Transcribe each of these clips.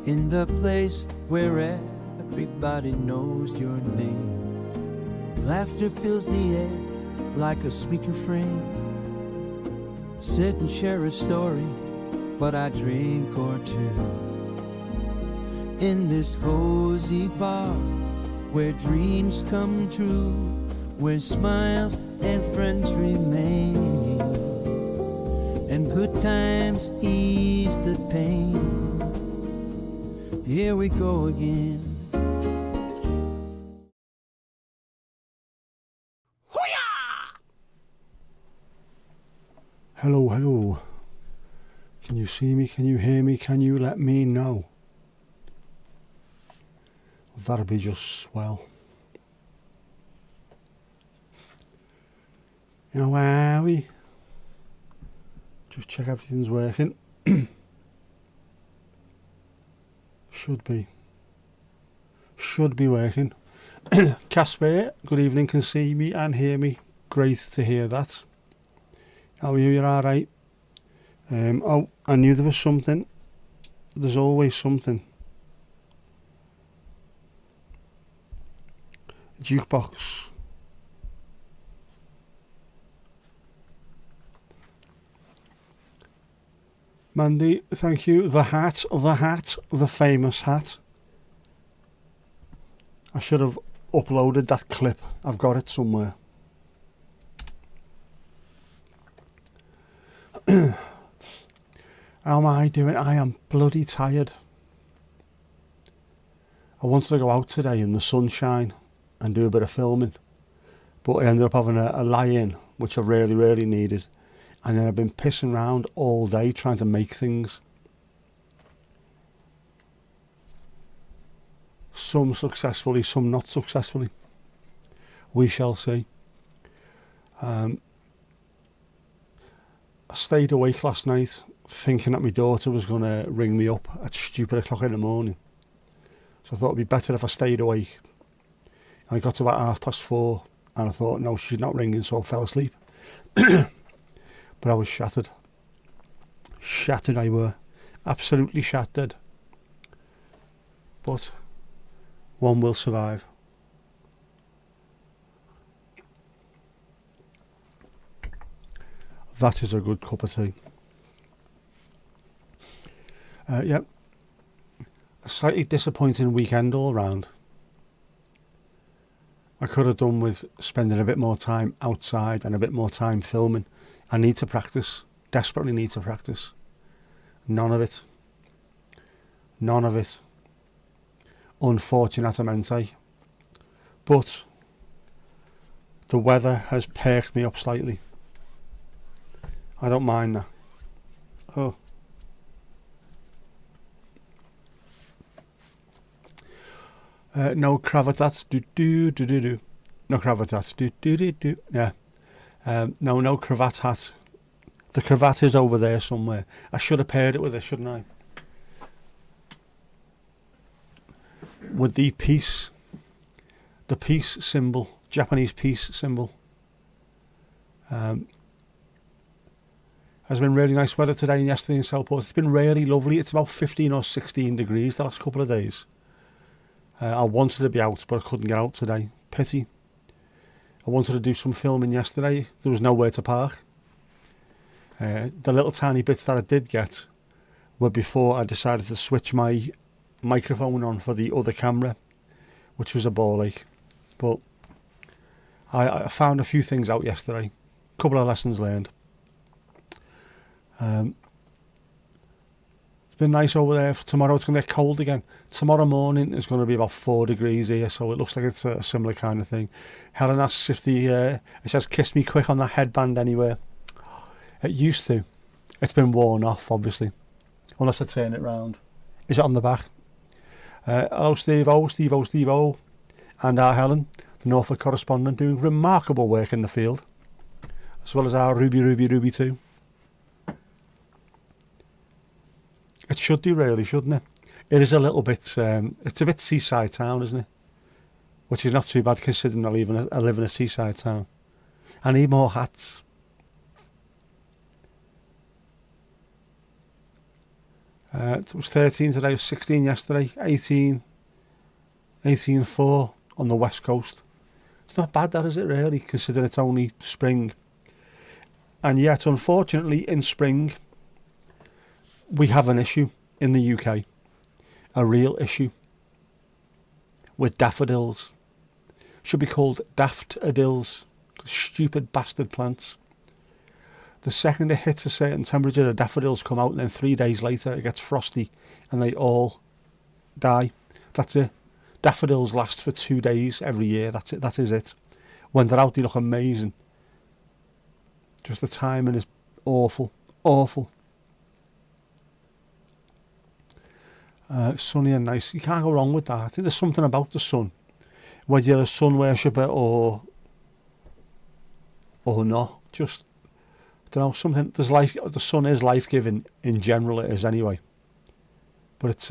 in the place where everybody knows your name. Laughter fills the air like a sweet refrain. Sit and share a story, but I drink or two. In this cozy bar, where dreams come true, where smiles and friends remain, and good times ease the pain. Here we go again. Hello, hello. Can you see me? Can you hear me? Can you let me know? That'd be just swell. How are we? Just check everything's working. Should be working. Casper, good evening, can see me and hear me. Great to hear that. How are you? You're alright? Oh, I knew there was something. There's always something. Jukebox. Mandy, thank you. The hat, the famous hat. I should have uploaded that clip. I've got it somewhere. How am I doing? I am bloody tired. I wanted to go out today in the sunshine and do a bit of filming, but I ended up having a lie-in, which I really needed, and then I've been pissing around all day trying to make things. Some successfully, some not successfully. We shall see. I stayed awake last night thinking that my daughter was going to ring me up at stupid o'clock in the morning. So I thought it'd be better if I stayed awake. And I got to about 4:30 and I thought, no, she's not ringing, so I fell asleep. But I was shattered. Shattered I were. Absolutely shattered. But one will survive. That is a good cup of tea. Yep. A slightly disappointing weekend all round. I could have done with spending a bit more time outside and a bit more time filming. I need to practice. Desperately need to practice. None of it. None of it. Unfortunatamente. But the weather has perked me up slightly. I don't mind that. Oh. No cravatats. Do. No cravatats. Do. Yeah. No cravat hat. The cravat is over there somewhere. I should have paired it with it, shouldn't I? With the peace symbol, Japanese peace symbol. Has been really nice weather today and yesterday in Southport. It's been really lovely. It's about 15 or 16 degrees the last couple of days. I wanted to be out, but I couldn't get out today. Pity. I wanted to do some filming yesterday. There was nowhere to park. The little tiny bits that I did get were before I decided to switch my microphone on for the other camera, which was a ball ache. But I found a few things out yesterday. A couple of lessons learned. It's been nice over there. For tomorrow it's going to get cold again. Tomorrow morning is going to be about 4 degrees here, so it looks like it's a similar kind of thing. Helen asks if it says kiss me quick on that headband anywhere. It used to. It's been worn off, obviously, unless I turn it round. Is it on the back? Hello Steve-O, and our Helen, the Norfolk correspondent, doing remarkable work in the field, as well as our Ruby too. It should do really, shouldn't it? It is a little bit, it's a bit seaside town, isn't it? Which is not too bad considering I live in a seaside town. I need more hats. It was 13 today, it was 16 yesterday, 18, 18.4 on the west coast. It's not bad, that, is it, really, considering it's only spring. And yet, unfortunately, in spring, we have an issue in the UK, a real issue, with daffodils. Should be called daftadils, stupid bastard plants. The second it hits a certain temperature, the daffodils come out, and then 3 days later it gets frosty and they all die. That's it. Daffodils last for 2 days every year. That's it. That is it. When they're out, they look amazing. Just the timing is awful. Awful. Sunny and nice. You can't go wrong with that. I think there's something about the sun, whether you're a sun worshipper or not. Just, I don't know, something. There's life. The sun is life-giving in general. It is anyway. But it's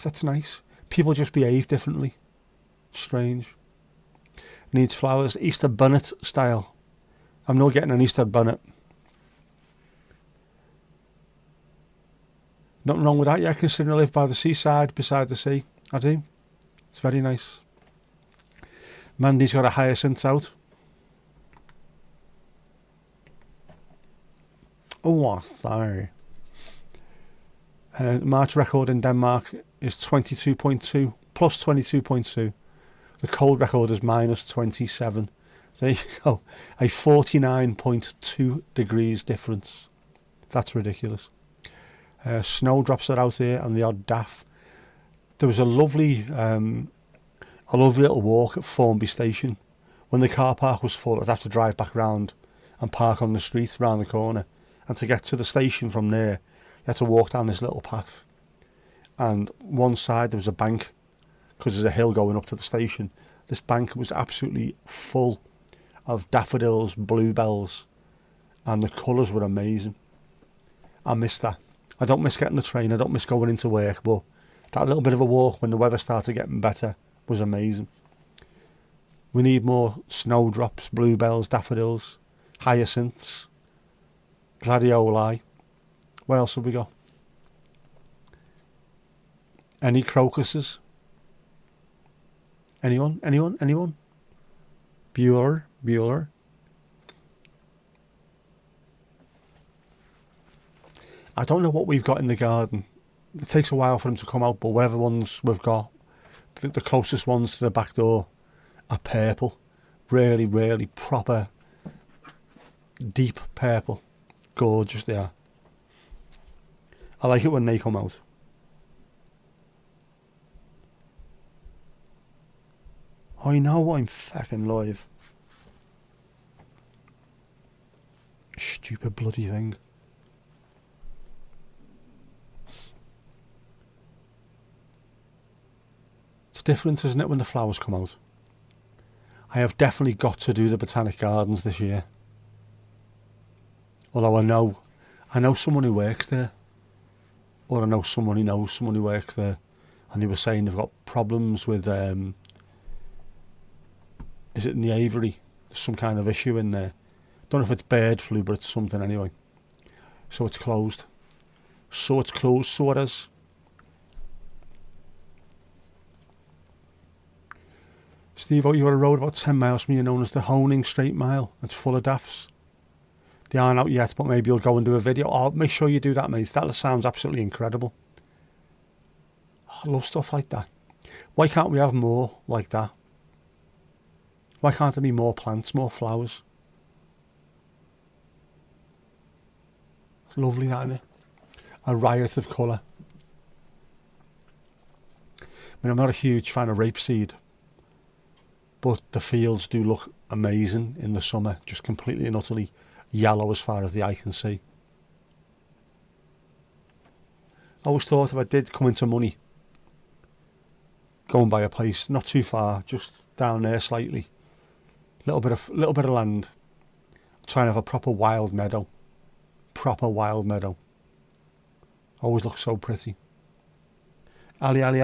that's nice. People just behave differently. Strange. Needs flowers. Easter bonnet style. I'm not getting an Easter bonnet. Nothing wrong with that, yeah, considering I live by the seaside, beside the sea. I do. It's very nice. Mandy's got a hyacinth out. Oh, sorry. March record in Denmark is 22.2, plus 22.2. The cold record is minus 27. There you go. A 49.2 degrees difference. That's ridiculous. Snowdrops are out here and the odd daff. There was a lovely little walk at Formby Station. When the car park was full, I'd have to drive back round and park on the street round the corner. And to get to the station from there, you had to walk down this little path. And one side there was a bank, because there's a hill going up to the station. This bank was absolutely full of daffodils, bluebells, and the colours were amazing. I missed that. I don't miss getting the train, I don't miss going into work, but that little bit of a walk when the weather started getting better was amazing. We need more snowdrops, bluebells, daffodils, hyacinths, gladioli. What else have we got? Any crocuses? Anyone? Bueller. I don't know what we've got in the garden. It takes a while for them to come out, but whatever ones we've got, the closest ones to the back door are purple. Really, really proper, deep purple. Gorgeous they are. I like it when they come out. I know I'm fucking live. Stupid bloody thing. It's different, isn't it, when the flowers come out? I have definitely got to do the Botanic Gardens this year. Although I know someone who works there. Or I know someone who knows someone who works there. And they were saying they've got problems with, is it in the aviary? There's some kind of issue in there. Don't know if it's bird flu, but it's something anyway. So it's closed. So it is. Steve, you got a road about 10 miles from you known as the Honing Straight Mile. It's full of daffs. They aren't out yet, but maybe you'll go and do a video. Oh, make sure you do that, mate. That sounds absolutely incredible. Oh, I love stuff like that. Why can't we have more like that? Why can't there be more plants, more flowers? It's lovely, that, isn't it? A riot of colour. I mean, I'm not a huge fan of rapeseed, but the fields do look amazing in the summer, just completely and utterly yellow as far as the eye can see. I always thought if I did come into money, go and buy a place not too far, just down there slightly, little bit of land, try and have a proper wild meadow. Always looks so pretty. Ali. Sorry,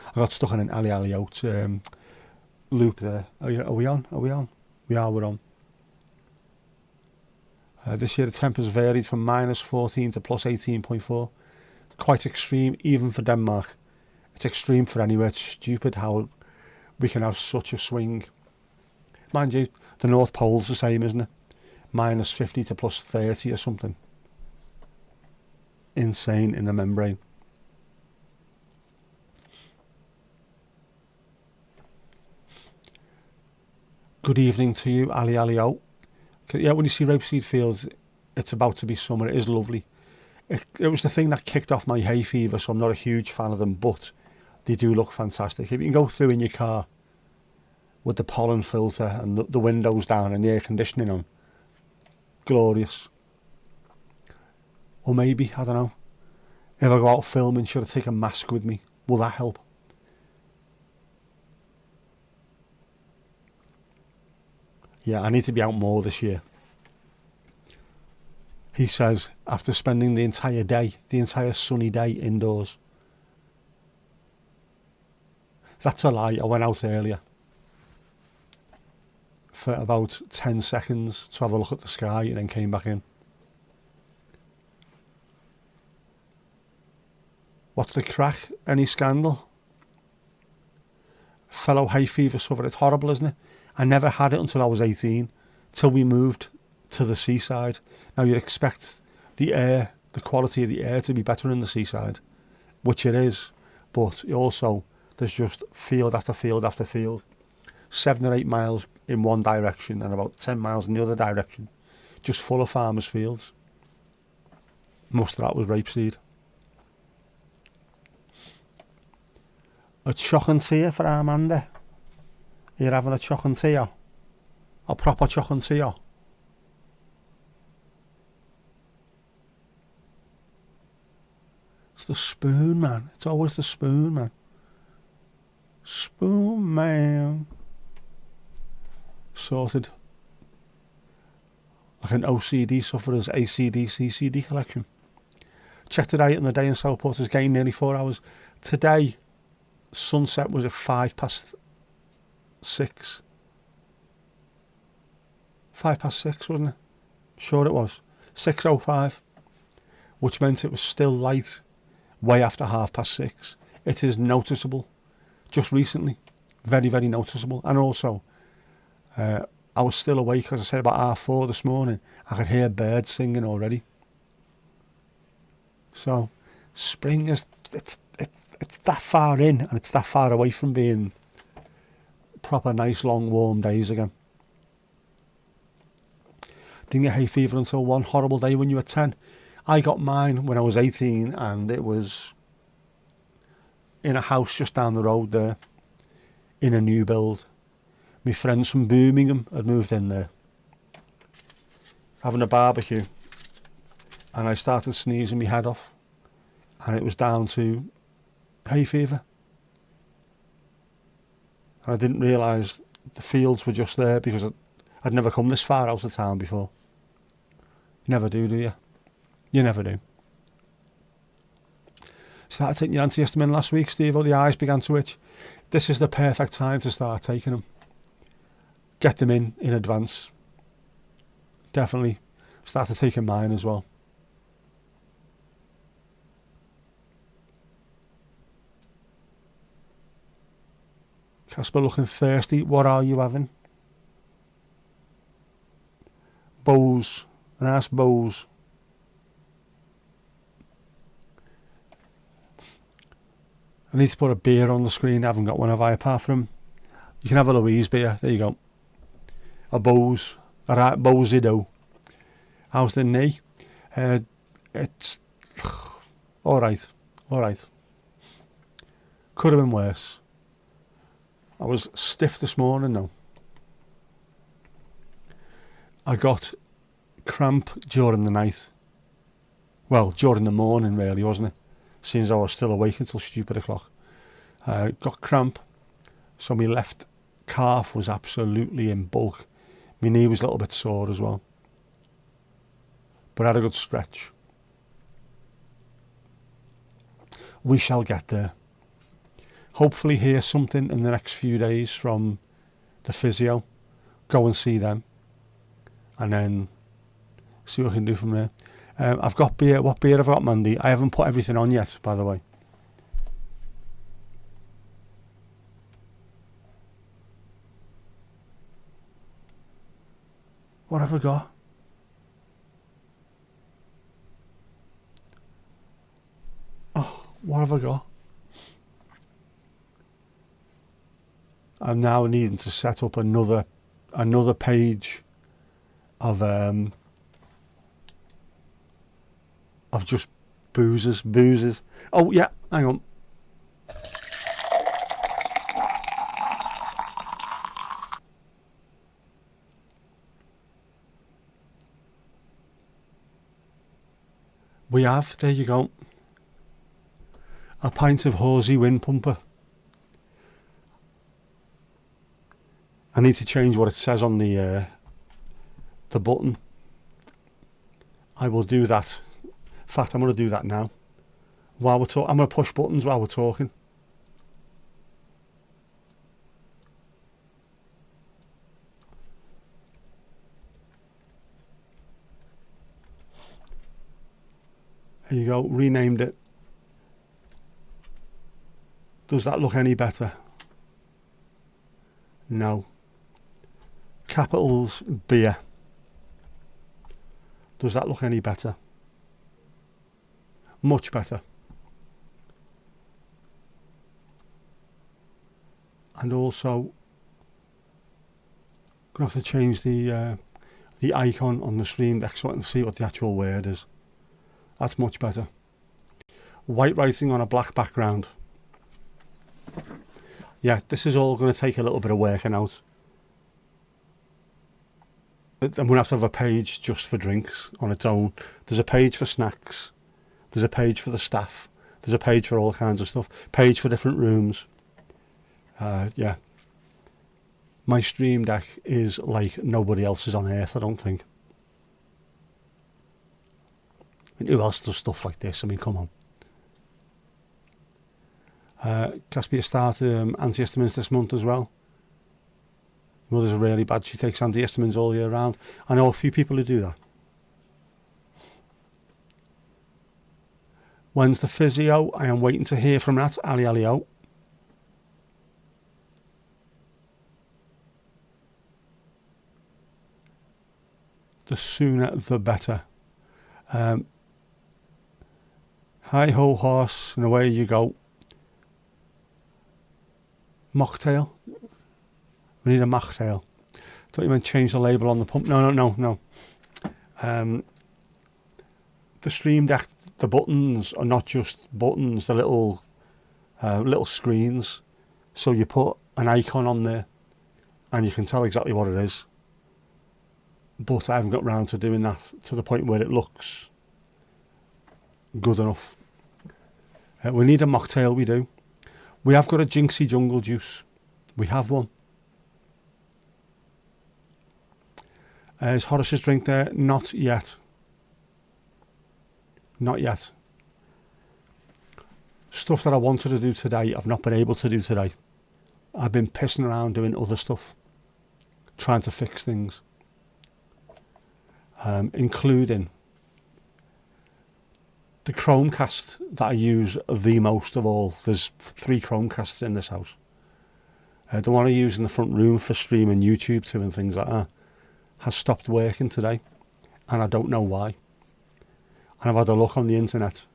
I got stuck on an Ali out loop there. Are we on? We are, we're on. This year the temperatures varied from -14 to +18.4. Quite extreme, even for Denmark. It's extreme for anywhere. It's stupid how we can have such a swing. Mind you, the North Pole's the same, isn't it? -50 to +30 or something. Insane in the membrane. Good evening to you, Ali Alio. Yeah, when you see rapeseed fields, it's about to be summer. It is lovely. It was the thing that kicked off my hay fever, so I'm not a huge fan of them, but they do look fantastic. If you can go through in your car with the pollen filter and the windows down and the air conditioning on, glorious. Or maybe, I don't know, if I go out filming, should I take a mask with me? Will that help? Yeah, I need to be out more this year. He says, after spending the entire sunny day indoors. That's a lie. I went out earlier for about 10 seconds to have a look at the sky and then came back in. What's the crack? Any scandal? Fellow hay fever sufferer. It's horrible, isn't it? I never had it until I was 18, till we moved to the seaside. Now you'd expect the quality of the air to be better in the seaside, which it is, but also there's just field after field after field, 7 or 8 miles in one direction and about 10 miles in the other direction, just full of farmers' fields. Most of that was rapeseed. A chocolate for Amanda. You're having a chocolate, a proper chocolate. It's the spoon, man. It's always the spoon, man. Spoon, man. Sorted. Like an OCD sufferer's ACDC CD collection. Checked it out in the day in Southport. It's gained nearly 4 hours. Today, sunset was at 6:05. 6:05, wasn't it? Sure it was. 6:05. Which meant it was still light way after 6:30. It is noticeable. Just recently. Very, very noticeable. And also, I was still awake, as I said, about 4:30 this morning. I could hear birds singing already. So, spring is, it's that far in and it's that far away from being proper nice long warm days again. Didn't get hay fever until one horrible day when you were 10. I got mine when I was 18 and it was in a house just down the road there in a new build. My friends from Birmingham had moved in there having a barbecue and I started sneezing my head off and it was down to hay fever. And I didn't realise the fields were just there because I'd never come this far out of town before. You never do you? You never do. Started taking your antihistamine last week, Steve. The eyes began to itch. This is the perfect time to start taking them. Get them in advance. Definitely. Started taking mine as well. Casper looking thirsty. What are you having? Bose. An ass Bose. I need to put a beer on the screen. I haven't got one, have I, apart from... You can have a Louise beer. There you go. A Bose. A right Bose-ido. How's the knee? It's... Alright. Could have been worse. I was stiff this morning though. I got cramp during the night. Well, during the morning really, wasn't it? Since I was still awake until stupid o'clock. Got cramp. So my left calf was absolutely in bulk. My knee was a little bit sore as well. But I had a good stretch. We shall get there. Hopefully hear something in the next few days from the physio. Go and see them. And then See what I can do from there. I've got beer. What beer have I got, Mandy? I haven't put everything on yet, by the way. What have I got? Oh, what have I got? I'm now needing to set up another page of just boozers. Oh yeah, hang on. We have, there you go, a pint of Horsey Wind Pumper. I need to change what it says on the button. I will do that. In fact, I'm going to do that now. While we're talking, I'm going to push buttons while we're talking. There you go, renamed it. Does that look any better? No. Capitals beer. Does that look any better? Much better. And also, gonna have to change the icon on the Stream Deck so I can see what the actual word is. That's much better. White writing on a black background. Yeah, this is all going to take a little bit of working out. I'm going to have a page just for drinks on its own. There's a page for snacks. There's a page for the staff. There's a page for all kinds of stuff. Page for different rooms. Yeah. My Stream Deck is like nobody else's on earth, I don't think. I mean, who else does stuff like this? I mean, come on. Caspia started antihistamines this month as well. Mother's really bad. She takes antihistamines all year round. I know a few people who do that. When's the physio? I am waiting to hear from that. Ali Ali-o. The sooner the better. Hi ho horse, and away you go. Mocktail. We need a mocktail. Thought you meant change the label on the pump. No. The Stream Deck, the buttons are not just buttons, they're little screens. So you put an icon on there and you can tell exactly what it is. But I haven't got round to doing that to the point where it looks good enough. We need a mocktail, we do. We have got a Jinxie Jungle Juice. We have one. Is Horace's drink there? Not yet. Not yet. Stuff that I wanted to do today, I've not been able to do today. I've been pissing around doing other stuff. Trying to fix things. Including the Chromecast that I use the most of all. There's 3 Chromecasts in this house. The one I use in the front room for streaming YouTube to and things like that has stopped working today, and I don't know why. And I've had a look on the internet.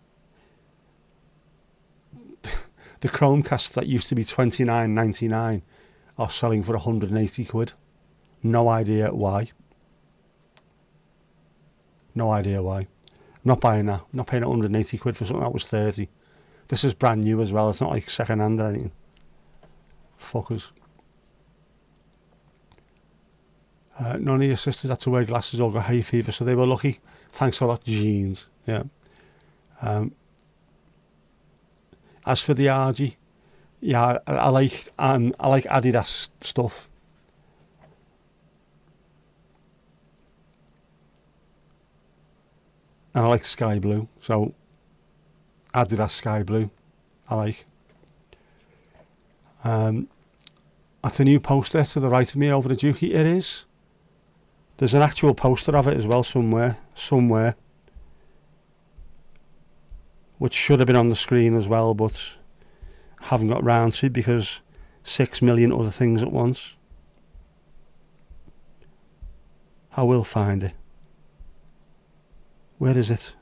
The Chromecasts that used to be $29.99 are selling for 180 quid. No idea why. No idea why. I'm not buying that. I'm not paying 180 quid for something that was 30. This is brand new as well. It's not like second hand or anything. Fuckers. None of your sisters had to wear glasses or got hay fever, so they were lucky. Thanks a lot, jeans. Yeah. As for the RG, yeah, I like Adidas stuff. And I like sky blue, so Adidas sky blue, I like. That's a new poster to the right of me over the Dukey. It is. There's an actual poster of it as well somewhere. somewhere, which should have been on the screen as well, but haven't got round to because 6 million other things at once. I will find it. Where is it?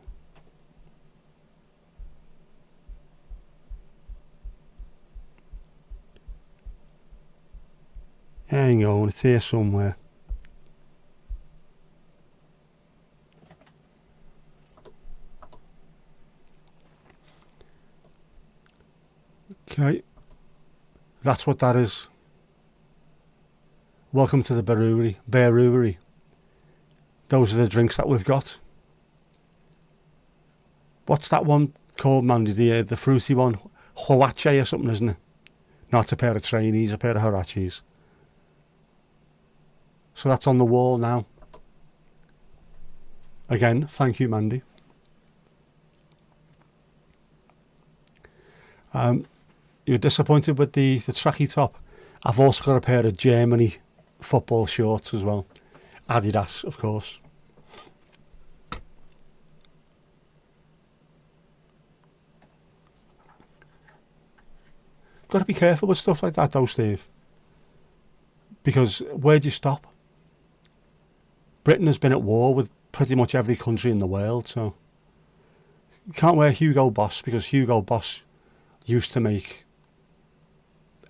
Hang on, it's here somewhere. Okay, that's what that is. Welcome to the Brewery. Those are the drinks that we've got. What's that one called, Mandy? The fruity one? Huache or something, isn't it? Not a pair of trainees, a pair of Huaraches. So that's on the wall now. Again, thank you, Mandy. You're disappointed with the tracky top. I've also got a pair of Germany football shorts as well. Adidas, of course. Got to be careful with stuff like that though, Steve. Because where do you stop? Britain has been at war with pretty much every country in the world, so you can't wear Hugo Boss because Hugo Boss used to make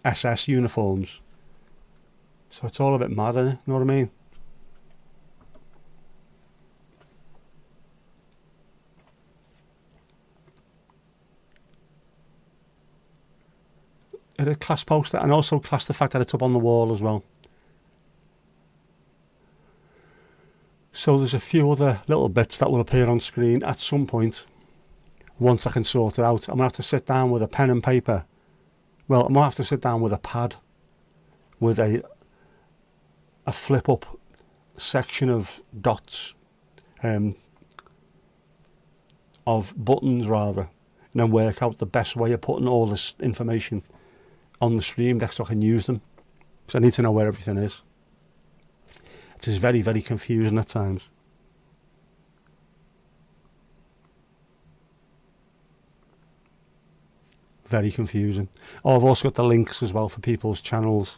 SS uniforms. So it's all a bit mad, isn't it? You know what I mean? It'd class poster and also class the fact that it's up on the wall as well. So there's a few other little bits that will appear on screen at some point. Once I can sort it out, I'm going to have to sit down with a pen and paper. Well, I'm going to have to sit down with a pad with a flip up section of dots, of buttons rather, and then work out the best way of putting all this information on the stream deck so I can use them. Because I need to know where everything is. It is very, very confusing at times. Very confusing. Oh, I've also got the links as well for people's channels.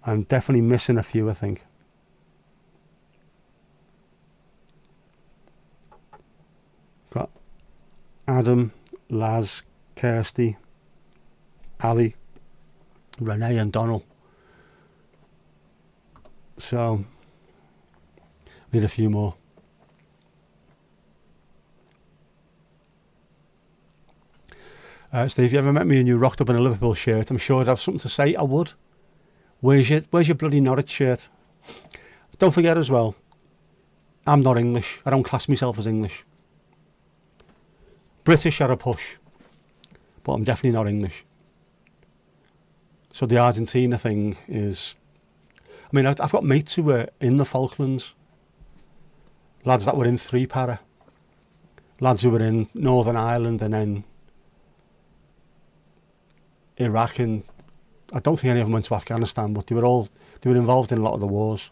I'm definitely missing a few, I think. Got Adam, Laz, Kirsty, Ali, Renee and Donald. So, need a few more. Steve, you ever met me and you rocked up in a Liverpool shirt? I'm sure I'd have something to say. I would. Where's your bloody Norwich shirt? Don't forget as well, I'm not English. I don't class myself as English. British are a push, but I'm definitely not English. So the Argentina thing is... I mean, I've got mates who were in the Falklands. Lads that were in 3-para. Lads who were in Northern Ireland and then Iraq, and I don't think any of them went to Afghanistan, but they were involved in a lot of the wars.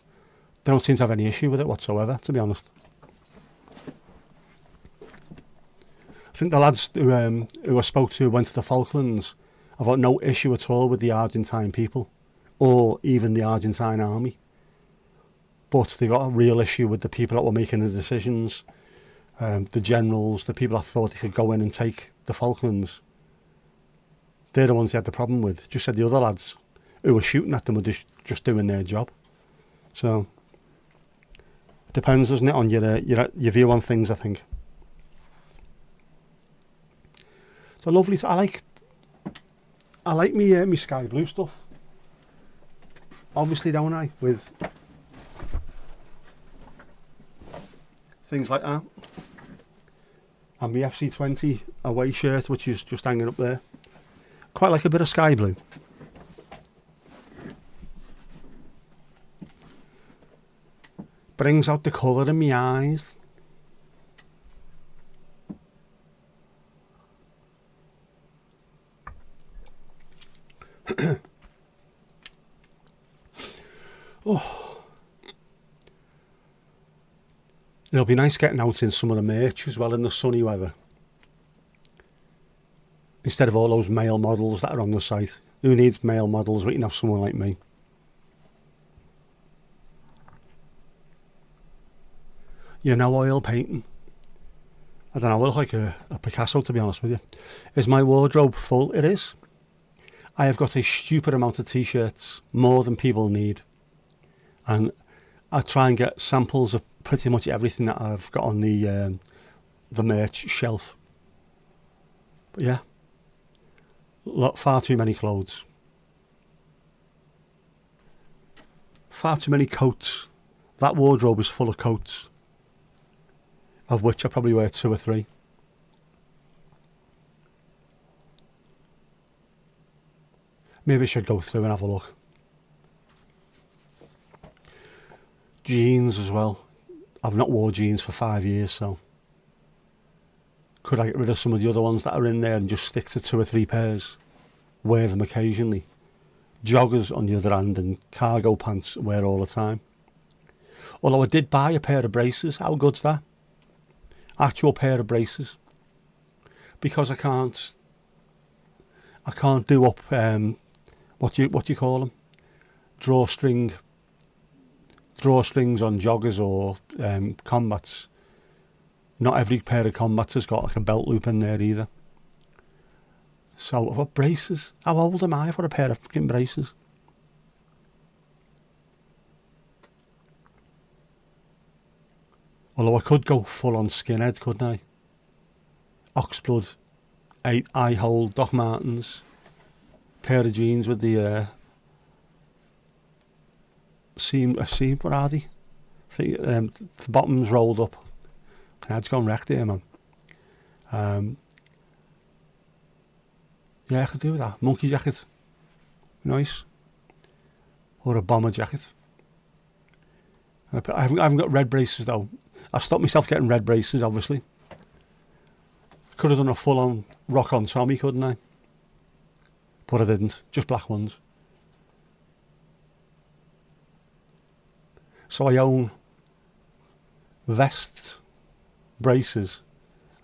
They don't seem to have any issue with it whatsoever, to be honest. I think the lads who I spoke to who went to the Falklands have got no issue at all with the Argentine people or even the Argentine army. But they got a real issue with the people that were making the decisions, the generals, the people that thought they could go in and take the Falklands. They're the ones they had the problem with. Just said the other lads who were shooting at them were just doing their job. So, it depends, doesn't it, on your view on things, I think. So lovely. I like me sky blue stuff. Obviously, don't I? With things like that. And my FC20 away shirt, which is just hanging up there. Quite like a bit of sky blue. Brings out the colour in my eyes. Oh. It'll be nice getting out in some of the merch as well in the sunny weather. Instead of all those male models that are on the site. Who needs male models? We can have someone like me. You know, oil painting. I don't know, I look like a Picasso, to be honest with you. Is my wardrobe full? It is. I have got a stupid amount of t-shirts, more than people need. And I try and get samples of pretty much everything that I've got on the merch shelf. But yeah, far too many clothes. Far too many coats. That wardrobe is full of coats, of which I probably wear 2 or 3. Maybe I should go through and have a look. Jeans as well. I've not worn jeans for 5 years, so could I get rid of some of the other ones that are in there and just stick to 2 or 3 pairs? Wear them occasionally. Joggers on the other hand, and cargo pants wear all the time. Although I did buy a pair of braces. How good's that? Actual pair of braces. Because I can't do up what do you call them? Drawstrings on joggers or combats. Not every pair of combats has got like a belt loop in there either. So I've got braces. How old am I for a pair of fucking braces? Although I could go full on skinhead, couldn't I? Oxblood, eye hole, Doc Martens, pair of jeans with the seam, what are they? The bottoms rolled up. My head's gone wrecked here, man. Yeah, I could do that. Monkey jacket. Nice. Or a bomber jacket. I haven't got red braces though. I stopped myself getting red braces, obviously. Could have done a full-on rock-on Tommy, couldn't I? But I didn't. Just black ones. So I own vests, braces,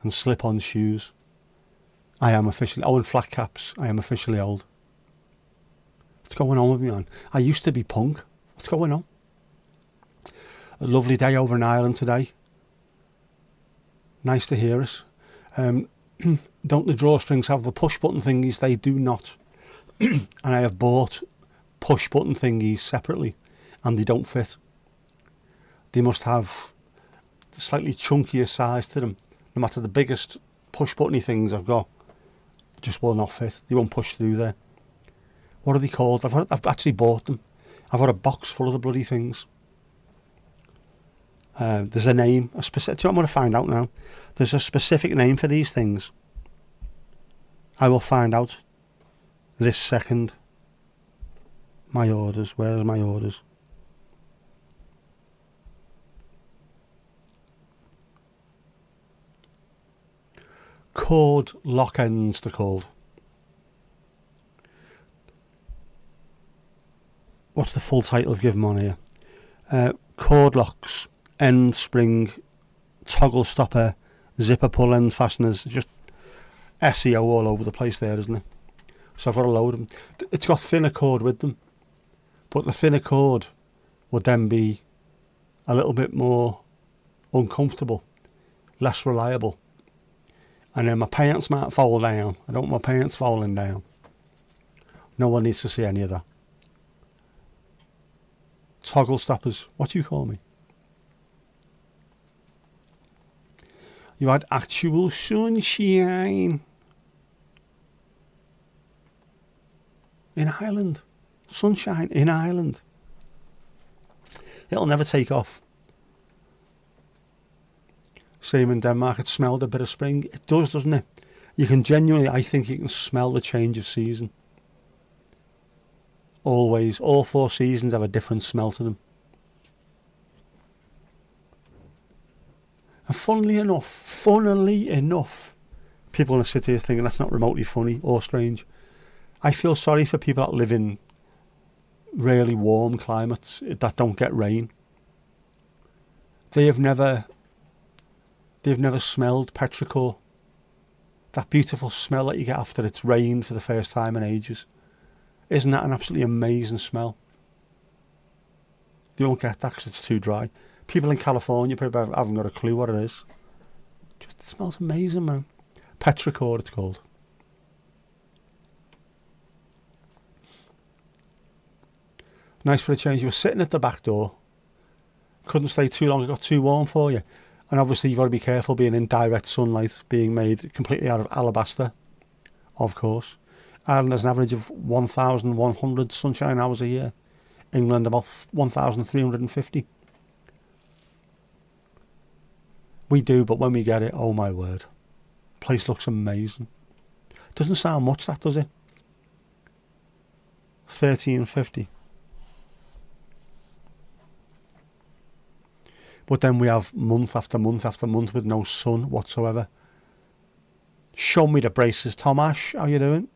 and slip-on shoes. I am officially... Oh, and flat caps. I am officially old. What's going on with me, man? I used to be punk. What's going on? A lovely day over in Ireland today. Nice to hear us. Don't the drawstrings have the push button thingies? They do not. And I have bought push button thingies separately, and they don't fit. They must have the slightly chunkier size to them. No matter the biggest push buttony things I've got, just will not fit. They won't push through there. What are they called? I've actually bought them. I've got a box full of the bloody things. There's a name, a specific. I'm going to find out now. There's a specific name for these things. I will find out this second. My orders. Where are my orders? Cord lock ends, they're called. What's the full title I've given on here? Cord locks, end spring, toggle stopper, zipper pull end fasteners. Just SEO all over the place there, isn't it? So I've got a load of them. It's got thinner cord with them, but the thinner cord would then be a little bit more uncomfortable, less reliable. And then my pants might fall down. I don't want my pants falling down. No one needs to see any of that. Toggle stoppers. What do you call me? You had actual sunshine in Ireland. Sunshine in Ireland. It'll never take off. Same in Denmark. It smelled a bit of spring. It does, doesn't it? You can genuinely, I think you can smell the change of season. Always. All 4 seasons have a different smell to them. And funnily enough, people are going to sit here thinking that's not remotely funny or strange. I feel sorry for people that live in really warm climates that don't get rain. They have never they've never smelled petrichor. That beautiful smell that you get after it's rained for the first time in ages. Isn't that an absolutely amazing smell? You won't get that because it's too dry. People in California probably haven't got a clue what it is. Just, it smells amazing, man. Petrichor, it's called. Nice for a change. You were sitting at the back door. Couldn't stay too long. It got too warm for you. And obviously you've got to be careful being in direct sunlight, being made completely out of alabaster, of course. Ireland has an average of 1,100 sunshine hours a year. England about 1,350. We do, but when we get it, oh my word. Place looks amazing. Doesn't sound much, that, does it? 1,350. But then we have month after month after month with no sun whatsoever. Show me the braces, Tom Ash. How you doing?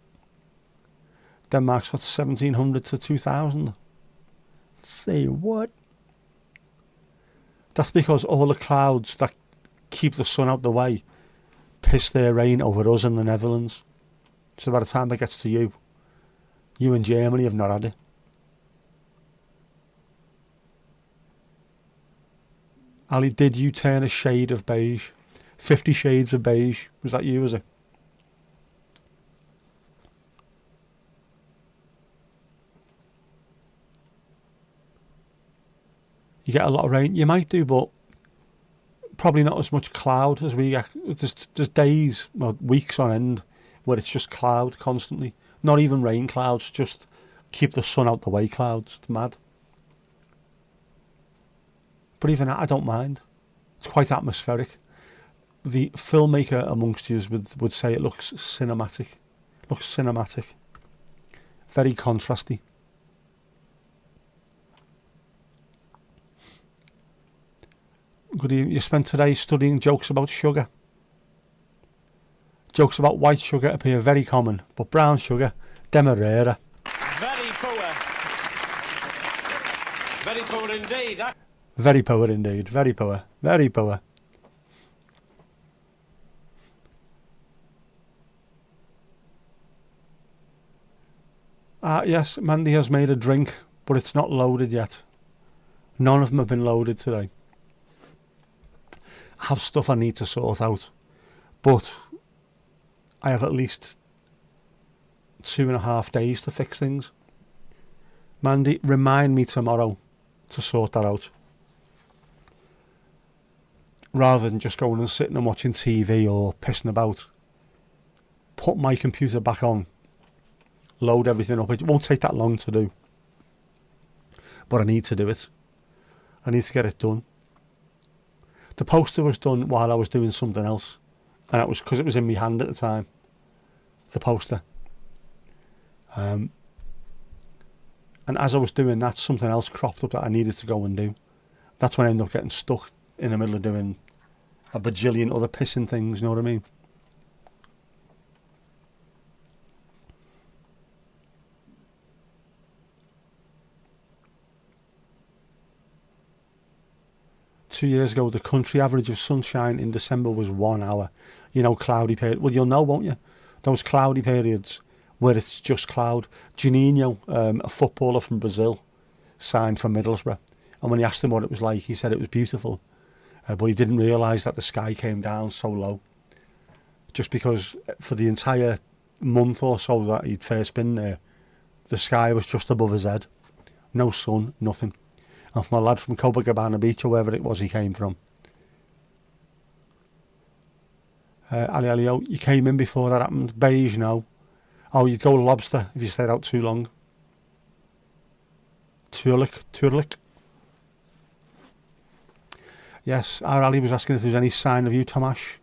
Denmark's got 1,700 to 2,000. Say what? That's because all the clouds that keep the sun out the way piss their rain over us in the Netherlands. So by the time it gets to you, you in Germany have not had it. Ali, did you turn a shade of beige? 50 Shades of Beige. Was that you, was it? You get a lot of rain. You might do, but probably not as much cloud as we get. There's days, well, weeks on end, where it's just cloud constantly. Not even rain clouds, just keep the sun out the way clouds. It's mad. But even that, I don't mind. It's quite atmospheric. The filmmaker amongst you would say it looks cinematic. Looks cinematic. Very contrasty. Good evening. You spent today studying jokes about sugar. Jokes about white sugar appear very common, but brown sugar, demerara. Very poor. Very poor indeed. Very poor indeed. Very poor. Very poor. Yes, Mandy has made a drink, but it's not loaded yet. None of them have been loaded today. I have stuff I need to sort out, but I have at least 2.5 days to fix things. Mandy, remind me tomorrow to sort that out. Rather than just going and sitting and watching TV or pissing about. Put my computer back on. Load everything up. It won't take that long to do. But I need to do it. I need to get it done. The poster was done while I was doing something else. And that was because it was in my hand at the time. The poster. And as I was doing that, something else cropped up that I needed to go and do. That's when I ended up getting stuck in the middle of doing a bajillion other pissing things, you know what I mean? Two years ago, the country average of sunshine in December was 1 hour. You know, cloudy period. Well, you'll know, won't you? Those cloudy periods where it's just cloud. Juninho, a footballer from Brazil, signed for Middlesbrough. And when he asked him what it was like, he said it was beautiful. But he didn't realise that the sky came down so low. Just because for the entire month or so that he'd first been there, the sky was just above his head. No sun, nothing. And from a lad from Copacabana Beach or wherever it was he came from. Ali Alio, you came in before that happened. Beige, no. Oh, you'd go lobster if you stayed out too long. Turlik. Yes, our Ali was asking if there was any sign of you, Tomash.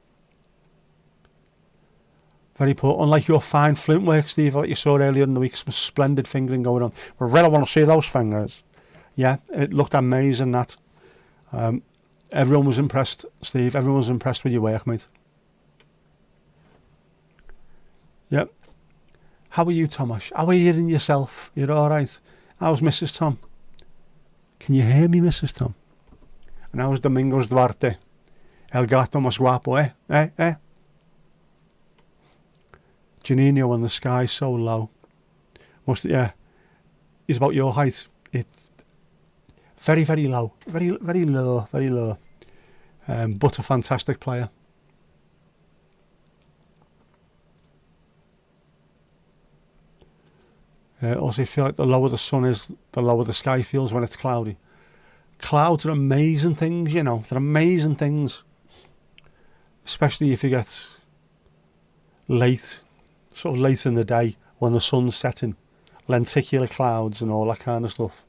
Very poor. Unlike your fine flint work, Steve, like you saw earlier in the week, some splendid fingering going on. We really want to see those fingers. Yeah, it looked amazing, that. Everyone was impressed, Steve. Everyone was impressed with your work, mate. Yep. How are you, Tomash? How are you in yourself? You're all right? How's Mrs. Tom? Can you hear me, Mrs. Tom? And how's Domingos Duarte? El gato más guapo, eh? Janino and the sky so low. Yeah. He's about your height. It's very, very low. Very, very low. Very low. But a fantastic player. Also, I feel like the lower the sun is, the lower the sky feels when it's cloudy. Clouds are amazing things, you know. They're amazing things. Especially if you get late, sort of late in the day when the sun's setting. Lenticular clouds and all that kind of stuff.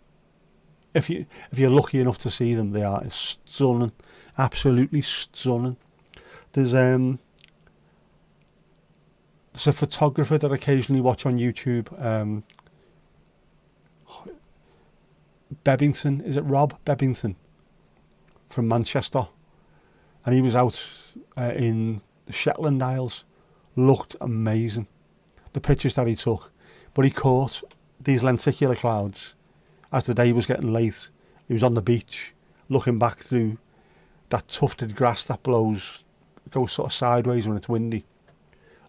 If you're lucky enough to see them, they are stunning. Absolutely stunning. There's a photographer that I occasionally watch on YouTube. Bebbington, is it Rob Bebbington from Manchester? And he was out in the Shetland Isles. Looked amazing, the pictures that he took. But he caught these lenticular clouds as the day was getting late. He was on the beach looking back through that tufted grass that goes sort of sideways when it's windy.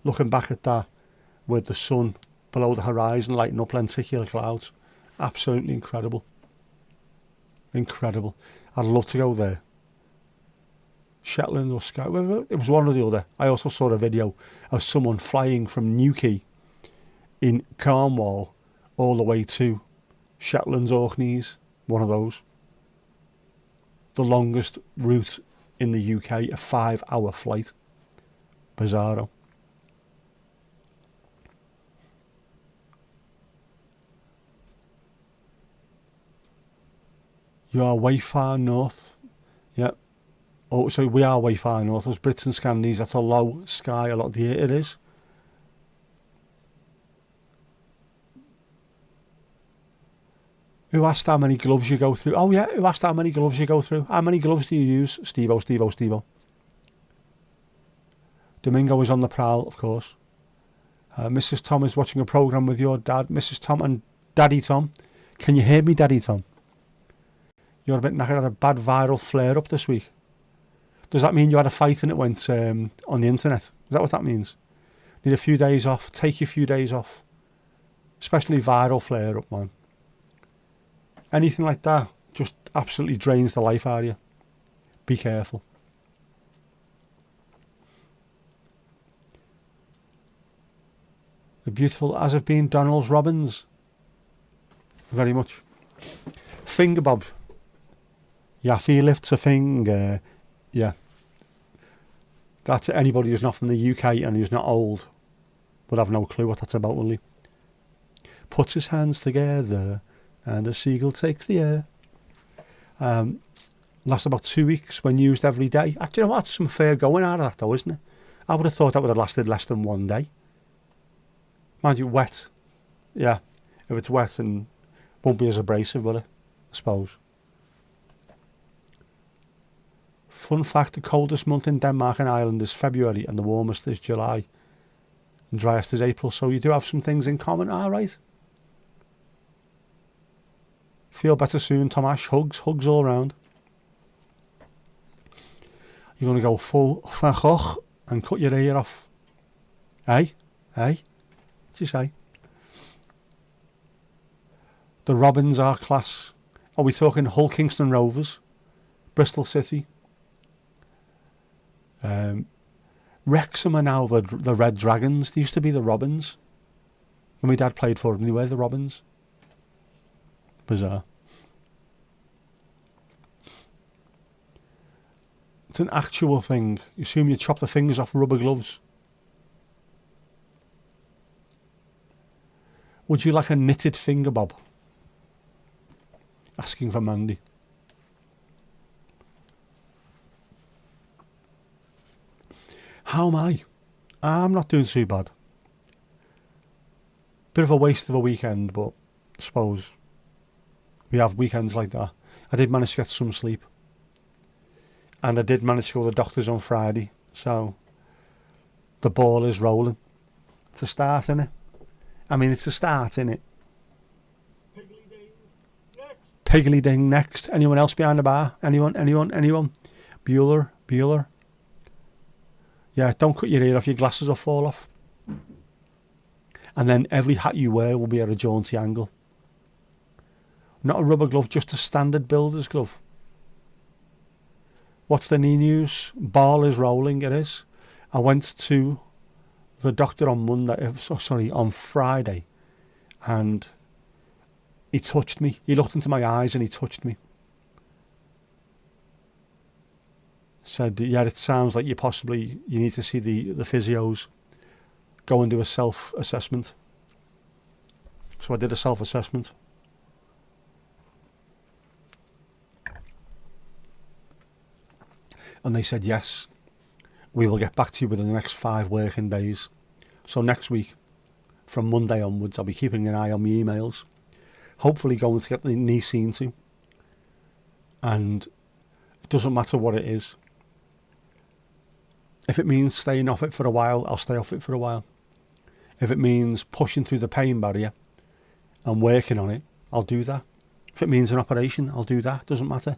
Looking back at that with the sun below the horizon lighting up lenticular clouds. Absolutely incredible. Incredible. I'd love to go there. Shetland or Skye. It was one or the other. I also saw a video of someone flying from Newquay in Cornwall all the way to Shetland's Orkneys. One of those. The longest route in the UK, a 5-hour flight. Bizarro. You are way far north. Yeah. Oh, sorry, we are way far north. Those Brits and Scandies, that's a low sky a lot of the year it is. Who asked how many gloves you go through? Oh yeah, who asked how many gloves you go through? How many gloves do you use? Stevo. Domingo is on the prowl, of course. Mrs. Tom is watching a programme with your dad. Mrs. Tom and Daddy Tom. Can you hear me, Daddy Tom? You're a bit knackered. Had a bad viral flare-up this week. Does that mean you had a fight and it went on the internet? Is that what that means? Need a few days off. Take a few days off. Especially viral flare-up, man. Anything like that just absolutely drains the life out of you. Be careful. The beautiful as have been Donald Robbins. Very much. Finger bob. Yaffe lifts a finger. Yeah. That's anybody who's not from the UK and who's not old would have no clue what that's about, will he? Puts his hands together and a seagull takes the air. Lasts about 2 weeks when used every day. Do you know what? That's some fair going out of that though, isn't it? I would have thought that would have lasted less than 1 day. Mind you, wet. Yeah. If it's wet and won't be as abrasive, will it? I suppose. Fun fact, the coldest month in Denmark and Ireland is February and the warmest is July. And driest is April, so you do have some things in common, alright? Feel better soon, Tomash. Hugs all round. You're going to go full fachoch and cut your ear off. Hey? What do you say? The Robins are class. Are we talking Hull Kingston Rovers? Bristol City? Wrexham are now the Red Dragons. They used to be the Robins. When my dad played for them, they were the Robins. Bizarre. It's an actual thing. You assume you chop the fingers off rubber gloves. Would you like a knitted finger bob? Asking for Mandy. How am I? I'm not doing too bad. Bit of a waste of a weekend, but I suppose we have weekends like that. I did manage to get some sleep. And I did manage to go to the doctors on Friday. So the ball is rolling. It's a start, innit? I mean, it's a start, innit? Piggly ding next. Anyone else behind the bar? Anyone? Bueller? Yeah, don't cut your ear off, your glasses will fall off. And then every hat you wear will be at a jaunty angle. Not a rubber glove, just a standard builder's glove. What's the knee news? Ball is rolling, it is. I went to the doctor on Friday, and he touched me. He looked into my eyes and he touched me. Said, yeah, it sounds like you need to see the physios. Go and do a self-assessment. So I did a self-assessment. And they said, yes, we will get back to you within the next 5 working days. So next week, from Monday onwards, I'll be keeping an eye on my emails. Hopefully going to get the knee seen to. And it doesn't matter what it is. If it means staying off it for a while, I'll stay off it for a while. If it means pushing through the pain barrier and working on it, I'll do that. If it means an operation, I'll do that. Doesn't matter.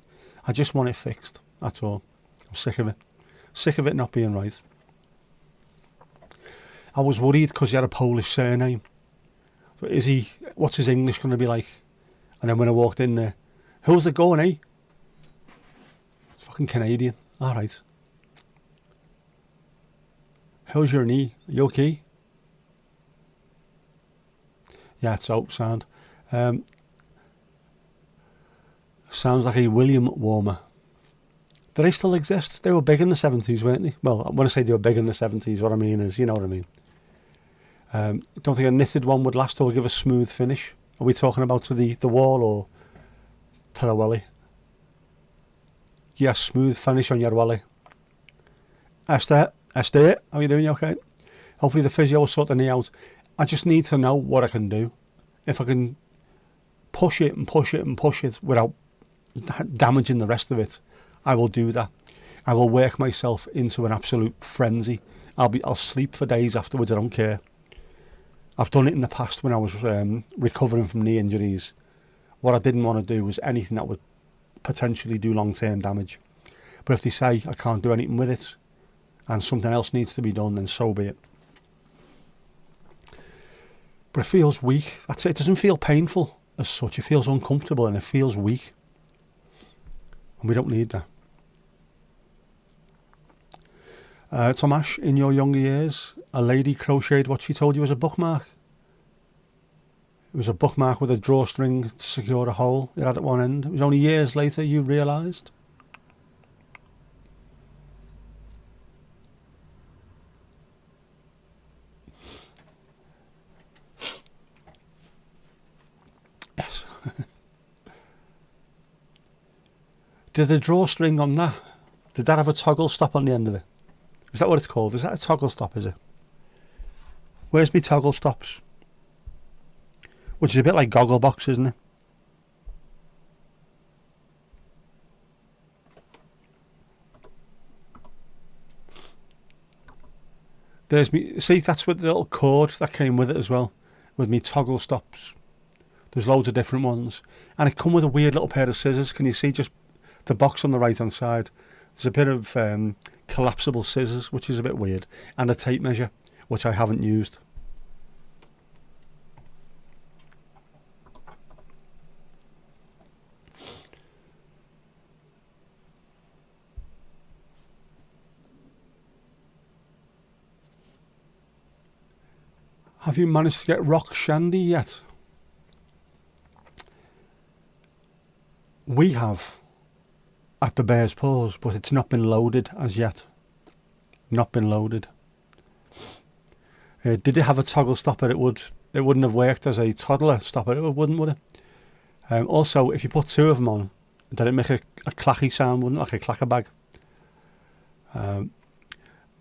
I just want it fixed. That's all. I'm sick of it. Sick of it not being right. I was worried because he had a Polish surname. So what's his English going to be like? And then when I walked in there, who's it going, eh? It's fucking Canadian. All right. How's your knee? Are you okay? Yeah, it's out, sound. Sounds like a William Warmer. Do they still exist? They were big in the 70s, weren't they? Well, when I say they were big in the 70s, what I mean is, you know what I mean. Don't think a knitted one would last or give a smooth finish. Are we talking about to the wall or to the welly? Yeah, smooth finish on your welly. Esther, how are you doing? You okay? Hopefully the physio will sort the knee out. I just need to know what I can do. If I can push it and push it and push it without damaging the rest of it, I will do that. I will work myself into an absolute frenzy. I'll sleep for days afterwards. I don't care. I've done it in the past when I was recovering from knee injuries. What I didn't want to do was anything that would potentially do long-term damage. But if they say I can't do anything with it and something else needs to be done, then so be it. But it feels weak. That's it. It doesn't feel painful as such. It feels uncomfortable and it feels weak. And we don't need that. Tomash, in your younger years, a lady crocheted what she told you was a bookmark. It was a bookmark with a drawstring to secure a hole it had at one end. It was only years later you realised. Yes. Did the drawstring on that, did that have a toggle stop on the end of it? Is that what it's called? Is that a toggle stop, is it? Where's my toggle stops? Which is a bit like Gogglebox, isn't it? There's me. See, that's with the little cord that came with it as well. With me toggle stops. There's loads of different ones. And it come with a weird little pair of scissors. Can you see just the box on the right hand side? There's a bit of collapsible scissors, which is a bit weird, and a tape measure, which I haven't used. Have you managed to get rock shandy yet? We have. At the Bear's Paws, but it's not been loaded as yet. Not been loaded. Did it have a toggle stopper? It wouldn't have worked as a toddler stopper. It wouldn't, would it? Also, if you put two of them on, did it make a clacky sound? Wouldn't it? Like a clacker bag.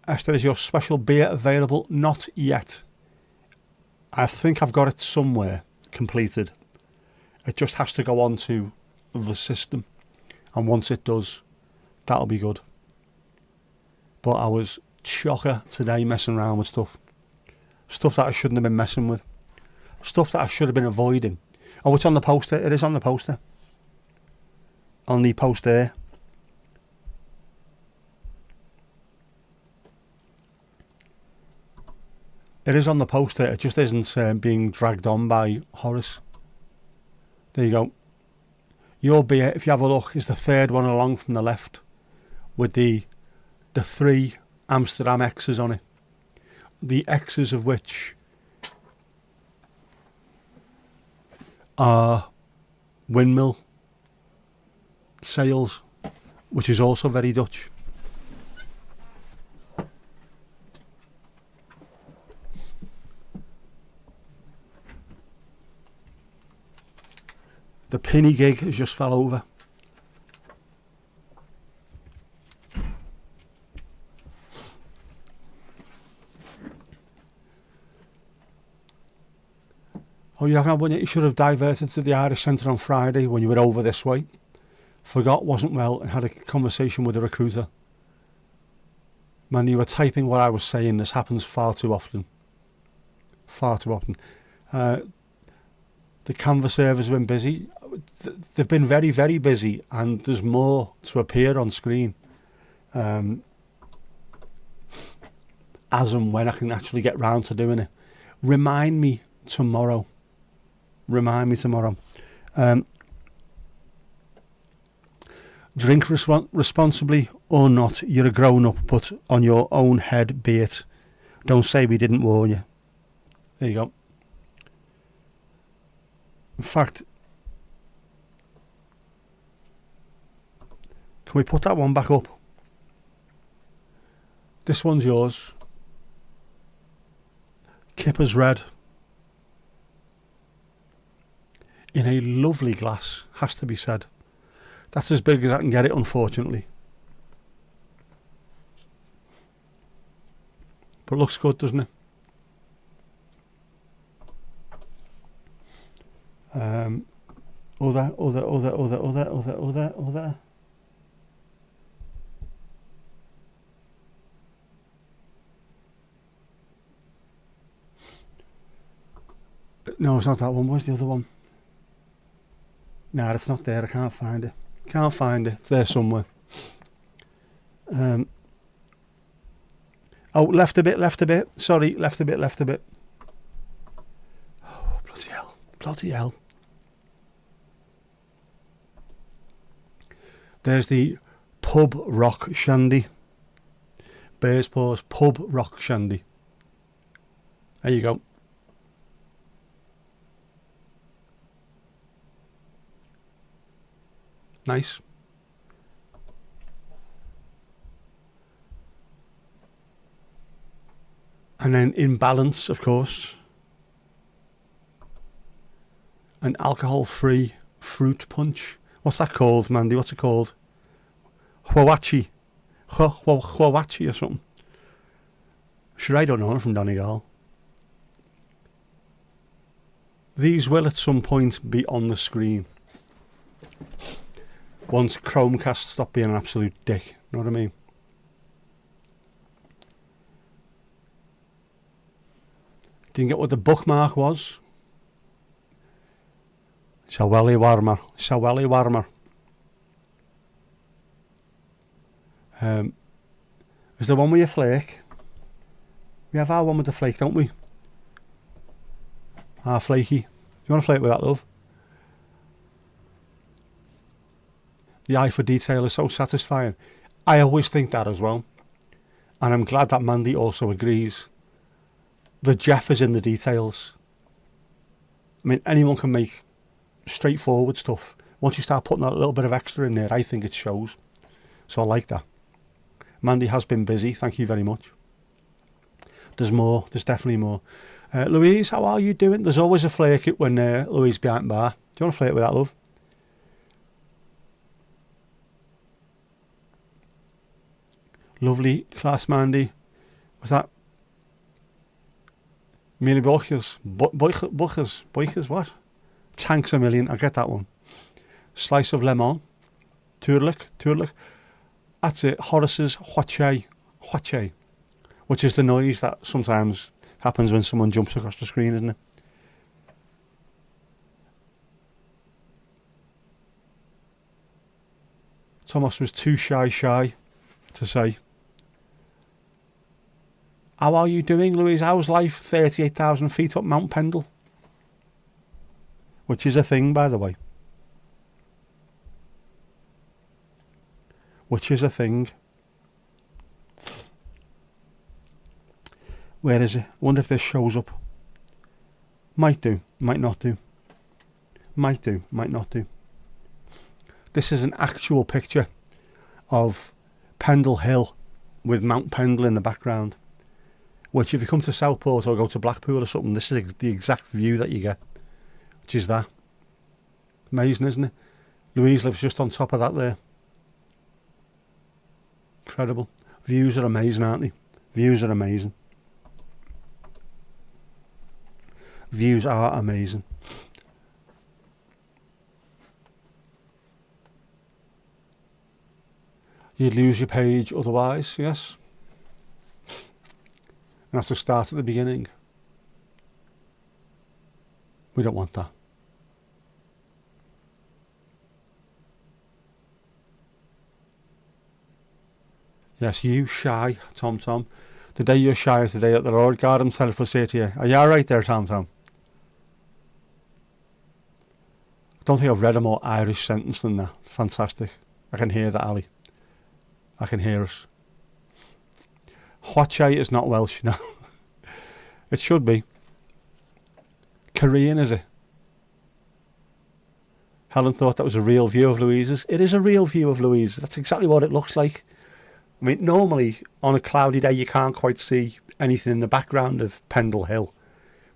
Esther, is your special beer available? Not yet. I think I've got it somewhere completed. It just has to go onto the system. And once it does, that'll be good. But I was chocker today messing around with stuff. Stuff that I shouldn't have been messing with. Stuff that I should have been avoiding. Oh, it's on the poster. It is on the poster. On the poster. It is on the poster. It just isn't being dragged on by Horace. There you go. Your beer, if you have a look, is the third one along from the left, with the 3 Amsterdam X's on it. The X's of which are windmill sails, which is also very Dutch. The penny gig has just fell over. Oh, you haven't had one yet? You should have diverted to the Irish Centre on Friday when you were over this way. Forgot, wasn't well, and had a conversation with the recruiter. Man, you were typing what I was saying. This happens far too often. Far too often. The Canvas servers have been busy. They've been very, very busy, and there's more to appear on screen. As and when I can actually get round to doing it. Remind me tomorrow. Drink responsibly or not. You're a grown-up, but on your own head be it. Don't say we didn't warn you. There you go. In fact, can we put that one back up? This one's yours. Kipper's Red. In a lovely glass, has to be said. That's as big as I can get it, unfortunately. But it looks good, doesn't it? Other. No, it's not that one. Where's the other one? No, it's not there. I can't find it. It's there somewhere. Oh, left a bit. Sorry, left a bit. Oh, bloody hell. There's the Pub Rock Shandy. Bears Paws Pub Rock Shandy. There you go. Nice. And then in balance, of course, an alcohol-free fruit punch. What's that called, Mandy? What's it called? Huawachi. Huawachi or something. Sure, I don't know. I'm from Donegal. These will at some point be on the screen. Once Chromecast stop being an absolute dick. You know what I mean? Didn't get what the bookmark was. Shaweli warmer. Is the one with your flake? We have our one with the flake, don't we? Our flaky. Do you want to flake with that, love? The eye for detail is so satisfying. I always think that as well. And I'm glad that Mandy also agrees. The Jeff is in the details. I mean, anyone can make straightforward stuff. Once you start putting that little bit of extra in there, I think it shows. So I like that. Mandy has been busy. Thank you very much. There's more. There's definitely more. Louise, how are you doing? There's always a flake when Louise behind bar. Do you want to flake with that, love? Lovely class, Mandy. Was that mini bochers? Bochers, what? Tanks a million. I get that one. Slice of lemon. Tuurlijk. That's it. Horace's huache, which is the noise that sometimes happens when someone jumps across the screen, isn't it? Thomas was too shy to say. How are you doing, Louise? How's life? 38,000 feet up Mount Pendle. Which is a thing, by the way. Which is a thing. Where is it? Wonder if this shows up. Might do, might not do. Might do, might not do. This is an actual picture of Pendle Hill with Mount Pendle in the background. Which if you come to Southport or go to Blackpool or something, this is the exact view that you get. Which is that. Amazing, isn't it? Louise lives just on top of that there. Incredible. Views are amazing, aren't they? Views are amazing. Views are amazing. You'd lose your page otherwise, yes. And have to start at the beginning. We don't want that. Yes, you shy, Tom Tom. The day you're shy is the day that the Lord God himself will say to you, are you alright there, Tom Tom? I don't think I've read a more Irish sentence than that. Fantastic. I can hear that, Ali. I can hear us. Hwachai is not Welsh, no. It should be. Korean, is it? Helen thought that was a real view of Louise's. It is a real view of Louise's. That's exactly what it looks like. I mean, normally on a cloudy day you can't quite see anything in the background of Pendle Hill.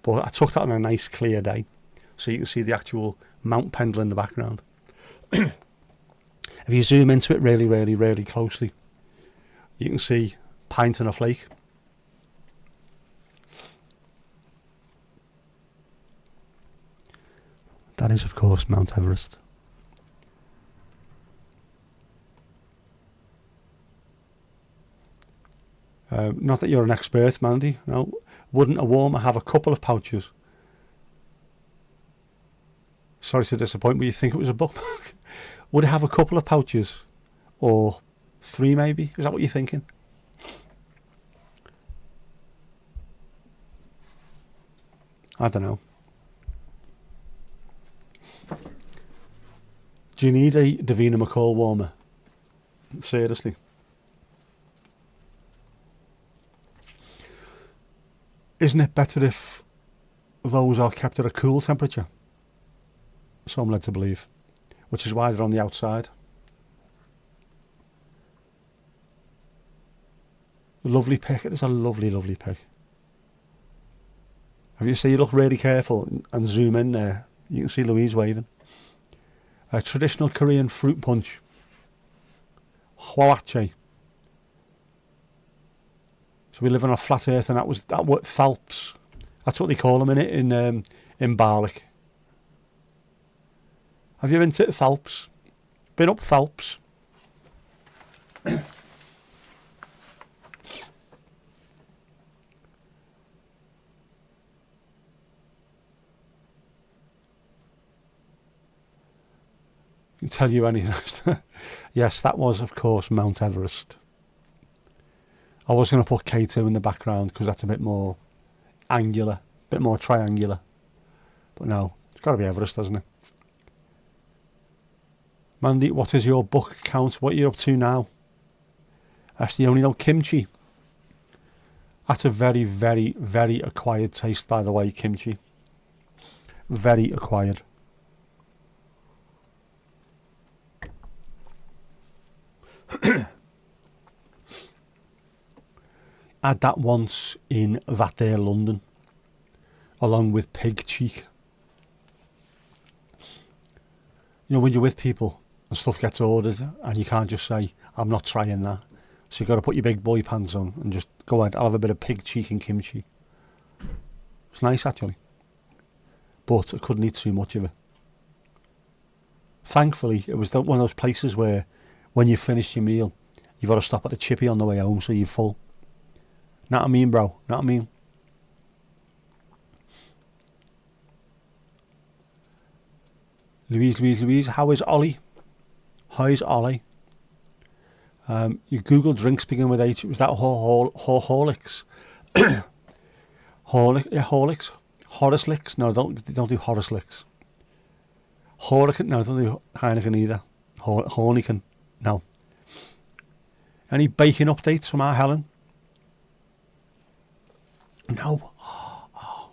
But I took that on a nice clear day. So you can see the actual Mount Pendle in the background. If you zoom into it really, really, really closely, you can see Pint and a Flake. That is, of course, Mount Everest. Not that you're an expert, Mandy. No. Wouldn't a warmer have a couple of pouches? Sorry to disappoint, but you think it was a bookmark? Would it have a couple of pouches? Or 3 maybe? Is that what you're thinking? I don't know. Do you need a Davina McCall warmer? Seriously. Isn't it better if those are kept at a cool temperature? So I'm led to believe. Which is why they're on the outside. Lovely pic. It is a lovely, lovely pic. If you see, you look really careful and zoom in there, you can see Louise waving. A traditional Korean fruit punch. Hwache. So we live on a flat earth, and that what Phelps. That's what they call them in Barlick. Have you been to Phelps? Been up Phelps? Can tell you anything. Yes, that was, of course, Mount Everest. I was going to put K2 in the background because that's a bit more angular, a bit more triangular. But no, it's got to be Everest, hasn't it? Mandy, what is your book count? What are you up to now? Actually, you only know kimchi. That's a very, very, very acquired taste, by the way, kimchi. Very acquired. Had that once in that there London, along with pig cheek. You know, when you're with people and stuff gets ordered and you can't just say, I'm not trying that. So you've got to put your big boy pants on and just go ahead, I'll have a bit of pig cheek and kimchi. It's nice, actually. But I couldn't eat too much of it. Thankfully, it was one of those places where when you finish your meal, you've got to stop at the chippy on the way home so you're full. Not what I mean, bro. Not what I mean. Louise, how is Ollie? How is Ollie? Your Google drinks begin with H. Was that Horlicks? Horace licks. No, they don't do Horace licks. Hurricane. No, don't do Heineken either. Hornican. No. Any baking updates from our Helen? No. Oh.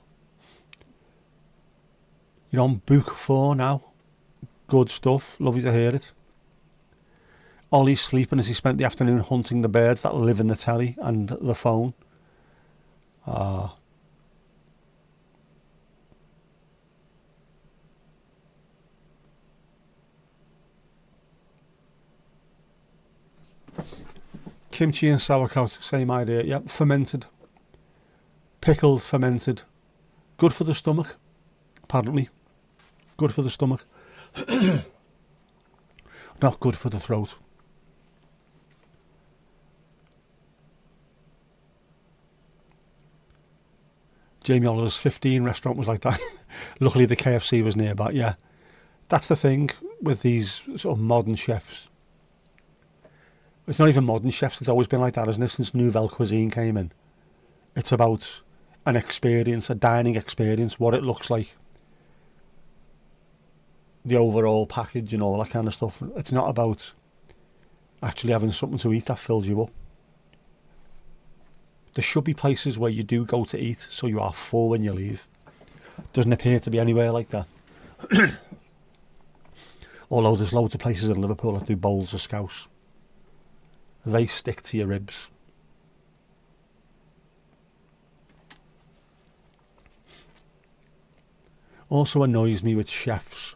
You're on book 4 now. Good stuff. Lovely to hear it. Ollie's sleeping as he spent the afternoon hunting the birds that live in the telly and the phone. Kimchi and sauerkraut, same idea. Yeah, fermented. Pickled, fermented. Good for the stomach, apparently. Good for the stomach. Not good for the throat. Jamie Oliver's 15 restaurant was like that. Luckily the KFC was nearby. Yeah, that's the thing with these sort of modern chefs. It's not even modern chefs, it's always been like that, isn't it, since Nouvelle Cuisine came in. It's about an experience, a dining experience, what it looks like, the overall package and all that kind of stuff. It's not about actually having something to eat that fills you up. There should be places where you do go to eat so you are full when you leave. Doesn't appear to be anywhere like that. Although there's loads of places in Liverpool that do bowls of scouse. They stick to your ribs. Also annoys me with chefs.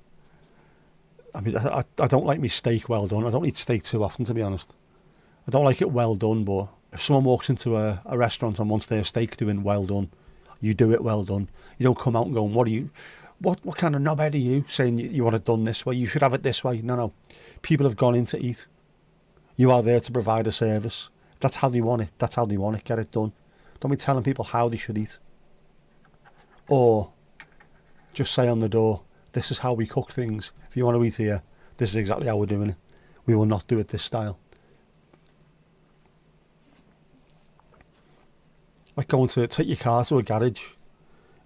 I mean, I don't like me steak well done. I don't eat steak too often, to be honest. I don't like it well done, but if someone walks into a restaurant and wants their steak doing well done, you do it well done. You don't come out and go, what kind of knobhead are you, saying you want it done this way? You should have it this way. No. People have gone in to eat. You are there to provide a service. That's how they want it. That's how they want it. Get it done. Don't be telling people how they should eat. Or just say on the door, this is how we cook things. If you want to eat here, this is exactly how we're doing it. We will not do it this style. Like going to take your car to a garage.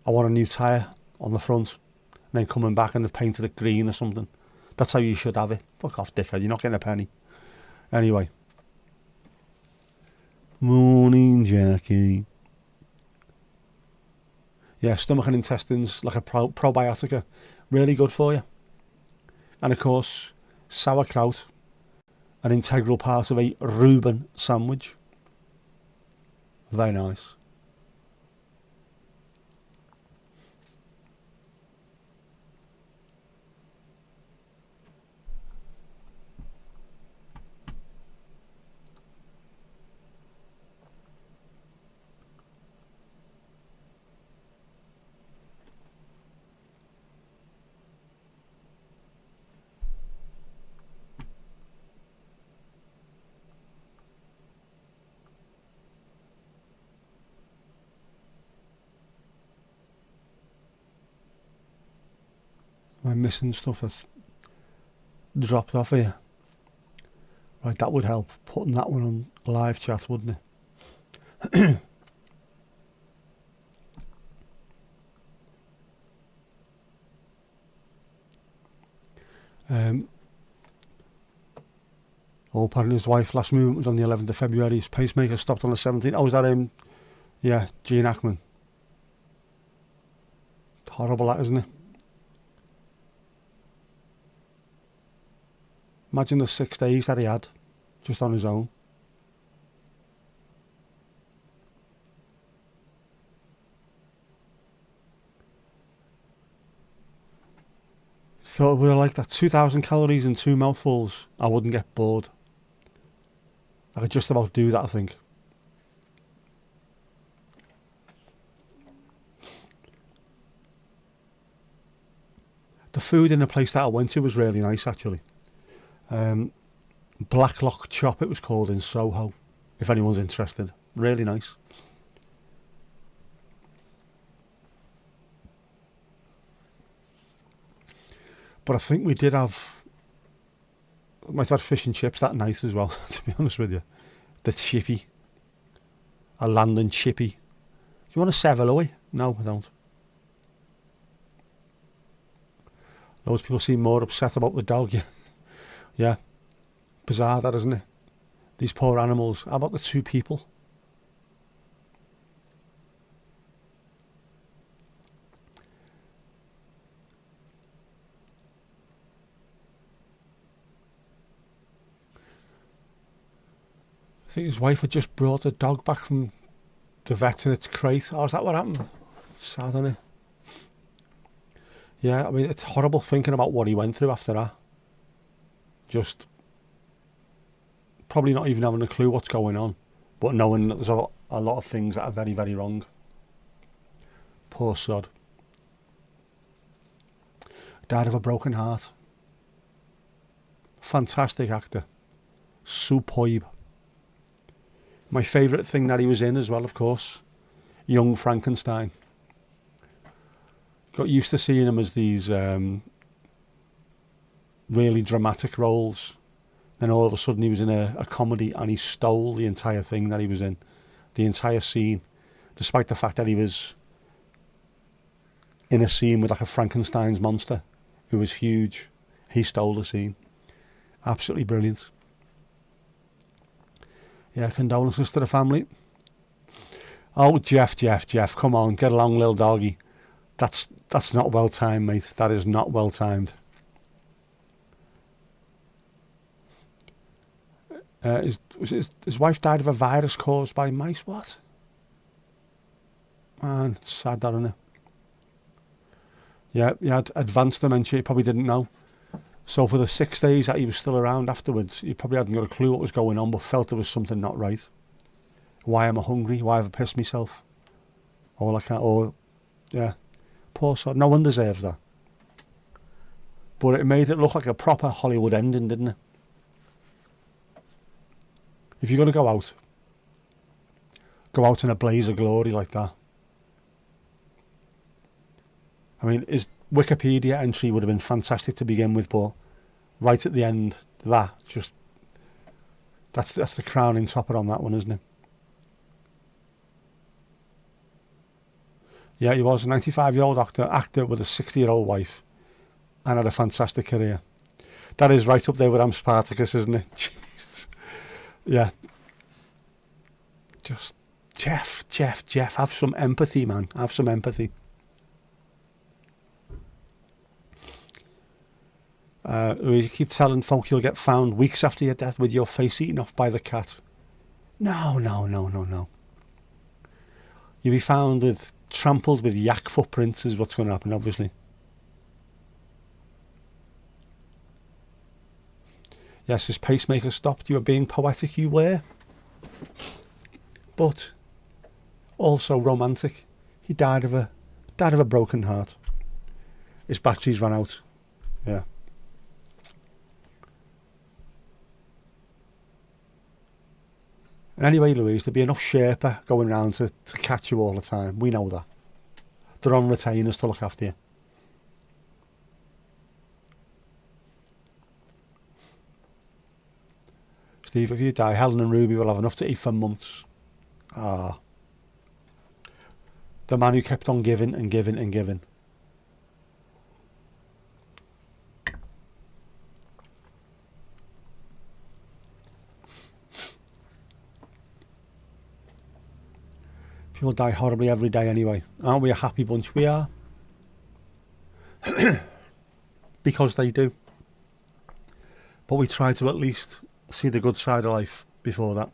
I want a new tyre on the front. And then coming back and they've painted it green or something. That's how you should have it. Fuck off, dickhead. You're not getting a penny. Anyway. Morning, Jackie. Yeah, stomach and intestines, like a probiotica. Really good for you. And of course, sauerkraut, an integral part of a Reuben sandwich. Very nice. Am I missing stuff that's dropped off here? Right, that would help. Putting that one on live chat, wouldn't it? Apparently his wife last movement was on the 11th of February. His pacemaker stopped on the 17th. Oh, was that him? Yeah, Gene Hackman. Horrible that, isn't it? Imagine the 6 days that he had, just on his own. Thought we were like that 2,000 calories in 2 mouthfuls. I wouldn't get bored. I could just about do that, I think. The food in the place that I went to was really nice, actually. Blacklock Chop, it was called, in Soho, if anyone's interested. Really nice. But I think we did have, might have had fish and chips that night as well, to be honest with you. The chippy. A London chippy. you want a Seville, Louis? No, I don't. Loads of people seem more upset about the dog. Yeah, yeah. Bizarre that, isn't it? These poor animals. How about the two people? I think his wife had just brought the dog back from the vet in its crate. Oh, is that what happened? It's sad, isn't it? Yeah, I mean, it's horrible thinking about what he went through after that. Just probably not even having a clue what's going on, but knowing that there's a lot of things that are very, very wrong. Poor sod. Died of a broken heart. Fantastic actor. Superb. My favourite thing that he was in as well, of course, Young Frankenstein. Got used to seeing him as these really dramatic roles. Then all of a sudden he was in a comedy and he stole the entire thing that he was in. The entire scene. Despite the fact that he was in a scene with like a Frankenstein's monster who was huge. He stole the scene. Absolutely brilliant. Yeah, condolences to the family. Oh, Jeff, come on, get along, little doggy. That's not well timed, mate. That is not well timed. His wife died of a virus caused by mice. What? Man, it's sad, that, isn't it? Yeah, he had advanced dementia. He probably didn't know. So for the 6 days that he was still around afterwards, he probably hadn't got a clue what was going on, but felt there was something not right. Why am I hungry? Why have I pissed myself? All I can't. Or, yeah, poor sod. No one deserves that. But it made it look like a proper Hollywood ending, didn't it? If you're going to go out in a blaze of glory like that. I mean, his Wikipedia entry would have been fantastic to begin with, but right at the end, that's the crowning topper on that one, isn't it? Yeah, he was a 95-year-old actor with a 60-year-old wife and had a fantastic career. That is right up there with Spartacus, isn't it? Yeah. Just, Jeff, have some empathy, man. Have some empathy. You keep telling folk you'll get found weeks after your death with your face eaten off by the cat. No. You'll be found trampled with yak footprints is what's going to happen, obviously. Yes, his pacemaker stopped. You were being poetic, you were. But also romantic. He died of a broken heart. His batteries ran out. Yeah. And anyway, Louise, there'd be enough Sherpa going around to catch you all the time. We know that. They're on retainers to look after you. Steve, if you die, Helen and Ruby will have enough to eat for months. Ah. The man who kept on giving and giving and giving. People die horribly every day anyway. Aren't we a happy bunch? We are. Because they do. But we try to at least see the good side of life before that.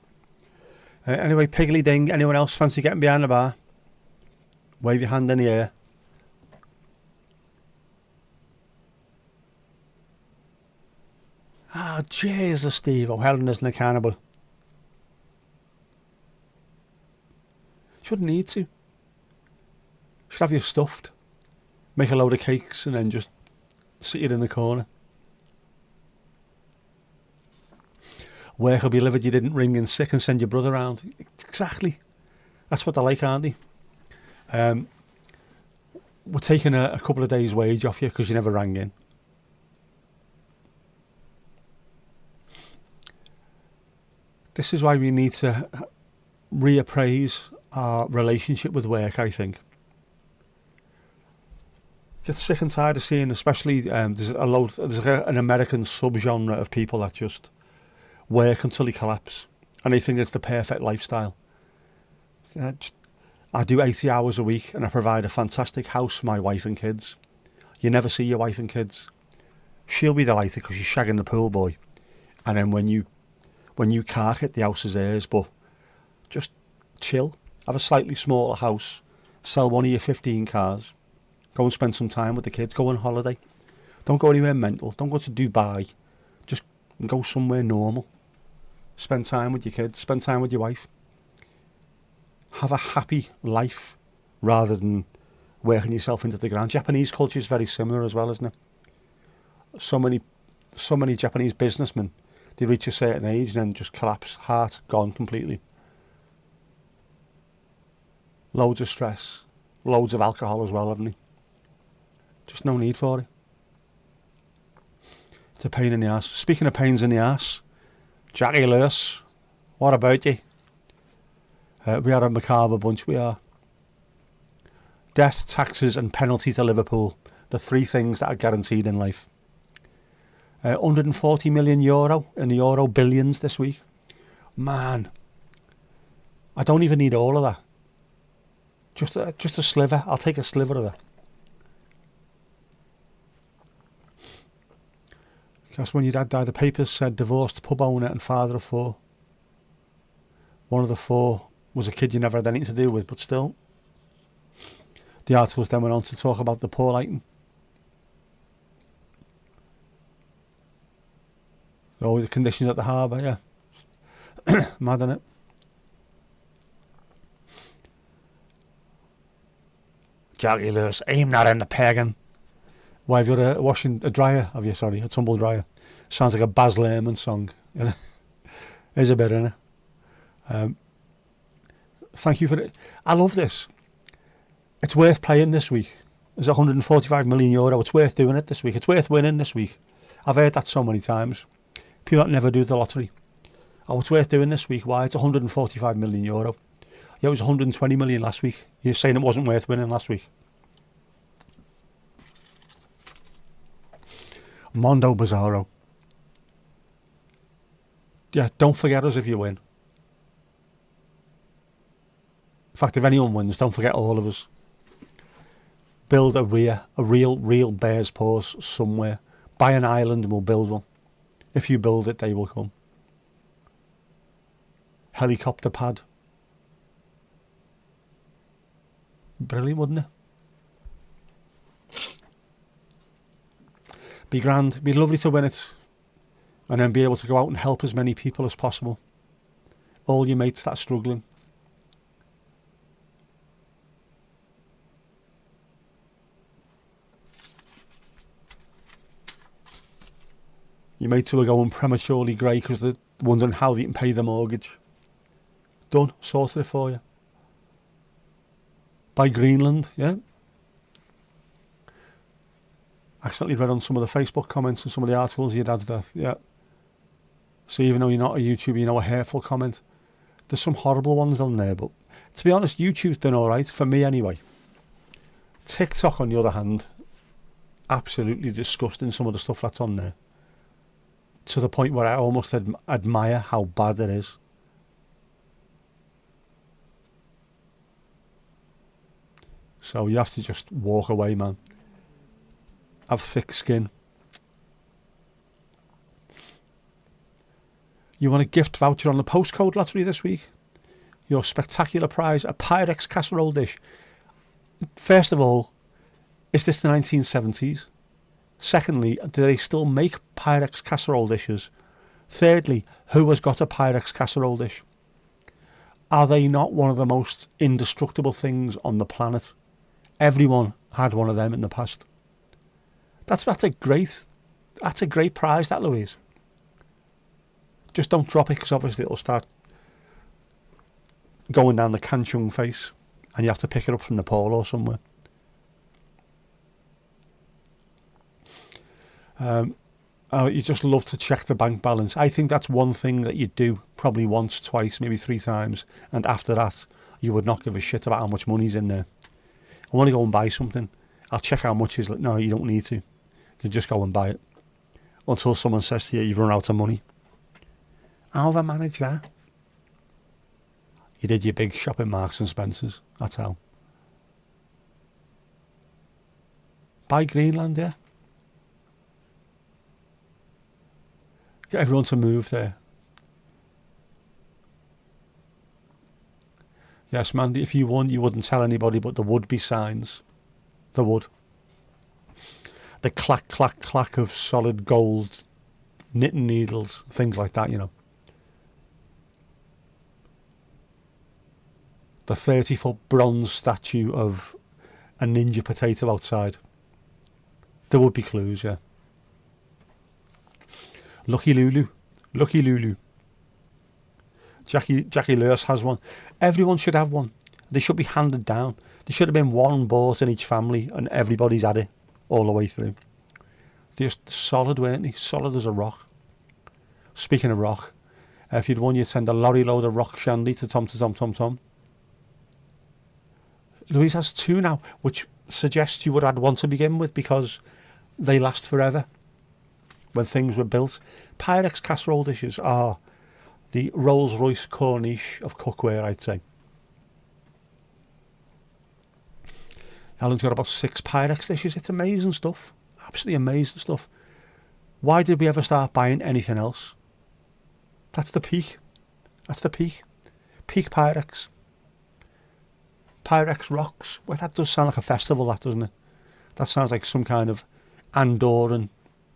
Anyway, Piggly Ding, anyone else fancy getting behind the bar? Wave your hand in the air. Ah, Jesus, Steve. Oh, Helen isn't a cannibal. She wouldn't need to. She'd have you stuffed. Make a load of cakes and then just sit it in the corner. Work will be livid you didn't ring in sick and send your brother round. Exactly. That's what they're like, aren't they? We're taking a couple of days' wage off you because you never rang in. This is why we need to reappraise our relationship with work, I think. Get sick and tired of seeing, especially there's an American subgenre of people that just work until they collapse, and they think it's the perfect lifestyle. I do 80 hours a week, and I provide a fantastic house for my wife and kids. You never see your wife and kids. She'll be delighted because she's shagging the pool boy, and then when you cark it, the house is hers. But just chill, have a slightly smaller house, sell one of your 15 cars, go and spend some time with the kids, go on holiday. Don't go anywhere mental. Don't go to Dubai. Just go somewhere normal. Spend time with your kids, spend time with your wife. Have a happy life rather than working yourself into the ground. Japanese culture is very similar as well, isn't it? So many Japanese businessmen, they reach a certain age and then just collapse, heart gone completely. Loads of stress, loads of alcohol as well, haven't they? Just no need for it. It's a pain in the ass. Speaking of pains in the ass, Jackie Lewis, what about you? We are a macabre bunch, we are. Death, taxes and penalty to Liverpool. The three things that are guaranteed in life. 140 million euro in the euro billions this week. Man, I don't even need all of that. Just a sliver. I'll take a sliver of that. Because when your dad died, the papers said divorced pub owner and father of four. One of the four was a kid you never had anything to do with, but still. The articles then went on to talk about the poor lighting. Oh, the conditions at the harbour, yeah. Mad, innit? Jackie Lewis, aim that in the pagan. Why have you got a dryer? Have you, sorry, a tumble dryer? Sounds like a Baz Luhrmann song. You know? There's a bit in it. Thank you for it. I love this. It's worth playing this week. It's 145 million euro. It's worth doing it this week. It's worth winning this week. I've heard that so many times. People that never do the lottery. Oh, it's worth doing this week. Why? It's 145 million euro. Yeah, it was 120 million last week. You're saying it wasn't worth winning last week. Mondo Bizarro. Yeah, don't forget us if you win. In fact, if anyone wins, don't forget all of us. Build a real bear's paws somewhere. Buy an island and we'll build one. If you build it, they will come. Helicopter pad. Brilliant, wouldn't it? Be grand. Be lovely to win it. And then be able to go out and help as many people as possible. All your mates that are struggling. Your mates who are going prematurely grey because they're wondering how they can pay the mortgage. Done. Sorted it for you. By Greenland, yeah. Accidentally read on some of the Facebook comments and some of the articles of your dad's death, yeah. So even though you're not a YouTuber, you know a hateful comment. There's some horrible ones on there, but to be honest, YouTube's been alright, for me anyway. TikTok, on the other hand, absolutely disgusting, some of the stuff that's on there. To the point where I almost admire how bad it is. So you have to just walk away, man. Have thick skin. You want a gift voucher on the postcode lottery this week? Your spectacular prize, a Pyrex casserole dish. First of all, is this the 1970s? Secondly, do they still make Pyrex casserole dishes? Thirdly, who has got a Pyrex casserole dish? Are they not one of the most indestructible things on the planet? Everyone had one of them in the past. That's a great prize, that, Louise. Just don't drop it, because obviously it'll start going down the Kanchung face and you have to pick it up from Nepal or somewhere. You just love to check the bank balance. I think that's one thing that you do probably once, twice, maybe 3 times, and after that You would not give a shit about how much money's in there. I want to go and buy something. I'll check how much is. No, you don't need to. You just go and buy it until someone says to you, you've run out of money. How have I managed that? You did your big shopping Marks and Spencers. That's how. Buy Greenland, yeah. Get everyone to move there. Yes, Mandy, if you won, you wouldn't tell anybody, but there would be signs. There would. The clack, clack, clack of solid gold knitting needles, things like that, you know. The 30-foot bronze statue of a ninja potato outside. There would be clues, yeah. Lucky Lulu. Lucky Lulu. Jackie Lewis has one. Everyone should have one. They should be handed down. There should have been one bought in each family and everybody's had it all the way through. They're just solid, weren't they? Solid as a rock. Speaking of rock, if you'd won, you'd send a lorry load of rock shandy to Tom. Louise has two now, which suggests you would have had one to begin with because they last forever when things were built. Pyrex casserole dishes are the Rolls-Royce Corniche of cookware, I'd say. Alan's got about 6 Pyrex dishes. It's amazing stuff. Absolutely amazing stuff. Why did we ever start buying anything else? That's the peak. That's the peak. Peak Pyrex. Pyrex rocks. Well, that does sound like a festival, that, doesn't it? That sounds like some kind of Andorran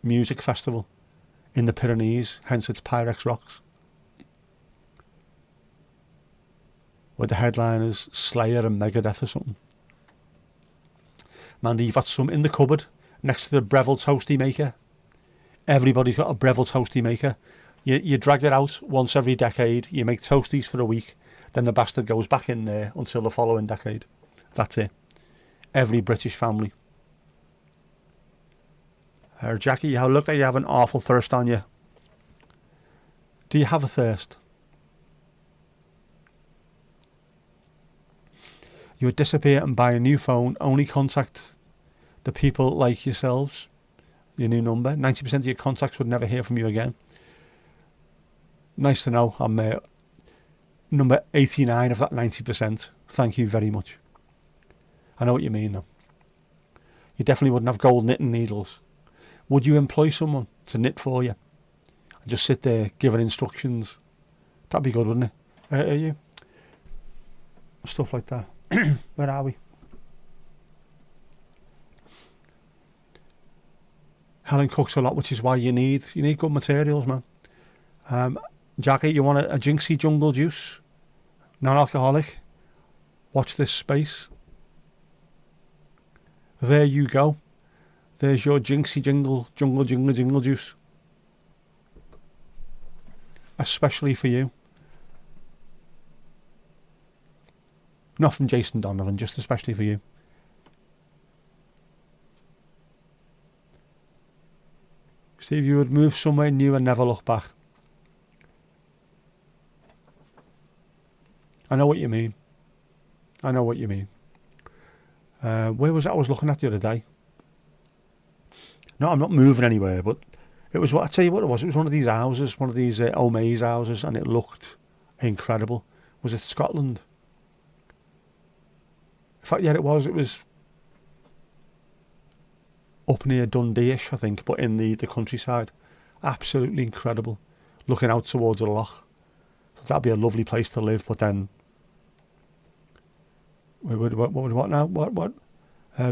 music festival in the Pyrenees. Hence it's Pyrex rocks. With the headliners Slayer and Megadeth or something. Mandy, you've got some in the cupboard next to the Breville toasty maker. Everybody's got a Breville toasty maker. You drag it out once every decade. You make toasties for a week. Then the bastard goes back in there until the following decade. That's it. Every British family. Jackie, you look like you have an awful thirst on you. Do you have a thirst? You would disappear and buy a new phone. Only contact the people like yourselves. Your new number. 90% of your contacts would never hear from you again. Nice to know. I'm number 89 of that 90%. Thank you very much. I know what you mean though. You definitely wouldn't have gold knitting needles. Would you employ someone to knit for you? And just sit there giving instructions? That'd be good, wouldn't it? Are you? Stuff like that. Where are we? Helen cooks a lot, which is why you need good materials, man. Jackie, you want a Jinxie Jungle Juice? Non-alcoholic? Watch this space. There you go. There's your Jinxie Jungle Juice. Especially for you. Not from Jason Donovan, just especially for you. Steve, you would move somewhere new and never look back. I know what you mean. Where was that I was looking at the other day? No, I'm not moving anywhere, but it was what I tell you what it was. It was one of these houses, one of these Omaze houses, and it looked incredible. Was it Scotland? In fact, yeah, it was. It was up near Dundee-ish, I think, but in the countryside. Absolutely incredible. Looking out towards a loch. So that'd be a lovely place to live, but then... What now? What?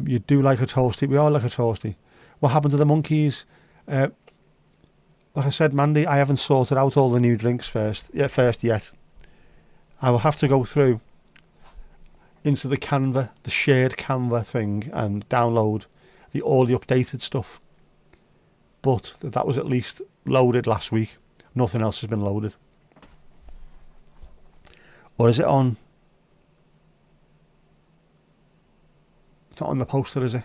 You do like a toasty. We all like a toasty. What happened to the monkeys? Like I said, Mandy, I haven't sorted out all the new drinks first yet. I will have to go through into the Canva, the shared Canva thing, and download all the updated stuff. But that was at least loaded last week. Nothing else has been loaded. Or is it on? It's not on the poster, is it?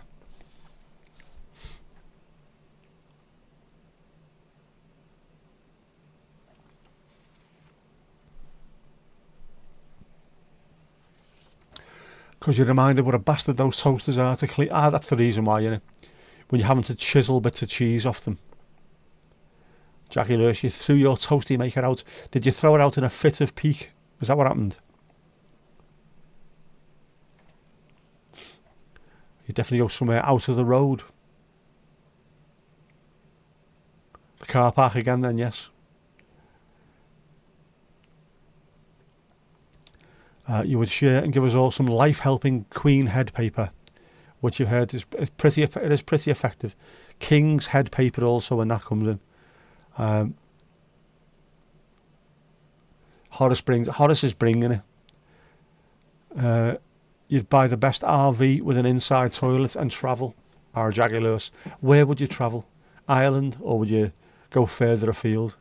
Because you're reminded what a bastard those toasters are to clean. That's the reason why, innit? When you're having to chisel bits of cheese off them. Jackie Lewis, you threw your toasty maker out. Did you throw it out in a fit of pique? Is that what happened? You definitely go somewhere out of the road. The car park again then, yes. You would share and give us all some life-helping Queen head paper, which you've heard is pretty effective. King's head paper also when that comes in. Horace is bringing it. You'd buy the best RV with an inside toilet and travel. Or Jackie Lewis. Where would you travel? Ireland, or would you go further afield?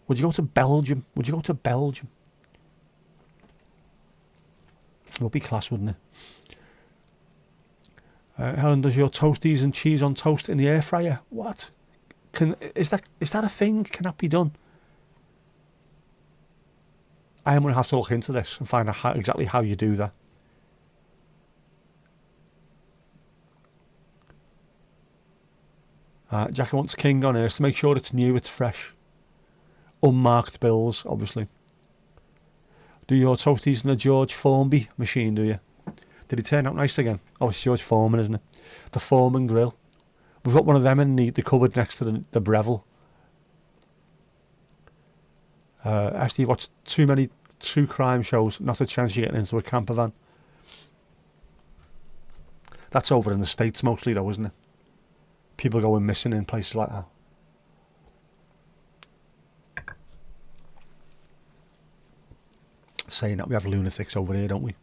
Would you go to Belgium? It would be class, wouldn't it? Helen, does your toasties and cheese on toast in the air fryer? What? Is that a thing? Can that be done? I am going to have to look into this and find out exactly how you do that. Jackie wants King on here to make sure it's new, it's fresh. Unmarked bills, obviously. Do your toasties in the George Formby machine, do you? Did he turn out nice again? Oh, it's George Foreman, isn't it? The Foreman grill. We've got one of them in the cupboard next to the Breville. Actually, you watched too many true crime shows, not a chance you're getting into a camper van. That's over in the States mostly though, isn't it? People going missing in places like that. Saying that, we have lunatics over here, don't we?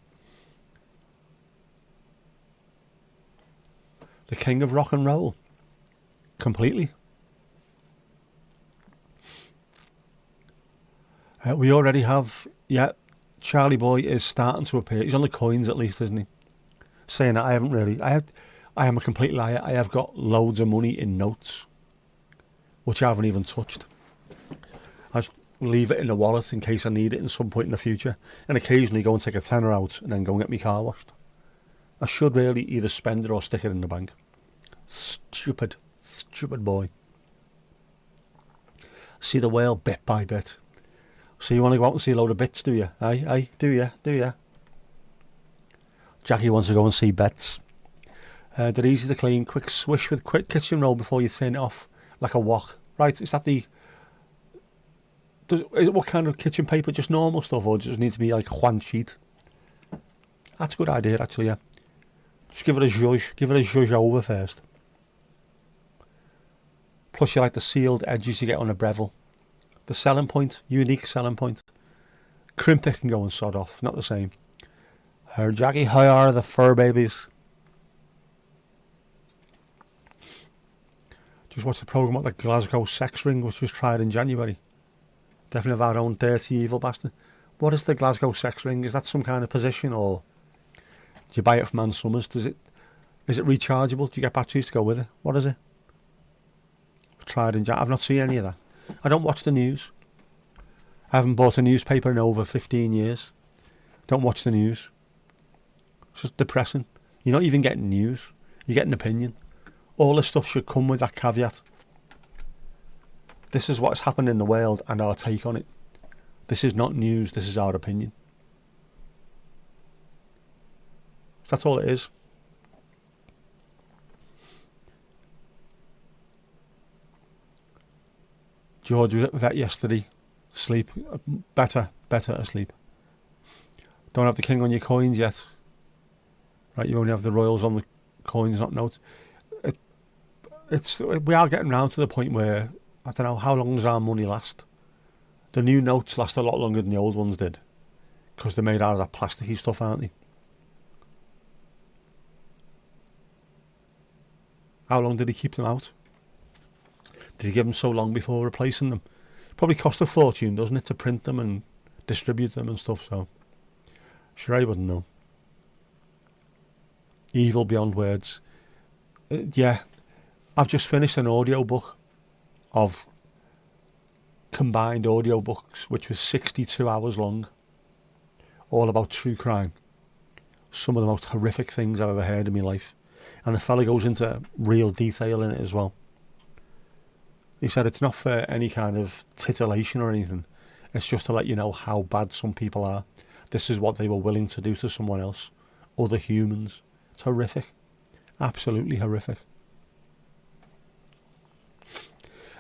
The king of rock and roll. Completely. We already have, Charlie Boy is starting to appear. He's on the coins at least, isn't he? Saying that, I haven't really. I am a complete liar. I have got loads of money in notes, which I haven't even touched. I just leave it in the wallet in case I need it at some point in the future, and occasionally go and take a tenner out and then go and get my car washed. I should really either spend it or stick it in the bank. Stupid boy. See the whale bit by bit. So you want to go out and see a load of bits, do you? Aye, do you? Jackie wants to go and see bets. They're easy to clean. Quick swish with quick kitchen roll before you turn it off, like a wok. Right, is that what kind of kitchen paper? Just normal stuff, or does it need to be like Juan sheet? That's a good idea, actually, yeah. Just give it a zhuzh over first. Plus you like the sealed edges you get on a Breville. The selling point, unique selling point. Crimp it can go and sod off, not the same. Jackie, how are the fur babies? Just watched the programme about the Glasgow sex ring, which was tried in January. Definitely of our own dirty evil bastard. What is the Glasgow sex ring? Is that some kind of position, or do you buy it from Ann Summers? Is it rechargeable? Do you get batteries to go with it? What is it? Tried in I've not seen any of that. I don't watch the news. I haven't bought a newspaper in over 15 years. Don't watch the news. It's just depressing. You're not even getting news. You're getting opinion. All this stuff should come with that caveat. This is what's happened in the world and our take on it. This is not news. This is our opinion. So that's all it is. George was at the vet yesterday. Sleep. Better asleep. Don't have the king on your coins yet. Right, you only have the royals on the coins, not notes. We are getting round to the point where, I don't know, how long does our money last? The new notes last a lot longer than the old ones did. Because they're made out of that plasticky stuff, aren't they? How long did he keep them out? Did he give them so long before replacing them? Probably cost a fortune, doesn't it, to print them and distribute them and stuff, so sure, I wouldn't know. Evil beyond words. I've just finished an audiobook of combined audiobooks, which was 62 hours long, all about true crime. some of the most horrific things I've ever heard in my life. And the fella goes into real detail in it as well. He said it's not for any kind of titillation or anything. It's just to let you know how bad some people are. This is what they were willing to do to someone else, other humans. It's horrific. Absolutely horrific.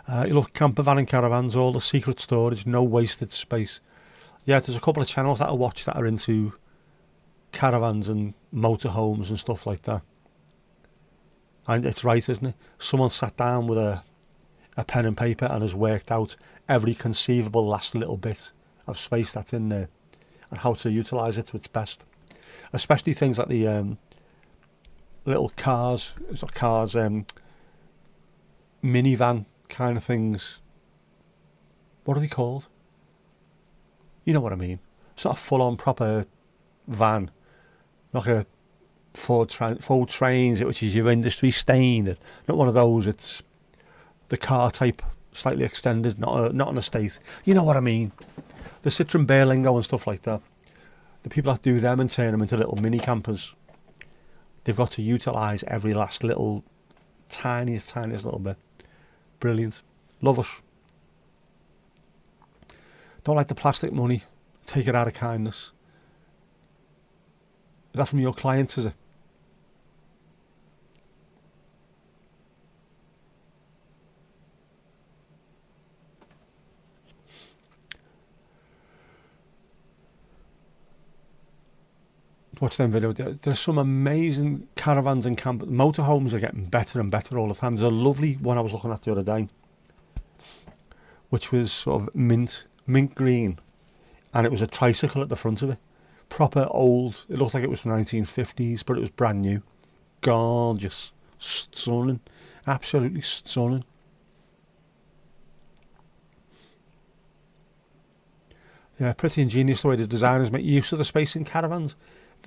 You look, camper van and caravans, all the secret storage, no wasted space. Yeah, there's a couple of channels that I watch that are into caravans and motorhomes and stuff like that. And it's right, isn't it? Someone sat down with a pen and paper and has worked out every conceivable last little bit of space that's in there and how to utilise it to its best. Especially things like the little cars, minivan kind of things. What are they called? You know what I mean. It's not a full-on proper van, like a Ford Transit, which is your industry standard. Not one of those. It's the car type, slightly extended, not an estate. You know what I mean. The Citroen Berlingo and stuff like that. The people that do them and turn them into little mini campers, they've got to utilise every last little, tiniest little bit. Brilliant. Love us. Don't like the plastic money. Take it out of kindness. Is that from your clients, is it? Watch them videos. There's some amazing caravans and motorhomes are getting better and better all the time. There's a lovely one I was looking at the other day, which was sort of mint green, and it was a tricycle at the front of it. Proper old. It looked like it was from 1950s, but it was brand new. Gorgeous. Stunning. Absolutely stunning. Yeah, pretty ingenious the way the designers make use of the space in caravans.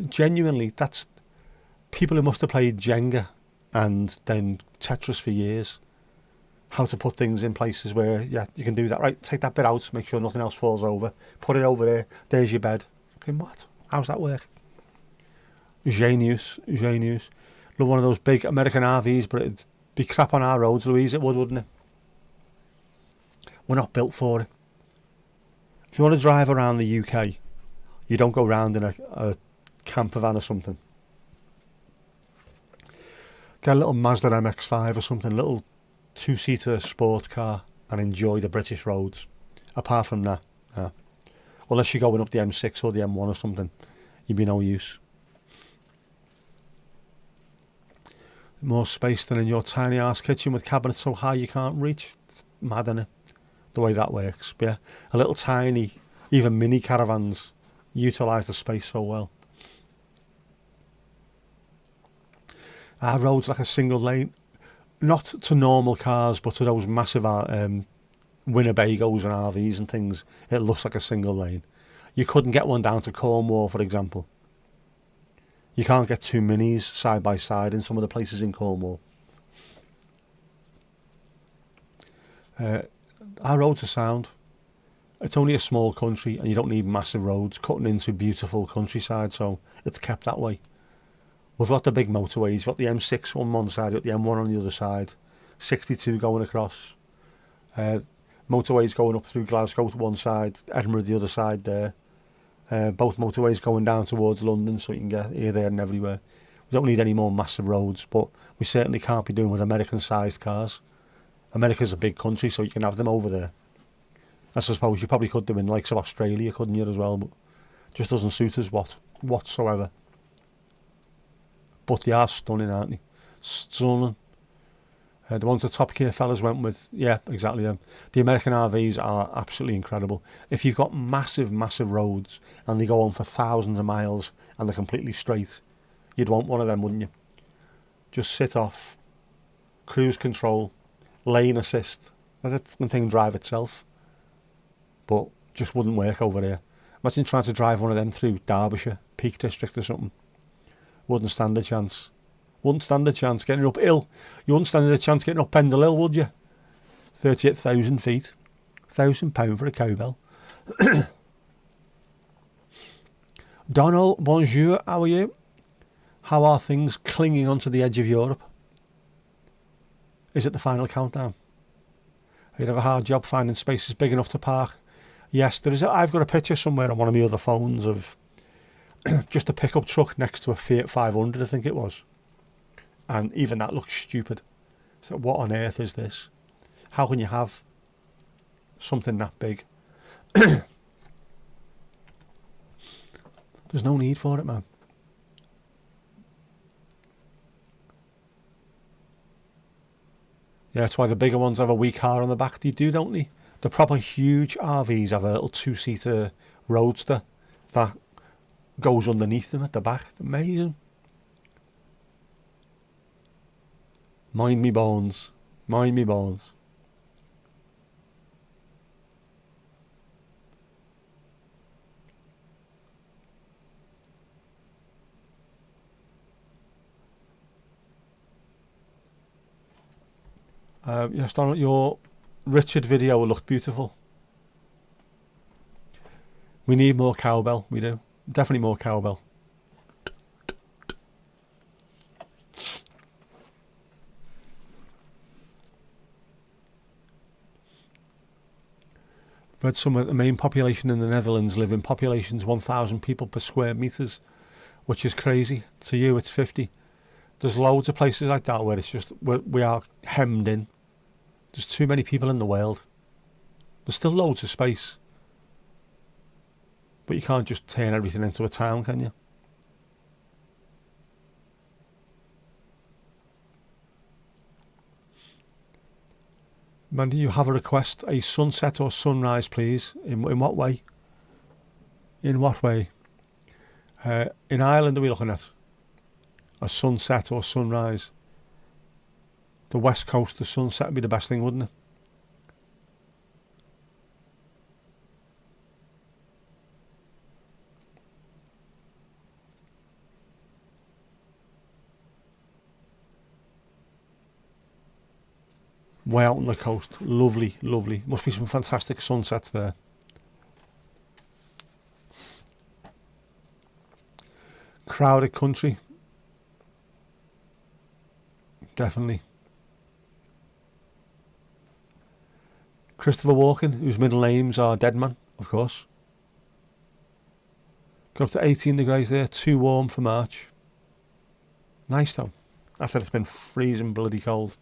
Genuinely, that's people who must have played Jenga and then Tetris for years. How to put things in places where, yeah, you can do that. Right, take that bit out, make sure nothing else falls over. Put it over there. There's your bed. Okay, what? How's that work? Genius. Look, one of those big American RVs, but it'd be crap on our roads, Louise. It would, wouldn't it? We're not built for it. If you want to drive around the UK, you don't go round in a camper van or something. Get a little Mazda MX-5 or something, a little two-seater sports car, and enjoy the British roads. Apart from that, unless you're going up the M6 or the M1 or something, you'd be no use. More space than in your tiny ass kitchen with cabinets so high you can't reach. It's mad, innit? The way that works. But yeah, a little tiny, even mini caravans utilise the space so well. Our road's like a single lane, not to normal cars, but to those massive Winnebagos and RVs and things. It looks like a single lane. You couldn't get one down to Cornwall, for example. You can't get two minis side by side in some of the places in Cornwall. Our roads are sound. It's only a small country and you don't need massive roads cutting into beautiful countryside, so it's kept that way. We've got the big motorways. You've got the M6 on one side, you've got the M1 on the other side, 62 going across, motorways going up through Glasgow to one side, Edinburgh the other side there. Both motorways going down towards London, so you can get here, there and everywhere. We don't need any more massive roads, but we certainly can't be doing with American-sized cars. America's a big country, so you can have them over there. I suppose you probably could do in the likes of Australia, couldn't you, as well, but just doesn't suit us whatsoever. But they are stunning, aren't they? Stunning. The ones the Top Gear fellas went with, yeah, exactly them. The American RVs are absolutely incredible. If you've got massive, massive roads and they go on for thousands of miles and they're completely straight, you'd want one of them, wouldn't you? Just sit off, cruise control, lane assist, let the fucking thing drive itself. But just wouldn't work over here. Imagine trying to drive one of them through Derbyshire, Peak District or something. Wouldn't stand a chance. Wouldn't stand a chance getting up hill. You wouldn't stand a chance getting up Pendle Hill, would you? 38,000 feet. £1,000 for a cowbell. Donald, bonjour, how are you? How are things clinging onto the edge of Europe? Is it the final countdown? You'd have a hard job finding spaces big enough to park. Yes, there is. I've got a picture somewhere on one of my other phones of just a pickup truck next to a Fiat 500, I think it was. And even that looks stupid. So what on earth is this? How can you have something that big? There's no need for it, man. Yeah, that's why the bigger ones have a wee car on the back. They do, don't they? The proper huge RVs have a little two-seater roadster that goes underneath them at the back. Amazing. Mind me bones. Mind me bones. Yes, Donald, your Richard video looked beautiful. We need more cowbell, we do. Definitely more cowbell. Read somewhere the main population in the Netherlands live in populations 1,000 people per square metres, which is crazy. To you, it's 50. There's loads of places like that where it's just, we are hemmed in. There's too many people in the world. There's still loads of space. But you can't just turn everything into a town, can you? Mandy, you have a request. A sunset or sunrise, please. In what way? In what way? In Ireland, are we looking at? A sunset or sunrise? The west coast, the sunset would be the best thing, wouldn't it? Way out on the coast. Lovely, lovely. Must be some fantastic sunsets there. Crowded country. Definitely. Christopher Walken, whose middle names are Deadman, of course. Got up to 18 degrees there, too warm for March. Nice though, after it's been freezing bloody cold.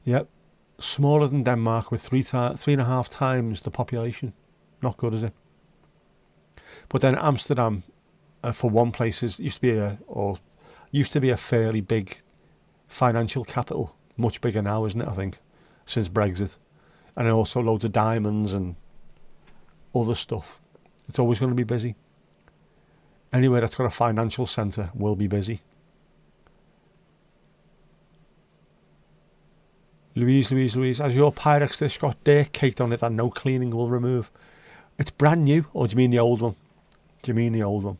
Yep, smaller than Denmark with 3.5 times the population. Not good, is it? But then Amsterdam, for one place, used to be a fairly big financial capital. Much bigger now, isn't it, I think, since Brexit. And also loads of diamonds and other stuff. It's always going to be busy. Anywhere that's got a financial centre will be busy. Louise, has your Pyrex dish got dirt caked on it that no cleaning will remove? It's brand new, or do you mean the old one? Do you mean the old one?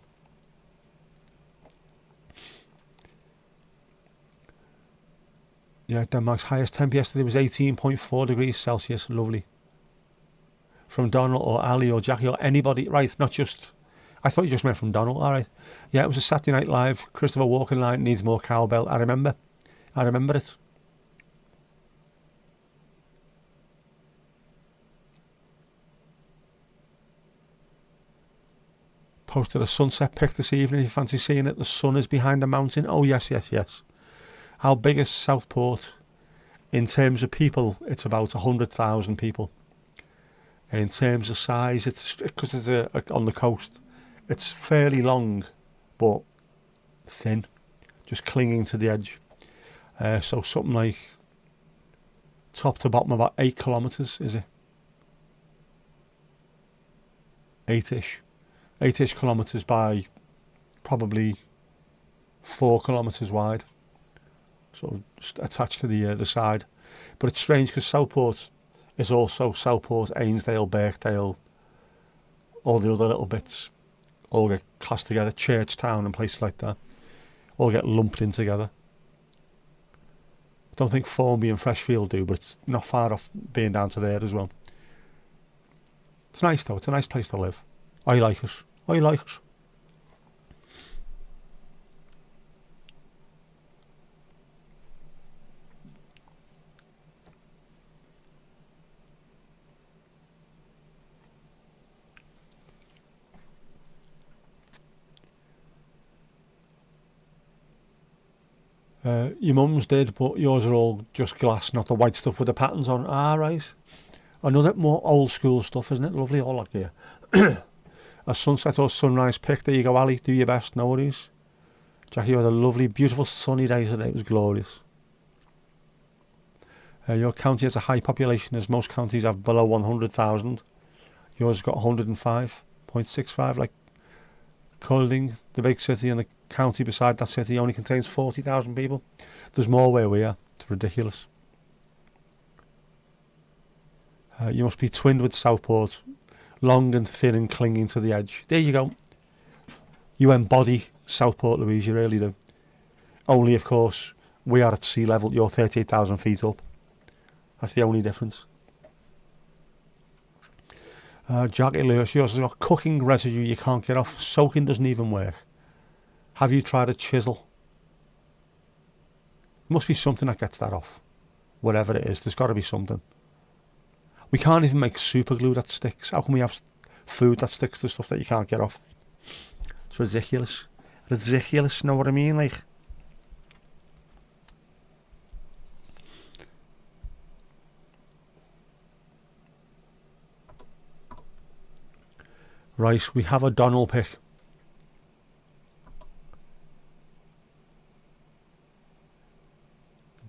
Yeah, Denmark's highest temp yesterday was 18.4 degrees Celsius. Lovely. From Donald or Ali or Jackie or anybody. Right, not just... I thought you just meant from Donald. All right. Yeah, it was a Saturday Night Live. Christopher Walken line needs more cowbell. I remember it. Posted a sunset pic this evening. If you fancy seeing it, the sun is behind a mountain. Oh, yes. How big is Southport? In terms of people, it's about 100,000 people. In terms of size, it's because it's on the coast. It's fairly long, but thin, just clinging to the edge. So something like top to bottom about 8 kilometres, is it? 8-ish kilometres by probably 4 kilometres wide. Sort of just attached to the side. But it's strange because Southport is also Southport, Ainsdale, Birkdale, all the other little bits all get classed together, Churchtown and places like that, all get lumped in together. I don't think Formby and Freshfield do, but it's not far off being down to there as well. It's nice though, it's a nice place to live. I like it. Your mum's did, but yours are all just glass, not the white stuff with the patterns on. Ah, right. Another more old school stuff, isn't it? Lovely, all that gear. A sunset or sunrise pic. There you go, Ali. Do your best, no worries. Jackie, you had a lovely, beautiful sunny day today. It was glorious. Your county has a high population, as most counties have below 100,000. Yours has got 105.65. Like Colding, the big city, and the county beside that city only contains 40,000 people. There's more where we are. It's ridiculous. You must be twinned with Southport, long and thin and clinging to the edge. There you go. You embody Southport, Louise, you really do. Only, of course, we are at sea level. You're 38,000 feet up. That's the only difference. Jackie Lewis, yours has got cooking residue you can't get off. Soaking doesn't even work. Have you tried a chisel? Must be something that gets that off. Whatever it is, there's got to be something. We can't even make super glue that sticks. How can we have food that sticks to stuff that you can't get off? It's ridiculous. Ridiculous, know what I mean? Like, right, we have a Donald pick.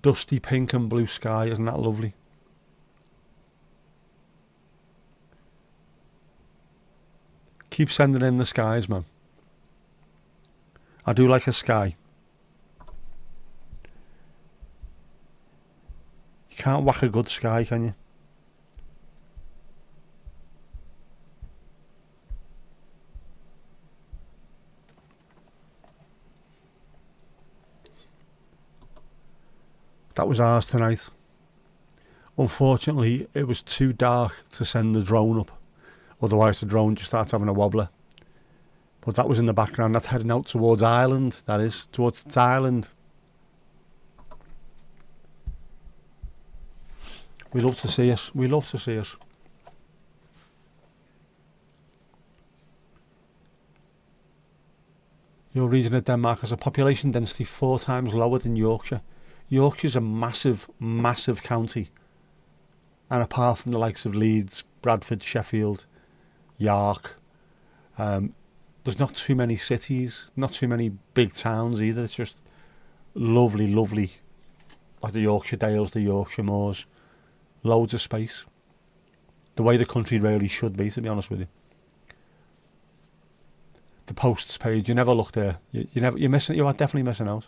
Dusty pink and blue sky, isn't that lovely? Keep sending in the skies, man. I do like a sky. You can't whack a good sky, can you? That was ours tonight. Unfortunately, it was too dark to send the drone up. Otherwise the drone just starts having a wobbler. But that was in the background. That's heading out towards Ireland, that is. Towards Thailand. We love to see us. We love to see us. Your region of Denmark has a population density 4 times lower than Yorkshire. Yorkshire's a massive, massive county. And apart from the likes of Leeds, Bradford, Sheffield, York, there's not too many cities, not too many big towns either. It's just lovely, lovely, like the Yorkshire Dales, the Yorkshire Moors, loads of space. The way the country really should be, to be honest with you. The posts page, you never look there. You're missing. You are definitely missing out.